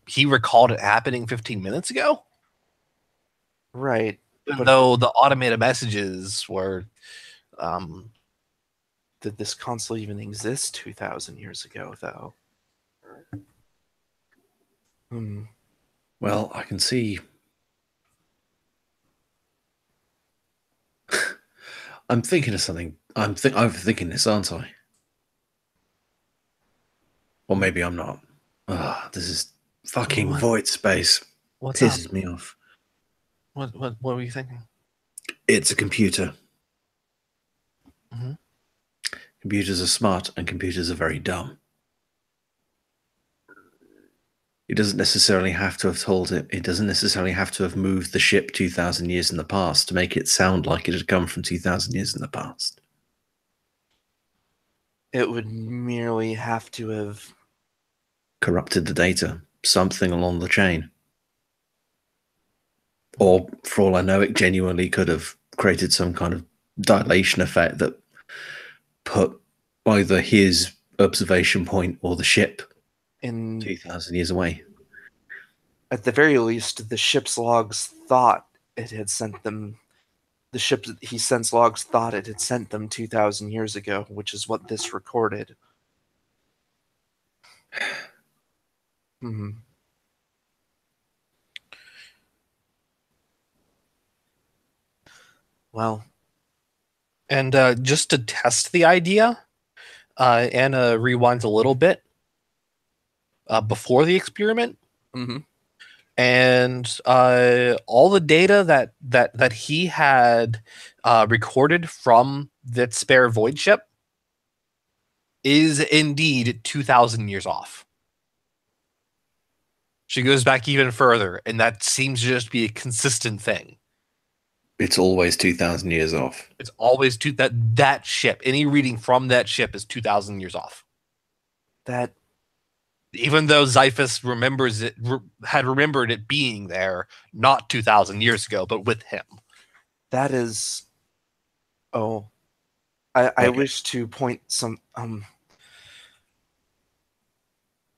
he recalled it happening 15 minutes ago. Right. Even though the automated messages were... Did this console even exist 2,000 years ago, though? Well, I can see. I'm thinking of something. I'm overthinking this, aren't I? Or maybe I'm not. This is fucking void space. What's Pisses up? me off. What were you thinking? It's a computer. Mm-hmm. Computers are smart and computers are very dumb. It doesn't necessarily have to have told it. It doesn't necessarily have to have moved the ship 2,000 years in the past to make it sound like it had come from 2,000 years in the past. It would merely have to have corrupted the data, something along the chain. Or, for all I know, it genuinely could have created some kind of dilation effect that put either his observation point or the ship in 2,000 years away. At the very least, the ship's logs thought it had sent them. The ship he sends logs thought it had sent them 2,000 years ago, which is what this recorded. Well, And just to test the idea, Anna rewinds a little bit before the experiment, Mm-hmm. and all the data that he had recorded from that spare void ship is indeed 2,000 years off. She goes back even further, and that seems to just be a consistent thing. It's always 2,000 years off. It's always that ship. Any reading from that ship is 2,000 years off. That Even though Xiphus had remembered it being there, not 2,000 years ago, but with him. that is. Oh, I Okay. wish to point some.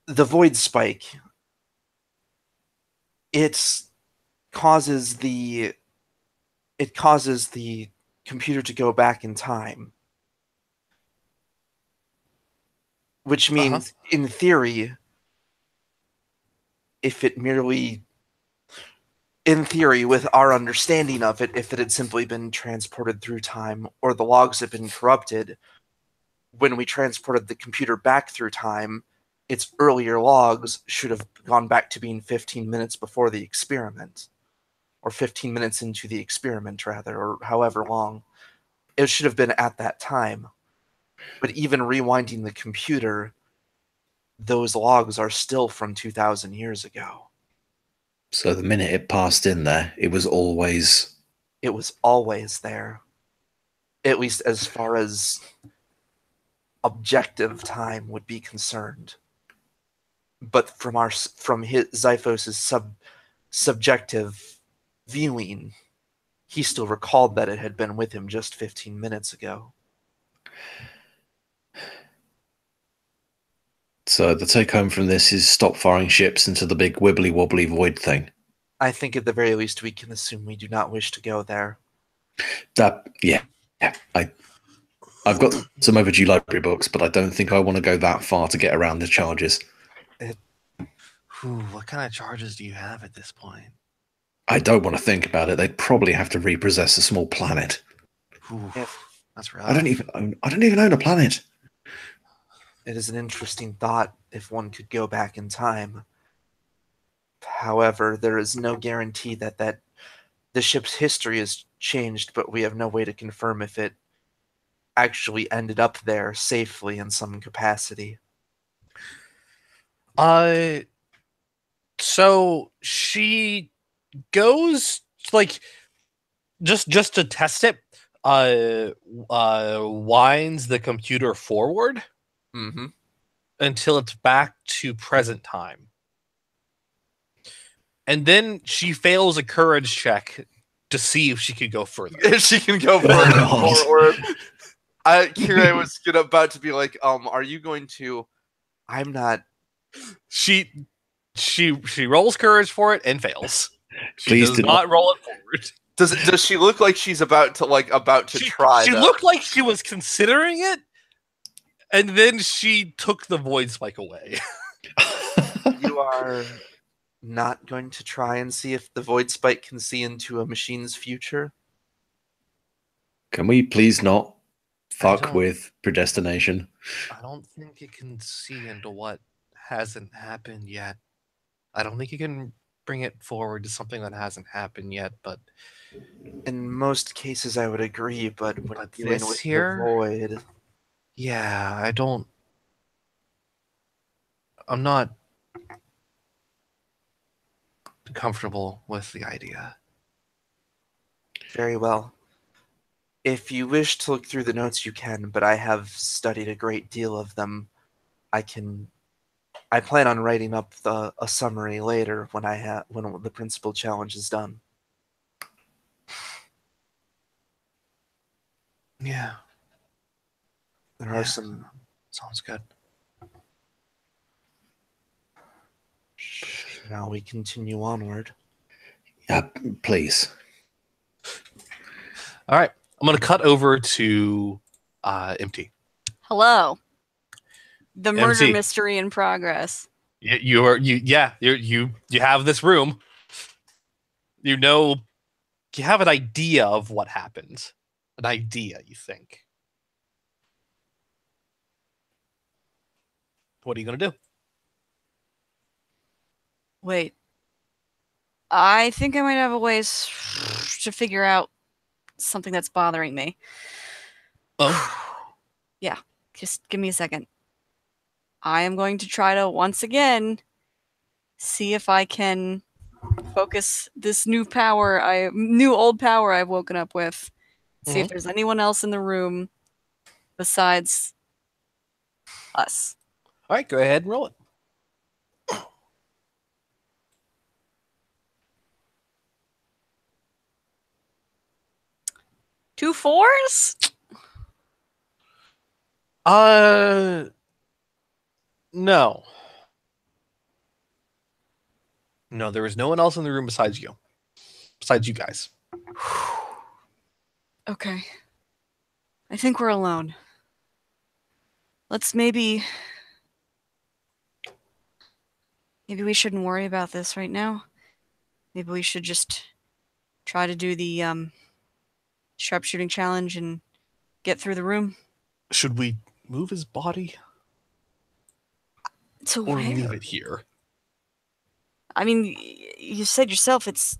The void spike. It causes the computer to go back in time, which means, in theory, if it merely, in theory, with our understanding of it, if it had simply been transported through time or the logs had been corrupted, when we transported the computer back through time, its earlier logs should have gone back to being 15 minutes before the experiment. Or 15 minutes into the experiment, rather, or however long. It should have been at that time. But even rewinding the computer, those logs are still from 2,000 years ago. So the minute it passed in there, it was always... It was always there. At least as far as objective time would be concerned. But from Xiphos' subjective viewing, he still recalled that it had been with him just 15 minutes ago. So the take home from this is stop firing ships into the big wibbly wobbly void thing. I think at the very least we can assume we do not wish to go there. Yeah. I've got some overdue library books, but I don't think I want to go that far to get around the charges. What kind of charges do you have at this point? I don't want to think about it. They'd probably have to repossess a small planet. That's rough. I don't even own a planet. It is an interesting thought if one could go back in time. However, there is no guarantee that the ship's history has changed, but we have no way to confirm if it actually ended up there safely in some capacity. So she goes just to test it, winds the computer forward until it's back to present time. And then she fails a courage check to see if she could go further. If she can go further forward. Kira was about to be like, are you going to... I'm not... She rolls courage for it and fails. She does not roll it forward. Does she look like she's about to try? She looked like she was considering it, and then she took the void spike away. You are not going to try and see if the void spike can see into a machine's future? Can we please not fuck with predestination? I don't think it can see into what hasn't happened yet. I don't think you can bring it forward to something that hasn't happened yet, but in most cases I would agree, but when dealing with here, the void... Yeah, I'm not comfortable with the idea. Very well. If you wish to look through the notes, you can, but I have studied a great deal of them. I plan on writing up a summary later when the principal challenge is done. Yeah. There are some... Sounds good. Now we continue onward. Yeah, please. All right. I'm going to cut over to MT. Hello. The murder MC. mystery in progress. You have this room. You have an idea of what happens. an idea, you think. What are you going to do? Wait. I think I might have a ways to figure out something that's bothering me. Oh, Just give me a second. I am going to try to once again see if I can focus this new old power I've woken up with. See if there's anyone else in the room besides us. all right. Go ahead and roll it. 2 4s? No. No, there is no one else in the room besides you. Besides you guys. Okay. I think we're alone. Let's maybe we shouldn't worry about this right now. Maybe we should just try to do the sharpshooting challenge and get through the room. Should we move his body To or where? leave it here? I mean, you said yourself it's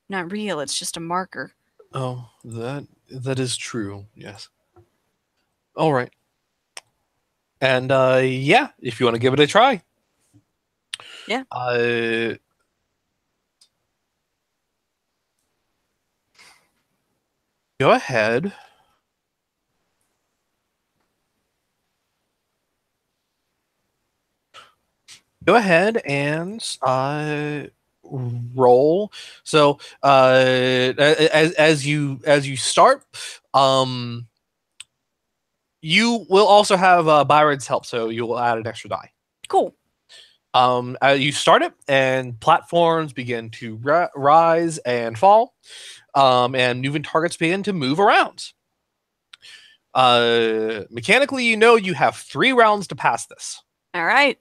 not real. It's just a marker. Oh, that is true. Yes. All right. And yeah, if you want to give it a try. Yeah. Go ahead. Go ahead and roll. So as you start, you will also have Byron's help, so you will add an extra die. Cool. You start it, and platforms begin to rise and fall, and moving targets begin to move around. Mechanically, you have 3 rounds to pass this. All right.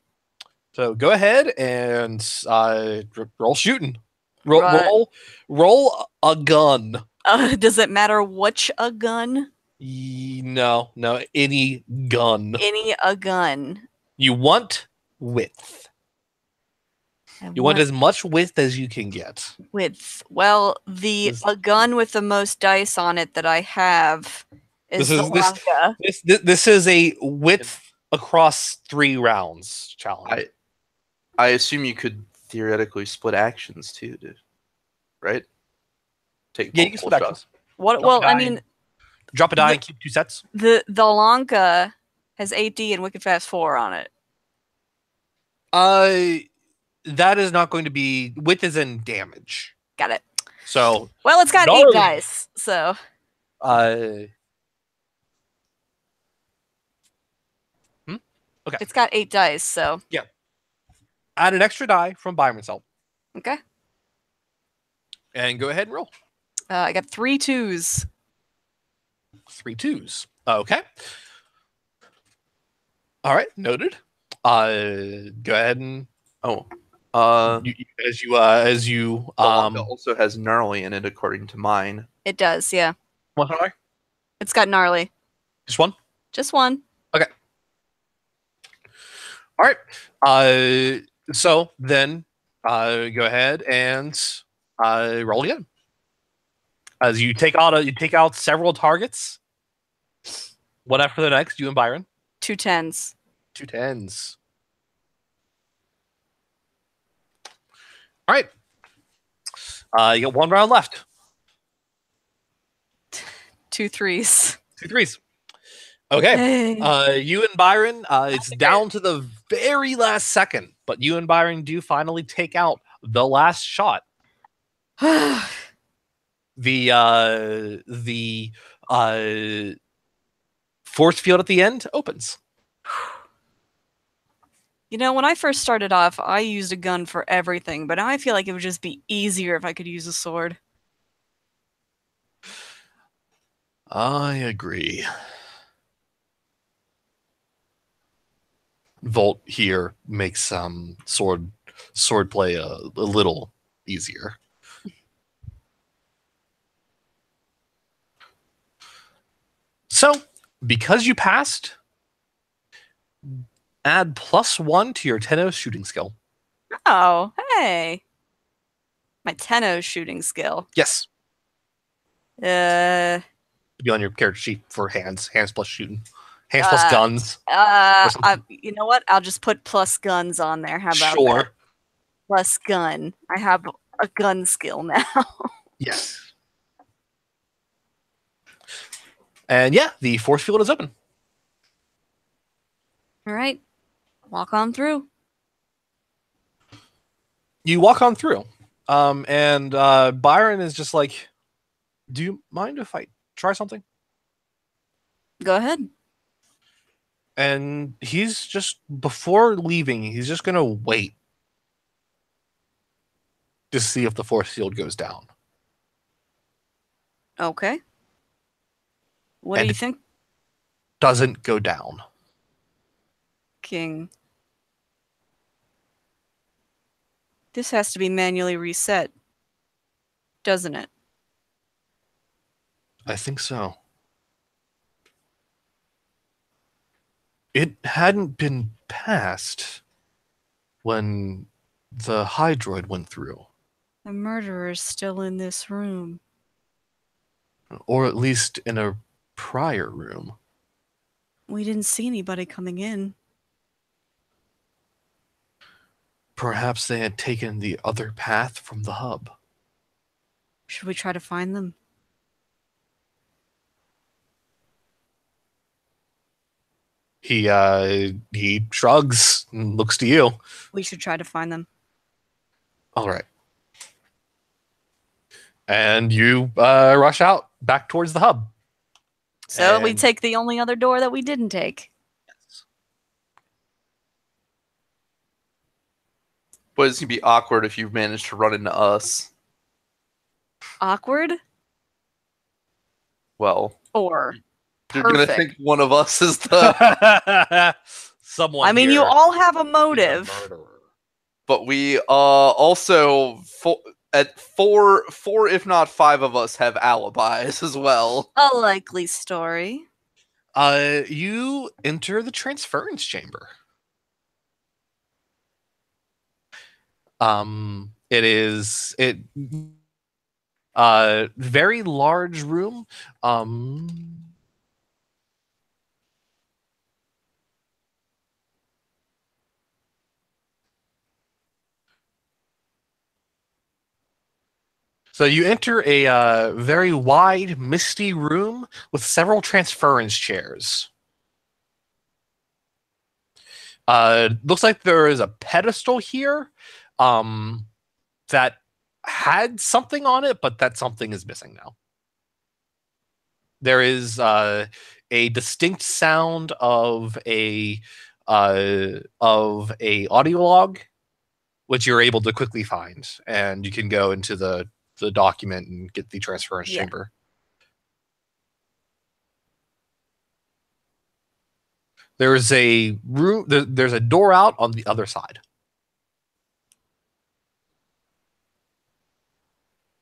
So go ahead and roll shooting. Right. Roll a gun. Does it matter which a gun? No, any gun. A gun. You want width. You want as much width as you can get. Width. Well, a gun with the most dice on it that I have is the Lanka. This is a width across 3 rounds challenge. I assume you could theoretically split actions too, right? Take you can split actions. What? Well, I mean, drop a die and keep 2 sets. The Lanka has 8D and Wicked Fast 4 on it. That is not going to be width is in damage. Got it. So well, it's got 8 dice. So okay. It's got 8 dice. So yeah. Add an extra die from Byron's help. Okay. And go ahead and roll. I got 3 2s. 3 2s. Okay. All right, noted. Go ahead and as you also has gnarly in it according to mine. It does, yeah. What color? It's got gnarly. Just one? Just one. Okay. All right. So then go ahead and roll again. As you take out several targets. One after the next, you and Byron. 2 10s. 2 10s. All right. You got 1 round left. 2 3s. 2 3s. Okay. Hey. You and Byron, it's down to the very last second, but you and Byron do finally take out the last shot. The force field at the end opens. You know, when I first started off, I used a gun for everything, but now I feel like it would just be easier if I could use a sword. I agree. Volt here makes sword play a little easier. So, because you passed, add +1 to your Tenno shooting skill. Oh, hey. My Tenno shooting skill. Yes. Uh, Be on your character sheet for hands. Hands plus shooting. Hands plus guns. you know what? I'll just put plus guns on there. How about Sure. that? Plus gun. I have a gun skill now. Yes. And yeah, the force field is open. All right. Walk on through. You walk on through. And Byron is just like, do you mind if I try something? Go ahead. And he's just, before leaving, he's just going to wait to see if the force field goes down. Okay. What And do you think, Doesn't go down. King? This has to be manually reset, doesn't it? I think so. It hadn't been passed when the Hydroid went through. The murderer's still in this room. Or at least in a prior room. We didn't see anybody coming in. Perhaps they had taken the other path from the hub. Should we try to find them? He shrugs and looks to you. We should try to find them. All right. And you rush out back towards the hub. So we And- take the only other door that we didn't take. But it's gonna be awkward if you manage to run into us. Awkward Well, or you're gonna perfect? think one of us is the. Someone. I mean, you here all have a is a motive. murderer. But we also at four, if not 5 of us have alibis as well. A likely story. You enter the transference chamber. It is very large room. So you enter a very wide, misty room with several transference chairs. Looks like there is a pedestal here that had something on it, but that something is missing now. There is a distinct sound of a audio log, which you're able to quickly find, and you can go into the document and get the transference Yeah. chamber. There's a room. There's a door out on the other side.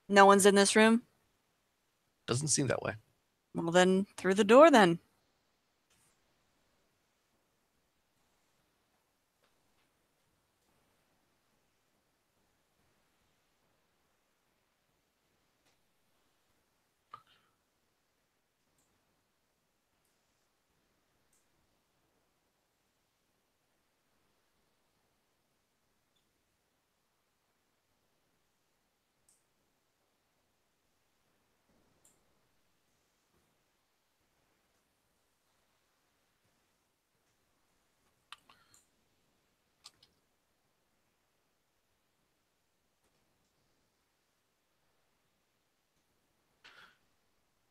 No one's in this room? Doesn't seem that way. Well, then through the door then.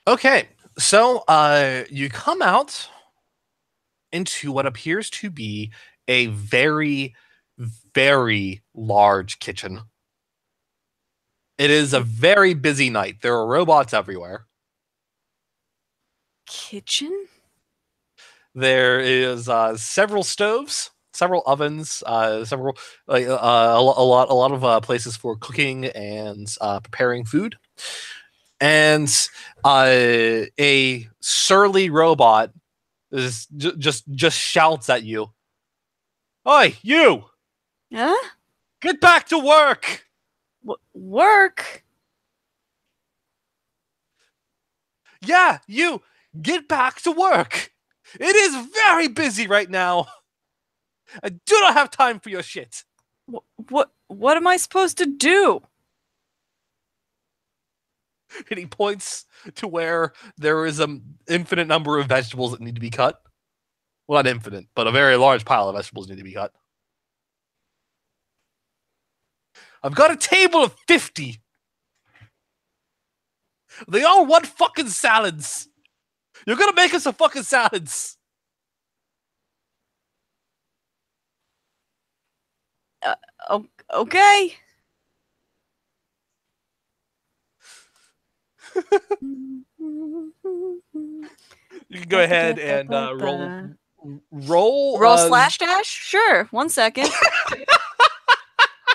Okay, so you come out into what appears to be a very, very large kitchen. It is a very busy night. There are robots everywhere. Kitchen? There is several stoves, several ovens, several a lot of places for cooking and preparing food. and a surly robot is just shouts at you. Oi, you! Huh? Get back to work! Work? Yeah, you! Get back to work! It is very busy right now! I do not have time for your shit! What am I supposed to do? And he points to where there is an infinite number of vegetables that need to be cut. Well, not infinite, but a very large pile of vegetables need to be cut. I've got a table of 50. They all want fucking salads. You're gonna make us some fucking salads. Okay. You can go ahead and roll slash dash? Sure. 1 second.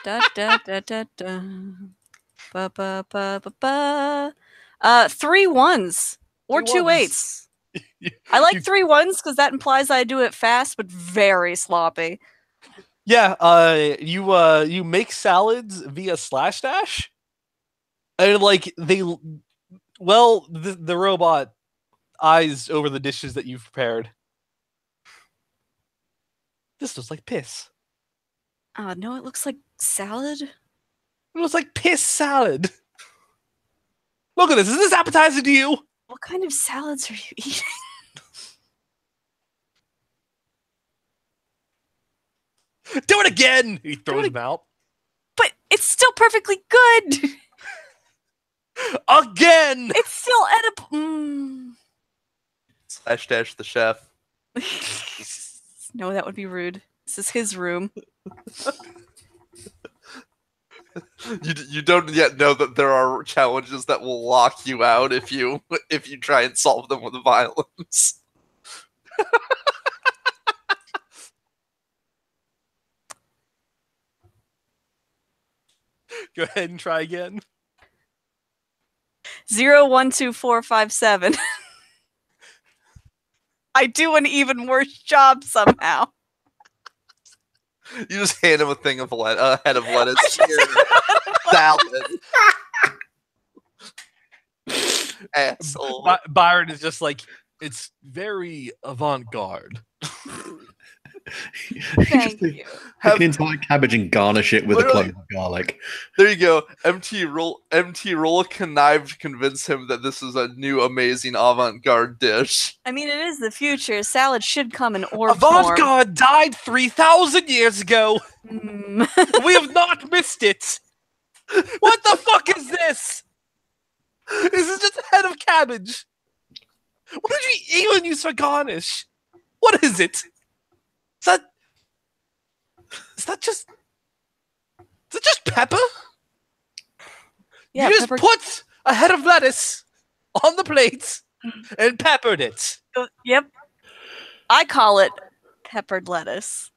Da, da, da, da, da. Ba, ba, ba, ba, ba. 3 1s or 2 8s. I like 3 1s because that implies I do it fast but very sloppy. Yeah, you make salads via slash dash, and like the robot eyes over the dishes that you've prepared. This looks like piss. No, it looks like salad. It looks like piss salad. Look at this. Is this appetizing to you? What kind of salads are you eating? Do it again! He throws them out. But it's still perfectly good. Again! It's still edible. Slash dash the chef. No, that would be rude. This is his room. You don't yet know that there are challenges that will lock you out if you try and solve them with violence. Go ahead and try again. 0 1 2 4 5 7. I do an even worse job somehow. You just hand him a thing of head of lettuce. Here, salad. Asshole. Byron is just like, it's very avant-garde. Thank you. Take an entire cabbage and garnish it with a clove of garlic. There you go. MT roll a connive to convince him that this is a new amazing avant-garde dish. I mean, it is the future. Salad should come in orb form. Avant-garde died 3,000 years ago. Mm. We have not missed it. What the fuck is this? This is just a head of cabbage. What did you even use for garnish? What is it? Is that just pepper? Yeah, you just put a head of lettuce on the plate and peppered it. Yep. I call it peppered lettuce.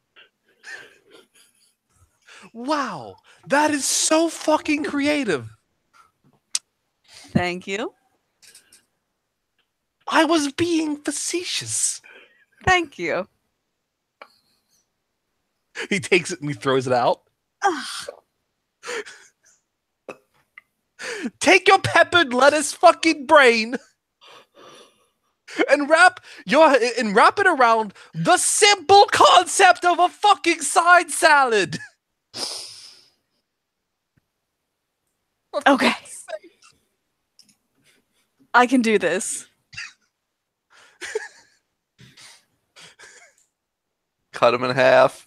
Wow, that is so fucking creative. Thank you. I was being facetious. Thank you. He takes it and he throws it out. Take your peppered lettuce fucking brain and wrap it around the simple concept of a fucking side salad. Okay. I can do this. Cut him in half.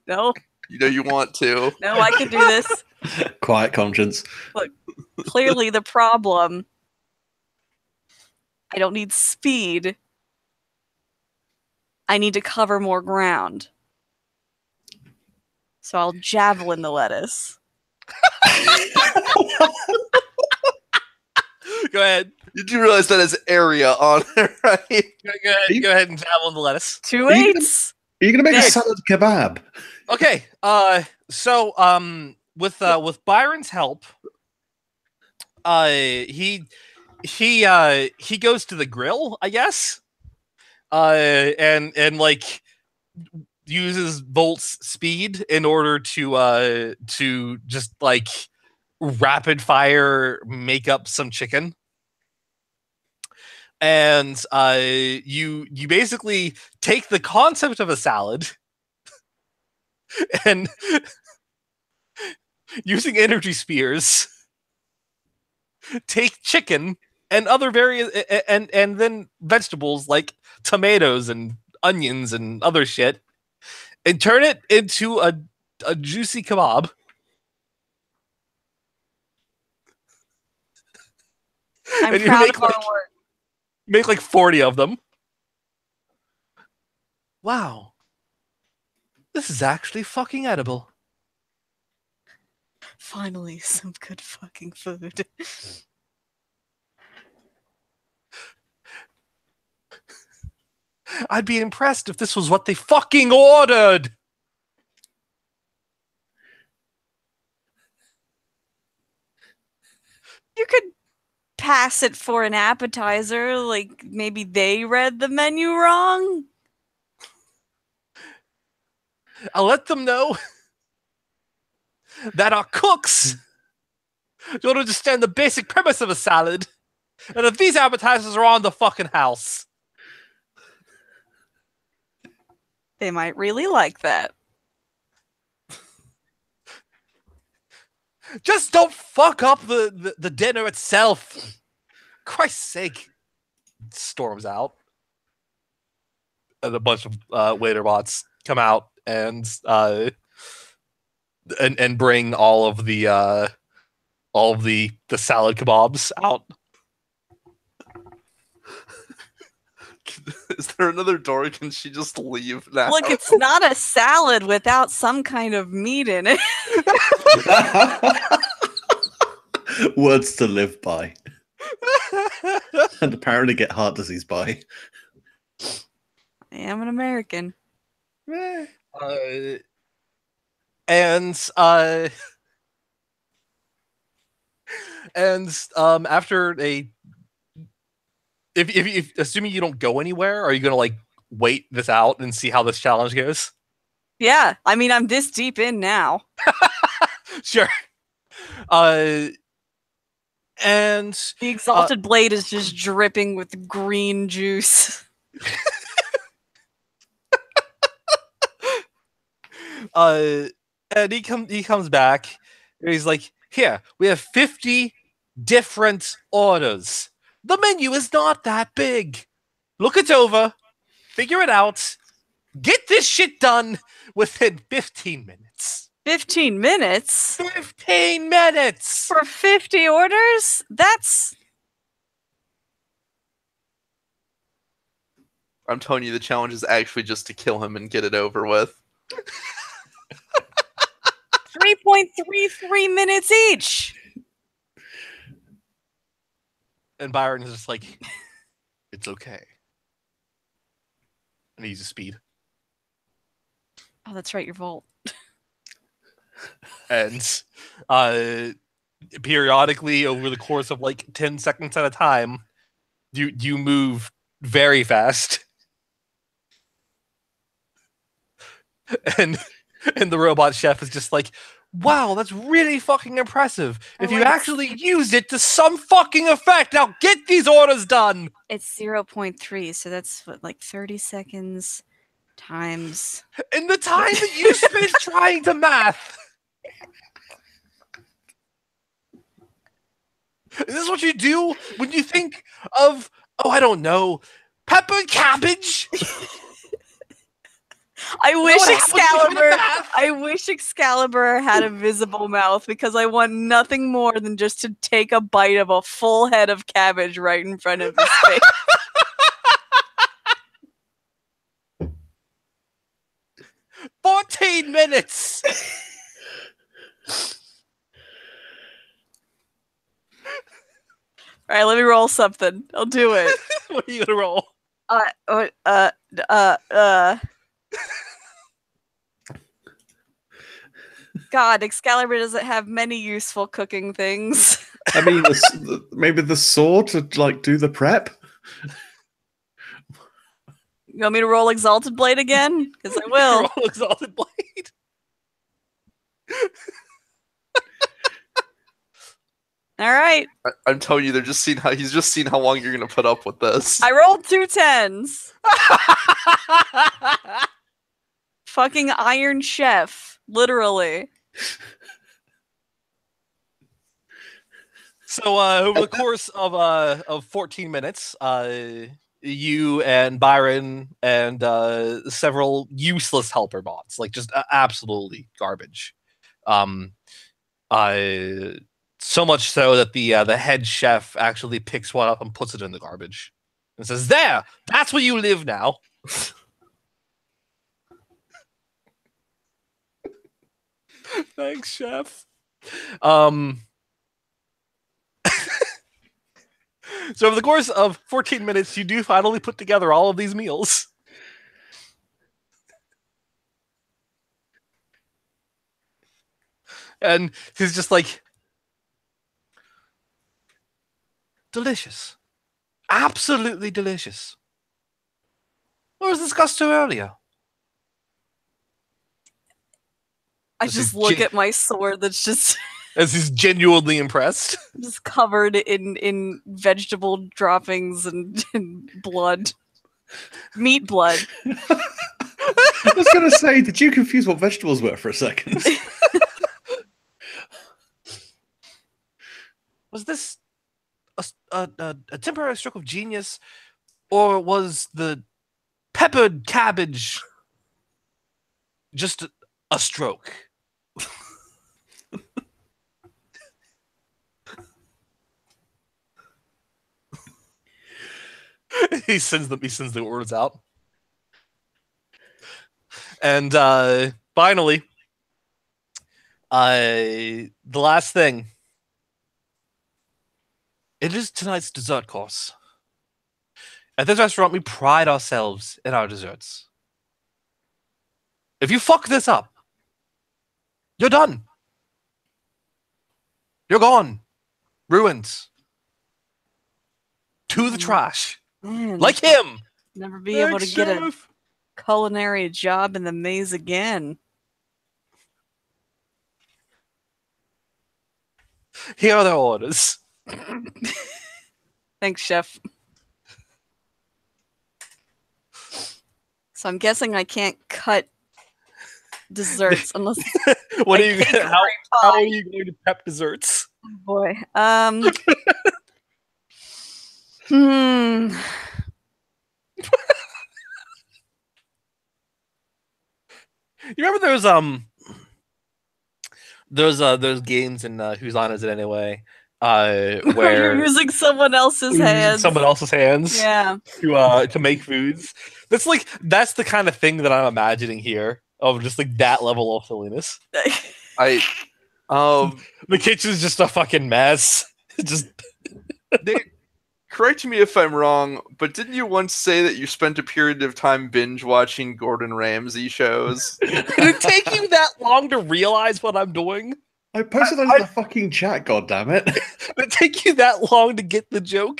No. You know you want to. No, I can do this. Quiet conscience. Look, clearly the problem. I don't need speed. I need to cover more ground. So I'll javelin the lettuce. Go ahead. You do realize that has area on it, right? Go ahead and javelin the lettuce. 2 8s. Are you going to make a salad kebab? Okay. So with Byron's help, He goes to the grill, I guess. And like uses Volt's speed in order to just like rapid fire make up some chicken. And you basically take the concept of a salad and using energy spears take chicken and other various and then vegetables like tomatoes and onions and other shit and turn it into a juicy kebab. I'm And you proud make of our like work. make like 40 of them. Wow. This is actually fucking edible. Finally, some good fucking food. I'd be impressed if this was what they fucking ordered. You could pass it for an appetizer, like maybe they read the menu wrong. I'll let them know that our cooks don't understand the basic premise of a salad, and that these appetizers are on the fucking house. They might really like that. Just don't fuck up the dinner itself. Christ's sake. Storms out. And a bunch of waiter bots come out and bring all of the salad kebabs out. Is there another door? Can she just leave now? Look, it's not a salad without some kind of meat in it. Words to live by. And apparently get heart disease by. I am an American. After if assuming you don't go anywhere, are you gonna like wait this out and see how this challenge goes? Yeah, I mean, I'm this deep in now. Sure. And The exalted blade is just dripping with green juice. and he comes back and he's like, here, we have 50 different orders. The menu is not that big. Look it over, figure it out, get this shit done within 15 minutes. 15 minutes? 15 minutes! For 50 orders? That's... I'm telling you, the challenge is actually just to kill him and get it over with. 3.33 minutes each! And Byron is just like, it's okay. And he uses speed. Oh, that's right, your Volt. And periodically over the course of like 10 seconds at a time, you move very fast. And the robot chef is just like, wow, that's really fucking impressive. If you actually used it to some fucking effect, now get these orders done. It's 0.3, so that's what, like 30 seconds times... In the time that you spent trying to math. Is this what you do when you think of, oh, I don't know, pepper and cabbage? I wish Excalibur had a visible mouth, because I want nothing more than just to take a bite of a full head of cabbage right in front of his face. 14 minutes! Alright, let me roll something. I'll do it. What are you gonna roll? God, Excalibur doesn't have many useful cooking things. I mean, maybe the sword to like do the prep. You want me to roll Exalted Blade again? Because I will. Roll Exalted Blade. All right. I'm telling you, he's just seen how long you're gonna put up with this. I rolled 2 10s. Fucking Iron Chef. Literally. So over the course of 14 minutes, you and Byron and several useless helper bots, like just absolutely garbage. So much so that the head chef actually picks one up and puts it in the garbage and says, "There, that's where you live now." Thanks, chef. So over the course of 14 minutes, you do finally put together all of these meals. And he's just like, delicious. Absolutely delicious. What was discussed to earlier? I This just is look at my sword that's just As he's genuinely impressed. just covered in vegetable droppings and blood. Meat blood. I was going to say, did you confuse what vegetables were for a second? Was this a temporary stroke of genius, or was the peppered cabbage just a stroke? He sends the orders out. And finally, the last thing. It is tonight's dessert course. At this restaurant, we pride ourselves in our desserts. If you fuck this up, you're done. You're gone. Ruined. To the trash. Man, Like him. never be able to get a culinary job in the maze again. Here are their orders. Thanks, chef. So I'm guessing I can't cut desserts unless What I are you? take How are you going to prep desserts? oh boy. Hmm. You remember those games in Whose Line Is It Anyway? Where You're using someone else's you're using hands. someone else's hands Yeah. to make foods. That's the kind of thing that I'm imagining here, of just like that level of silliness. I The kitchen's just a fucking mess. Just correct me if I'm wrong, but didn't you once say that you spent a period of time binge watching Gordon Ramsay shows? did it take you that long to realize what I'm doing? I posted it in the fucking chat, goddammit. Did it take you that long to get the joke?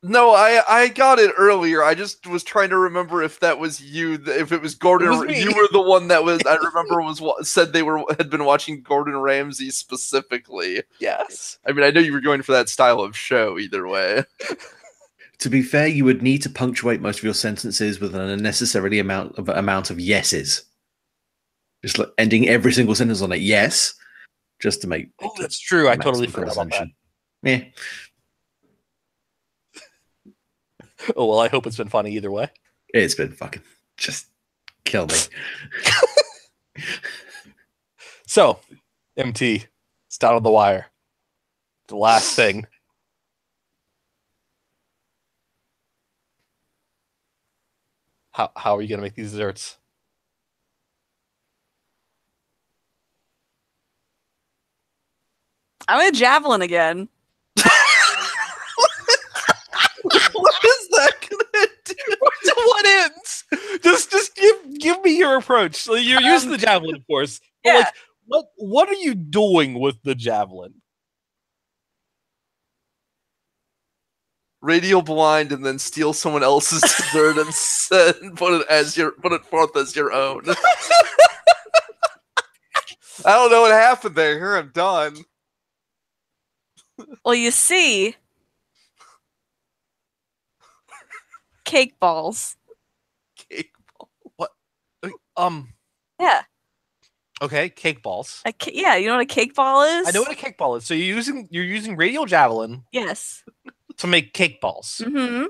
No, I got it earlier. I just was trying to remember if that was you. If it was Gordon, It was me. you were the one that was. I remember said had been watching Gordon Ramsay specifically. Yes. I mean, I know you were going for that style of show either way. To be fair, you would need to punctuate most of your sentences with an unnecessary amount of yeses. Just like ending every single sentence on a yes, just to make. Oh, that's true. I totally maximum forgot about that. conversation. Yeah. Oh, well, I hope it's been funny either way. It's been fucking just kill me. So, MT, it's down on the wire. The last thing. How are you going to make these desserts? I'm a javelin again. What is that gonna do? To what ends? Just give me your approach. So you're using the javelin, of course. But Yeah. like, What are you doing with the javelin? Radio blind and then steal someone else's dessert and put it forth as your own. I don't know what happened there. Here, I'm done. Well, you see, cake balls. Cake. Yeah. Okay, cake balls. Yeah, you know what a cake ball is? I know what a cake ball is. So you're using radial javelin Yes. to make cake balls. Mm-hmm.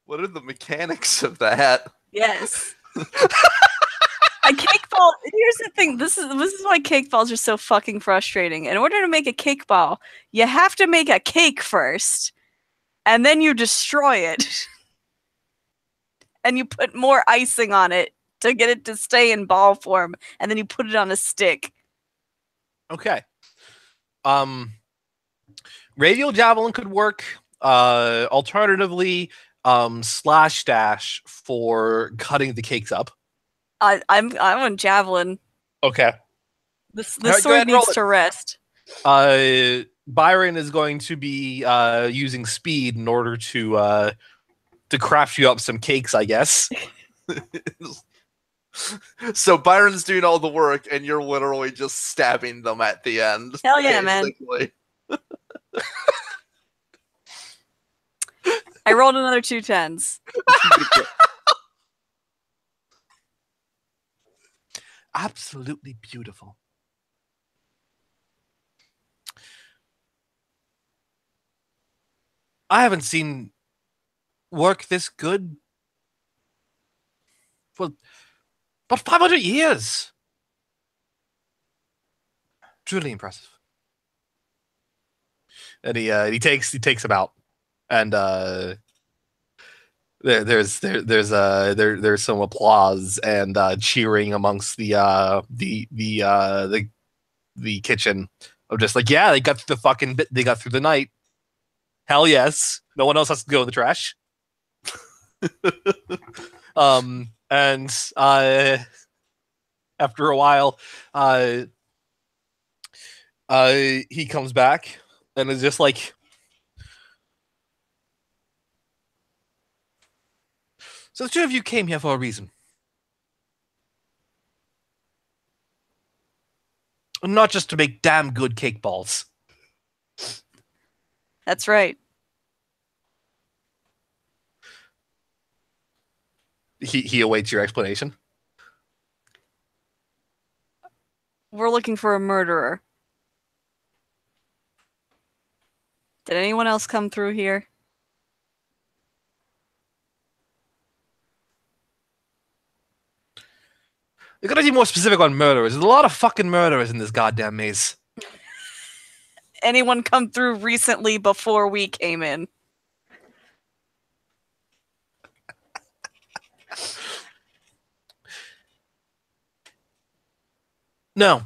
What are the mechanics of that? Yes. A cake ball. Here's the thing. This is why cake balls are so fucking frustrating. In order to make a cake ball, you have to make a cake first, and then you destroy it, and you put more icing on it to get it to stay in ball form, and then you put it on a stick. Okay. Radial javelin could work. Alternatively, slash dash for cutting the cakes up. I'm on javelin. Okay. This All right, go sword ahead and roll needs it. to rest. Byron is going to be using speed in order to craft you up some cakes, I guess. So Byron's doing all the work, and you're literally just stabbing them at the end. Hell yeah, man. basically. I rolled another 2 10s. Absolutely beautiful. I haven't seen work this good for about 500 years. Truly impressive. And he takes them out, and there's some applause and cheering amongst the kitchen of just like, yeah, they got through the fucking bit, they got through the night. Hell yes. No one else has to go in the trash. And after a while, he comes back and is just like, so the two of you came here for a reason. Not just to make damn good cake balls. That's right. He awaits your explanation. We're looking for a murderer. Did anyone else come through here? You gotta be more specific on murderers. There's a lot of fucking murderers in this goddamn maze. Anyone come through recently before we came in? No.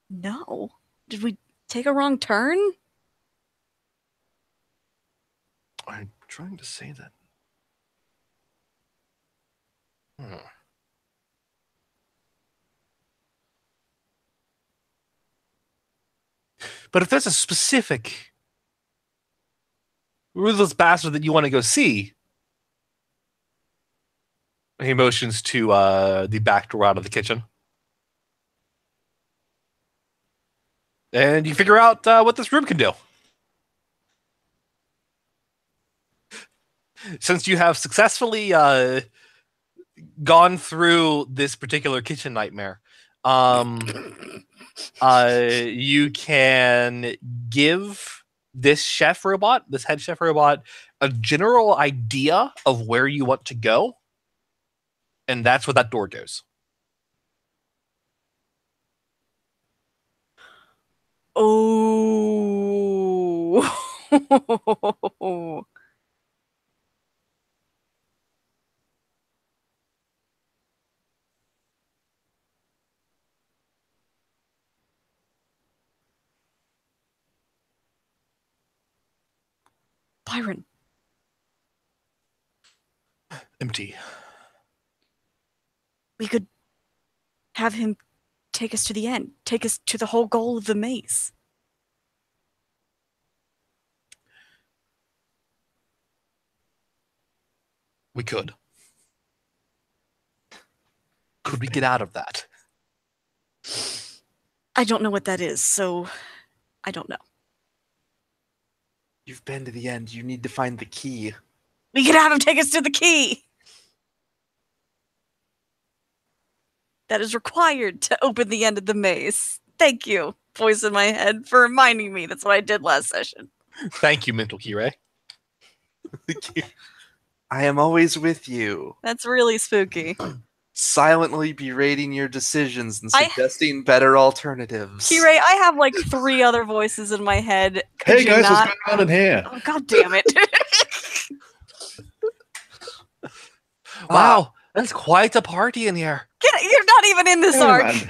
No. Did we take a wrong turn? I'm trying to say that. But if there's a specific ruthless bastard that you want to go see, he motions to the back door out of the kitchen. And you figure out what this room can do. Since you have successfully gone through this particular kitchen nightmare, you can give this head chef robot, a general idea of where you want to go, and that's where that door goes. Oh. Byron, Empty. We could have him take us to the end, take us to the whole goal of the maze. We could. Could we get out of that? I don't know what that is, so I don't know. You've been to the end. You need to find the key. We could have him take us to the key! That is required to open the end of the maze. Thank you, voice in my head, for reminding me. That's what I did last session. Thank you, Mental Key-Ray. I am always with you, That's really spooky. silently berating your decisions and I- suggesting better alternatives. Kirei, I have like 3 other voices in my head. Could Hey you guys, not? what's going on in here? Oh, God damn it. Wow, that's quite a party in here. You're not even in this Hey, arc. man.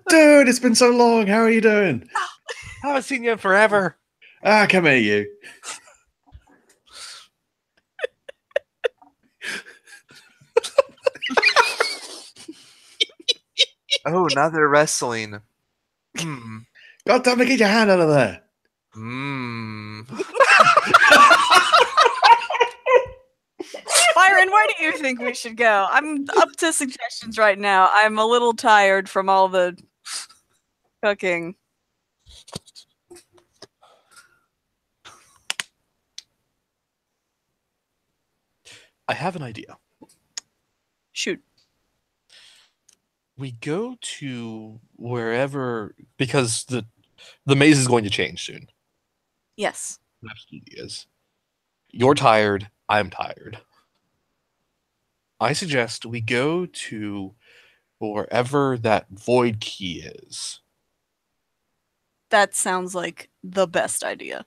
Dude, it's been so long. How are you doing? I haven't seen you in forever. Ah, come here, you. Oh, now they're wrestling. Hmm. God damn it, get your hand out of there. Hmm. Byron, where do you think we should go? I'm up to suggestions right now. I'm a little tired from all the cooking. I have an idea. Shoot. We go to wherever, because the maze is going to change soon. Yes. It absolutely is. You're tired. I'm tired. I suggest we go to wherever that void key is, That sounds like the best idea.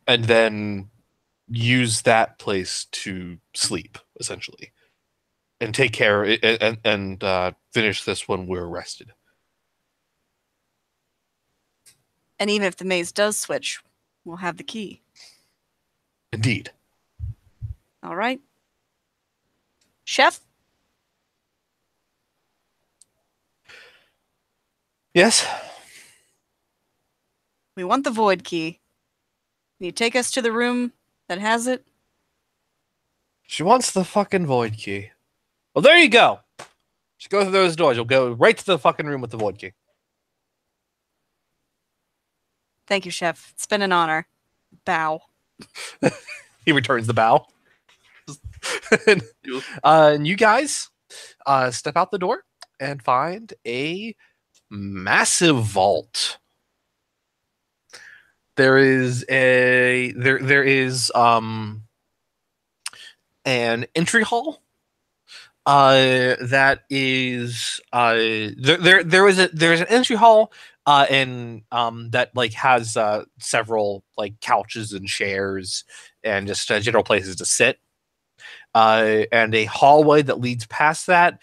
and then use that place to sleep, essentially, and take care and finish this when we're rested. And even if the maze does switch, we'll have the key. Indeed. All right. Chef? Yes. We want the void key. Can you take us to the room that has it? She wants the fucking void key. Well, there you go. Just go through those doors. You'll go right to the fucking room with the void key. Thank you, Chef. It's been an honor. Bow. He returns the bow. And you guys step out the door and find a massive vault. There is an entry hall that is there's an entry hall and that like has several like couches and chairs and just general places to sit, and a hallway that leads past that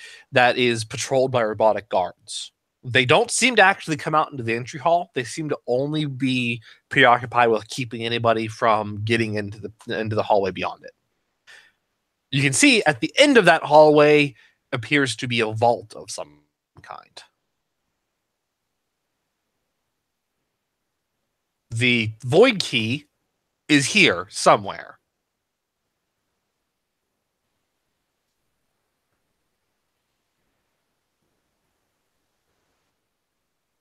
is patrolled by robotic guards. They don't seem to actually come out into the entry hall. They seem to only be preoccupied with keeping anybody from getting into the hallway beyond it. You can see at the end of that hallway appears to be a vault of some kind. The void key is here somewhere.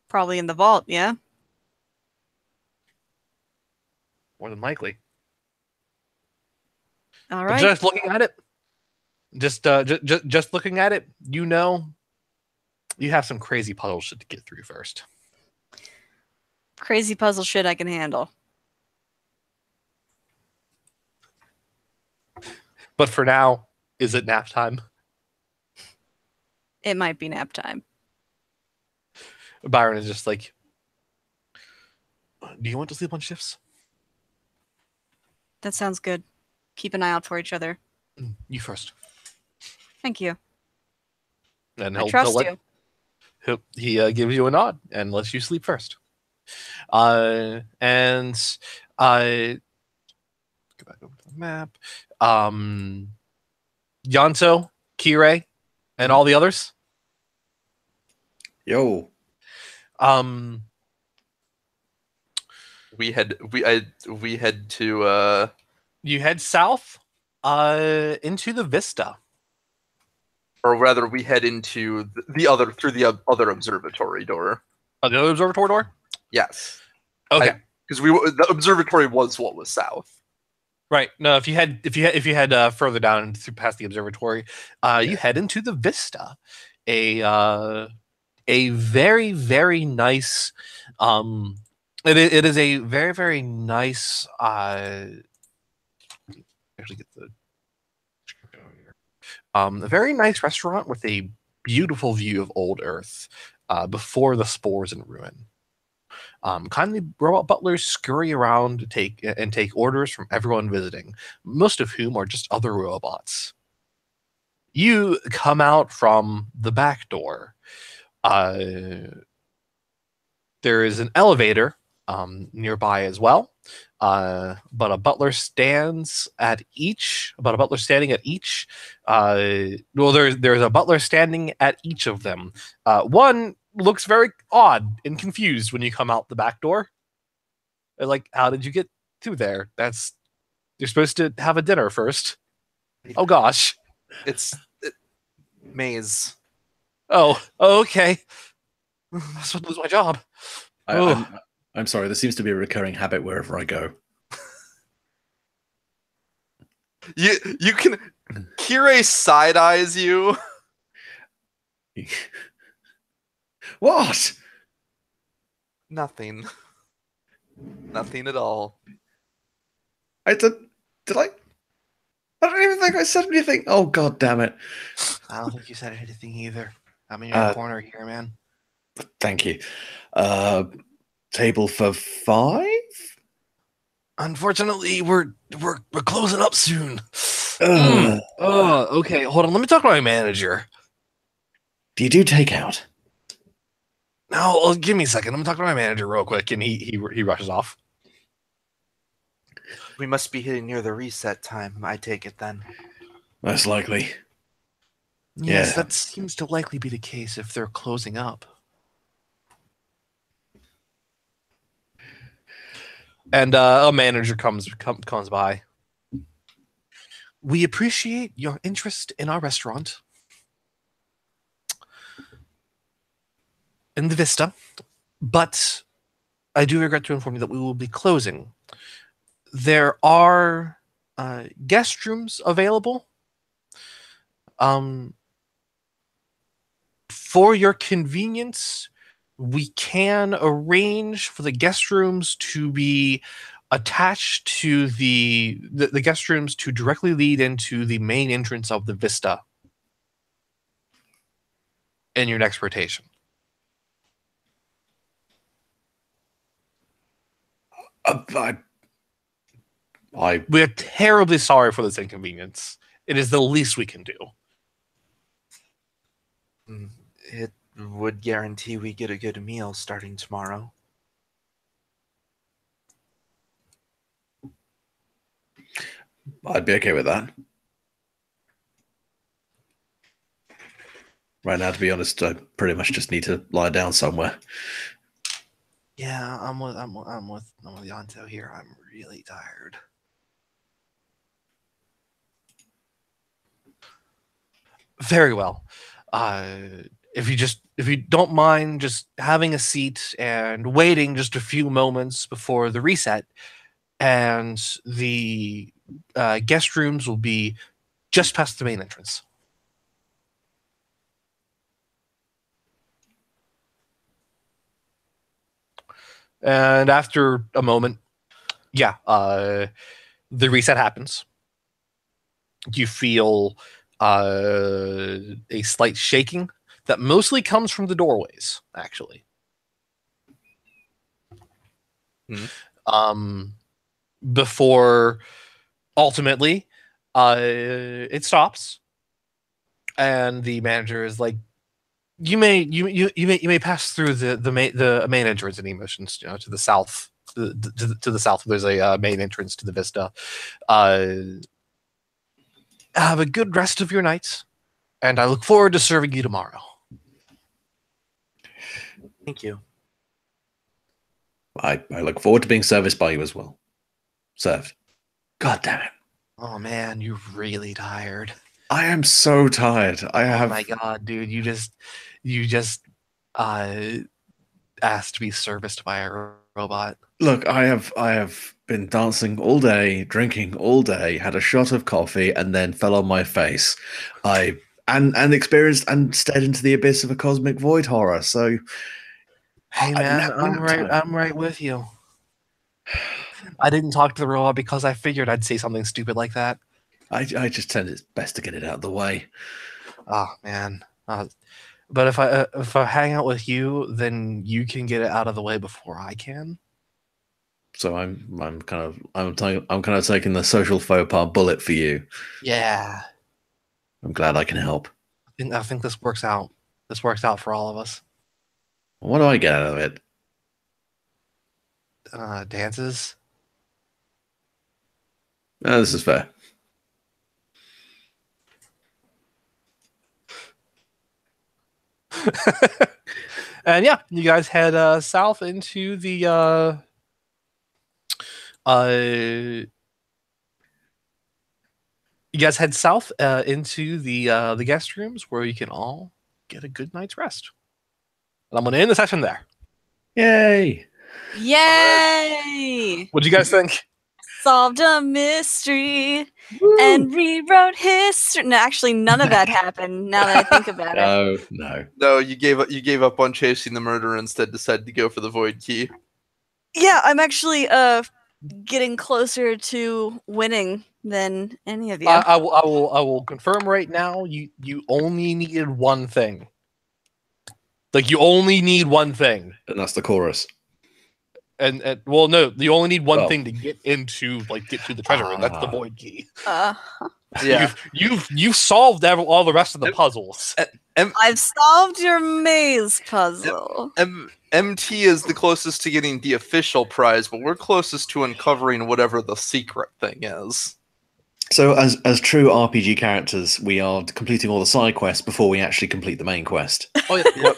Probably in the vault, yeah? More than likely. All But right. just looking at it, just looking at it, you know, you have some crazy puzzle shit to get through first. Crazy puzzle shit I can handle. But for now, is it nap time? It might be nap time. Byron is just like, do you want to sleep on shifts? That sounds good. Keep an eye out for each other. You first. Thank you. And I trust you. He gives you a nod and lets you sleep first. And go back over to the map. Yanto, Kirei, and all the others. Yo. We head to You head south, into the Vista. or rather we head into the other through the other observatory door. The other observatory door. Yes. Okay. Because the observatory was what was south. Right. No, if you head further down through past the observatory, you head into the Vista, a very very nice. It is a very very nice. Actually, get the. A very nice restaurant with a beautiful view of old Earth, before the spores in ruin. Kindly robot butlers scurry around to take orders from everyone visiting, most of whom are just other robots. You come out from the back door. There is an elevator nearby as well, but a butler stands at each. About a butler standing at each. Well, there's a butler standing at each of them. One looks very odd and confused when you come out the back door. They're like, how did you get through there? You're supposed to have a dinner first. Oh gosh. It's maze. Oh, okay. I was about to lose my job. I'm sorry. There seems to be a recurring habit wherever I go. You can Kirei side eyes you. What? Nothing. Nothing at all. Did I? I don't even think I said anything. Oh god damn it! I don't think you said anything either. I'm in your corner here, man. Thank you. Table for 5? Unfortunately, we're closing up soon. Ugh. Okay. Hold on. Let me talk to my manager. Do you do takeout? No, give me a second. Let me talk to my manager real quick, and he rushes off. We must be hitting near the reset time, I take it then. Most likely. Yes, Yeah. that seems to likely be the case if they're closing up. And a manager comes by. We appreciate your interest in our restaurant in the Vista, but I do regret to inform you that we will be closing. There are guest rooms available. For your convenience, we can arrange for the guest rooms to be attached to the guest rooms to directly lead into the main entrance of the Vista in your next rotation. We're terribly sorry for this inconvenience. It is the least we can do. It would guarantee we get a good meal starting tomorrow. I'd be okay with that. Right now, to be honest, I pretty much just need to lie down somewhere. Yeah, I'm with Yanto here. I'm really tired. Very well. If you don't mind just having a seat and waiting just a few moments before the reset, and the guest rooms will be just past the main entrance. And after a moment, the reset happens. You feel a slight shaking that mostly comes from the doorways, actually. Before ultimately it stops, and the manager is like, you may pass through the main entrance, and he motions to the south. To the south, there's a main entrance to the Vista. have a good rest of your nights, and I look forward to serving you tomorrow. Thank you. I look forward to being serviced by you as well. Served. God damn it. Oh man, you're really tired. I am so tired. Oh my god, dude, you just asked to be serviced by a robot. Look, I have been dancing all day, drinking all day, had a shot of coffee, and then fell on my face. And experienced and stared into the abyss of a cosmic void horror. So Hey man, I'm right with you. I didn't talk to the robot because I figured I'd say something stupid like that. I just tend it's best to get it out of the way. Oh man. But if I hang out with you, then you can get it out of the way before I can. So I'm kind of taking the social faux pas bullet for you. Yeah. I'm glad I can help. I think this works out. This works out for all of us. What do I get out of it? Dances. This is fair. And yeah, you guys head south into the you guys head south into the guest rooms where you can all get a good night's rest. And I'm gonna end the session there. Yay! Yay! What do you guys think? Solved a mystery and rewrote history. No, actually, none of that happened. Now that I think about it. No, you gave up on chasing the murderer, instead decided to go for the void key. Yeah, I'm actually getting closer to winning than any of you. I will confirm right now. You only needed one thing. Like, you only need one thing, and that's the chorus. And well, no, you only need one thing to get into, get to the treasure room. That's the void key. Yeah, you've solved all the rest of the puzzles. I've solved your maze puzzle. MT is the closest to getting the official prize, but we're closest to uncovering whatever the secret thing is. So, as true RPG characters, we are completing all the side quests before we actually complete the main quest. Oh yeah. Yep.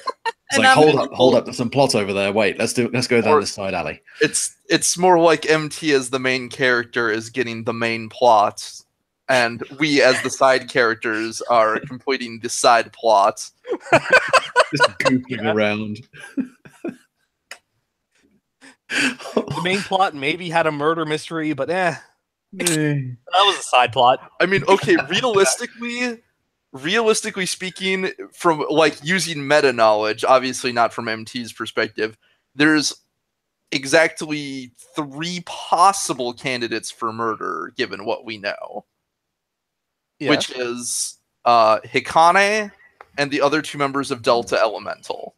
It's like, hold up, there's some plot over there. Wait, let's go down this side alley. It's more like MT as the main character is getting the main plot, and we as the side characters are completing the side plot. Just goofing around. The main plot maybe had a murder mystery, but that was a side plot. I mean, okay, realistically speaking, from using meta knowledge, obviously not from MT's perspective, there's exactly 3 possible candidates for murder given what we know. Yes. Which is Hikane and the other 2 members of Delta Elemental.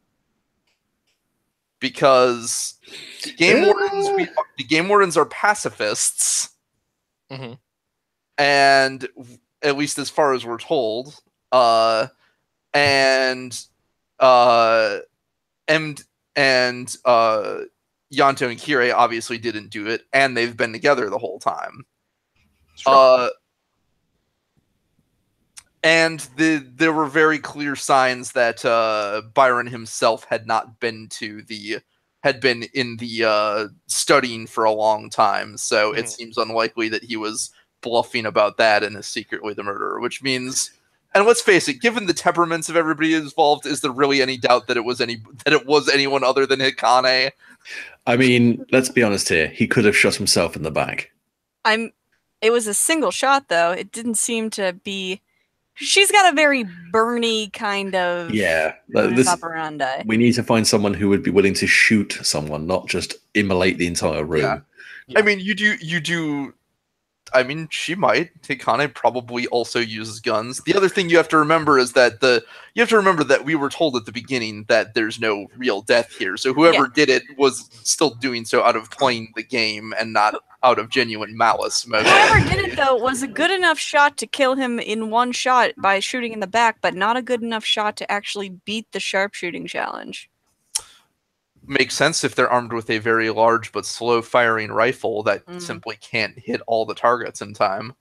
Because the game wardens are pacifists. Mm-hmm. And at least as far as we're told, Yanto and Kirei obviously didn't do it, and they've been together the whole time. Sure. And there were very clear signs that Byron himself had been in the studying for a long time, so it seems unlikely that he was bluffing about that and is secretly the murderer, which means, and let's face it, given the temperaments of everybody involved, is there really any doubt that it was anyone other than Hikane? I mean, let's be honest here. He could have shot himself in the back. It was a single shot, though. It didn't seem to be. She's got a very Bernie kind of operandi. We need to find someone who would be willing to shoot someone, not just immolate the entire room. Yeah. I mean, you do. I mean, she might. Hikane probably also uses guns. The other thing you have to remember is that we were told at the beginning that there's no real death here. So whoever did it was still doing so out of playing the game and not out of genuine malice. Whoever did it, though, was a good enough shot to kill him in one shot by shooting in the back, but not a good enough shot to actually beat the sharpshooting challenge. Makes sense if they're armed with a very large but slow-firing rifle that simply can't hit all the targets in time.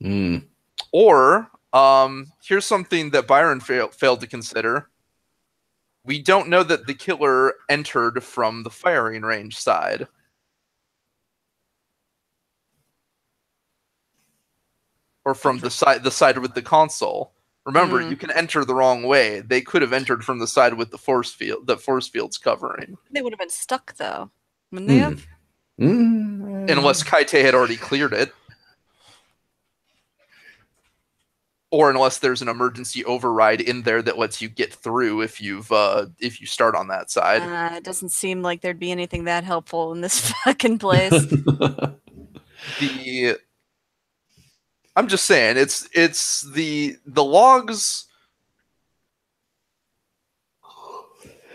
Mm. Or here's something that Byron failed to consider. We don't know that the killer entered from the firing range side. Or from the side with the console. Remember, you can enter the wrong way. They could have entered from the side with the force field's covering. They would have been stuck though. Wouldn't they have? Unless Kaite had already cleared it. Or unless there's an emergency override in there that lets you get through if you start on that side. It doesn't seem like there'd be anything that helpful in this fucking place. I'm just saying, it's the logs.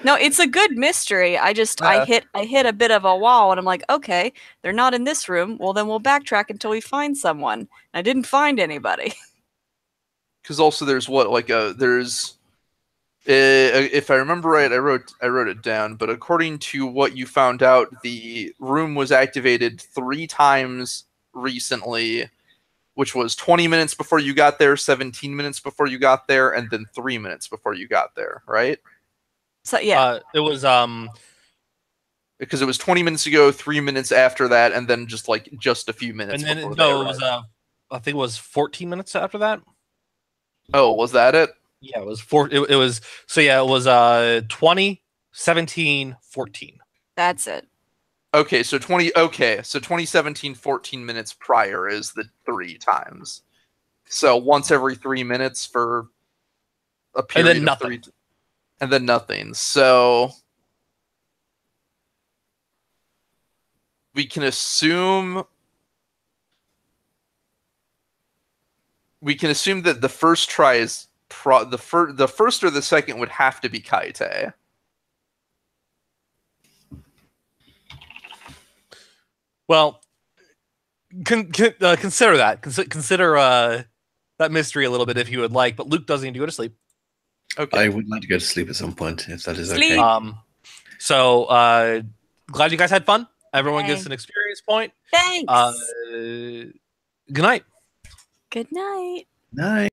No, it's a good mystery. I hit a bit of a wall, and I'm like, okay, they're not in this room. Well, then we'll backtrack until we find someone. I didn't find anybody. Because also there's if I remember right, I wrote it down. But according to what you found out, the room was activated 3 times recently, which was 20 minutes before you got there, 17 minutes before you got there, and then 3 minutes before you got there, right? So yeah, it was because it was 20 minutes ago, 3 minutes after that, and then just a few minutes. And then before it was I think it was 14 minutes after that. Oh, was that it? Yeah, it was 4. It was so yeah, it was 20, 17, 14. that's it. Okay, so 2017, 14 minutes prior is the 3 times. So once every 3 minutes for a period, and then nothing. And then nothing. So we can assume that the first try is the first or the second would have to be Kaite. Well, consider that. Consider that mystery a little bit if you would like. But Luke doesn't need to go to sleep. Okay. I would like to go to sleep at some point if that is Sleep. okay. So glad you guys had fun. Everyone gets an experience point. Thanks. Good night. Good night. Night.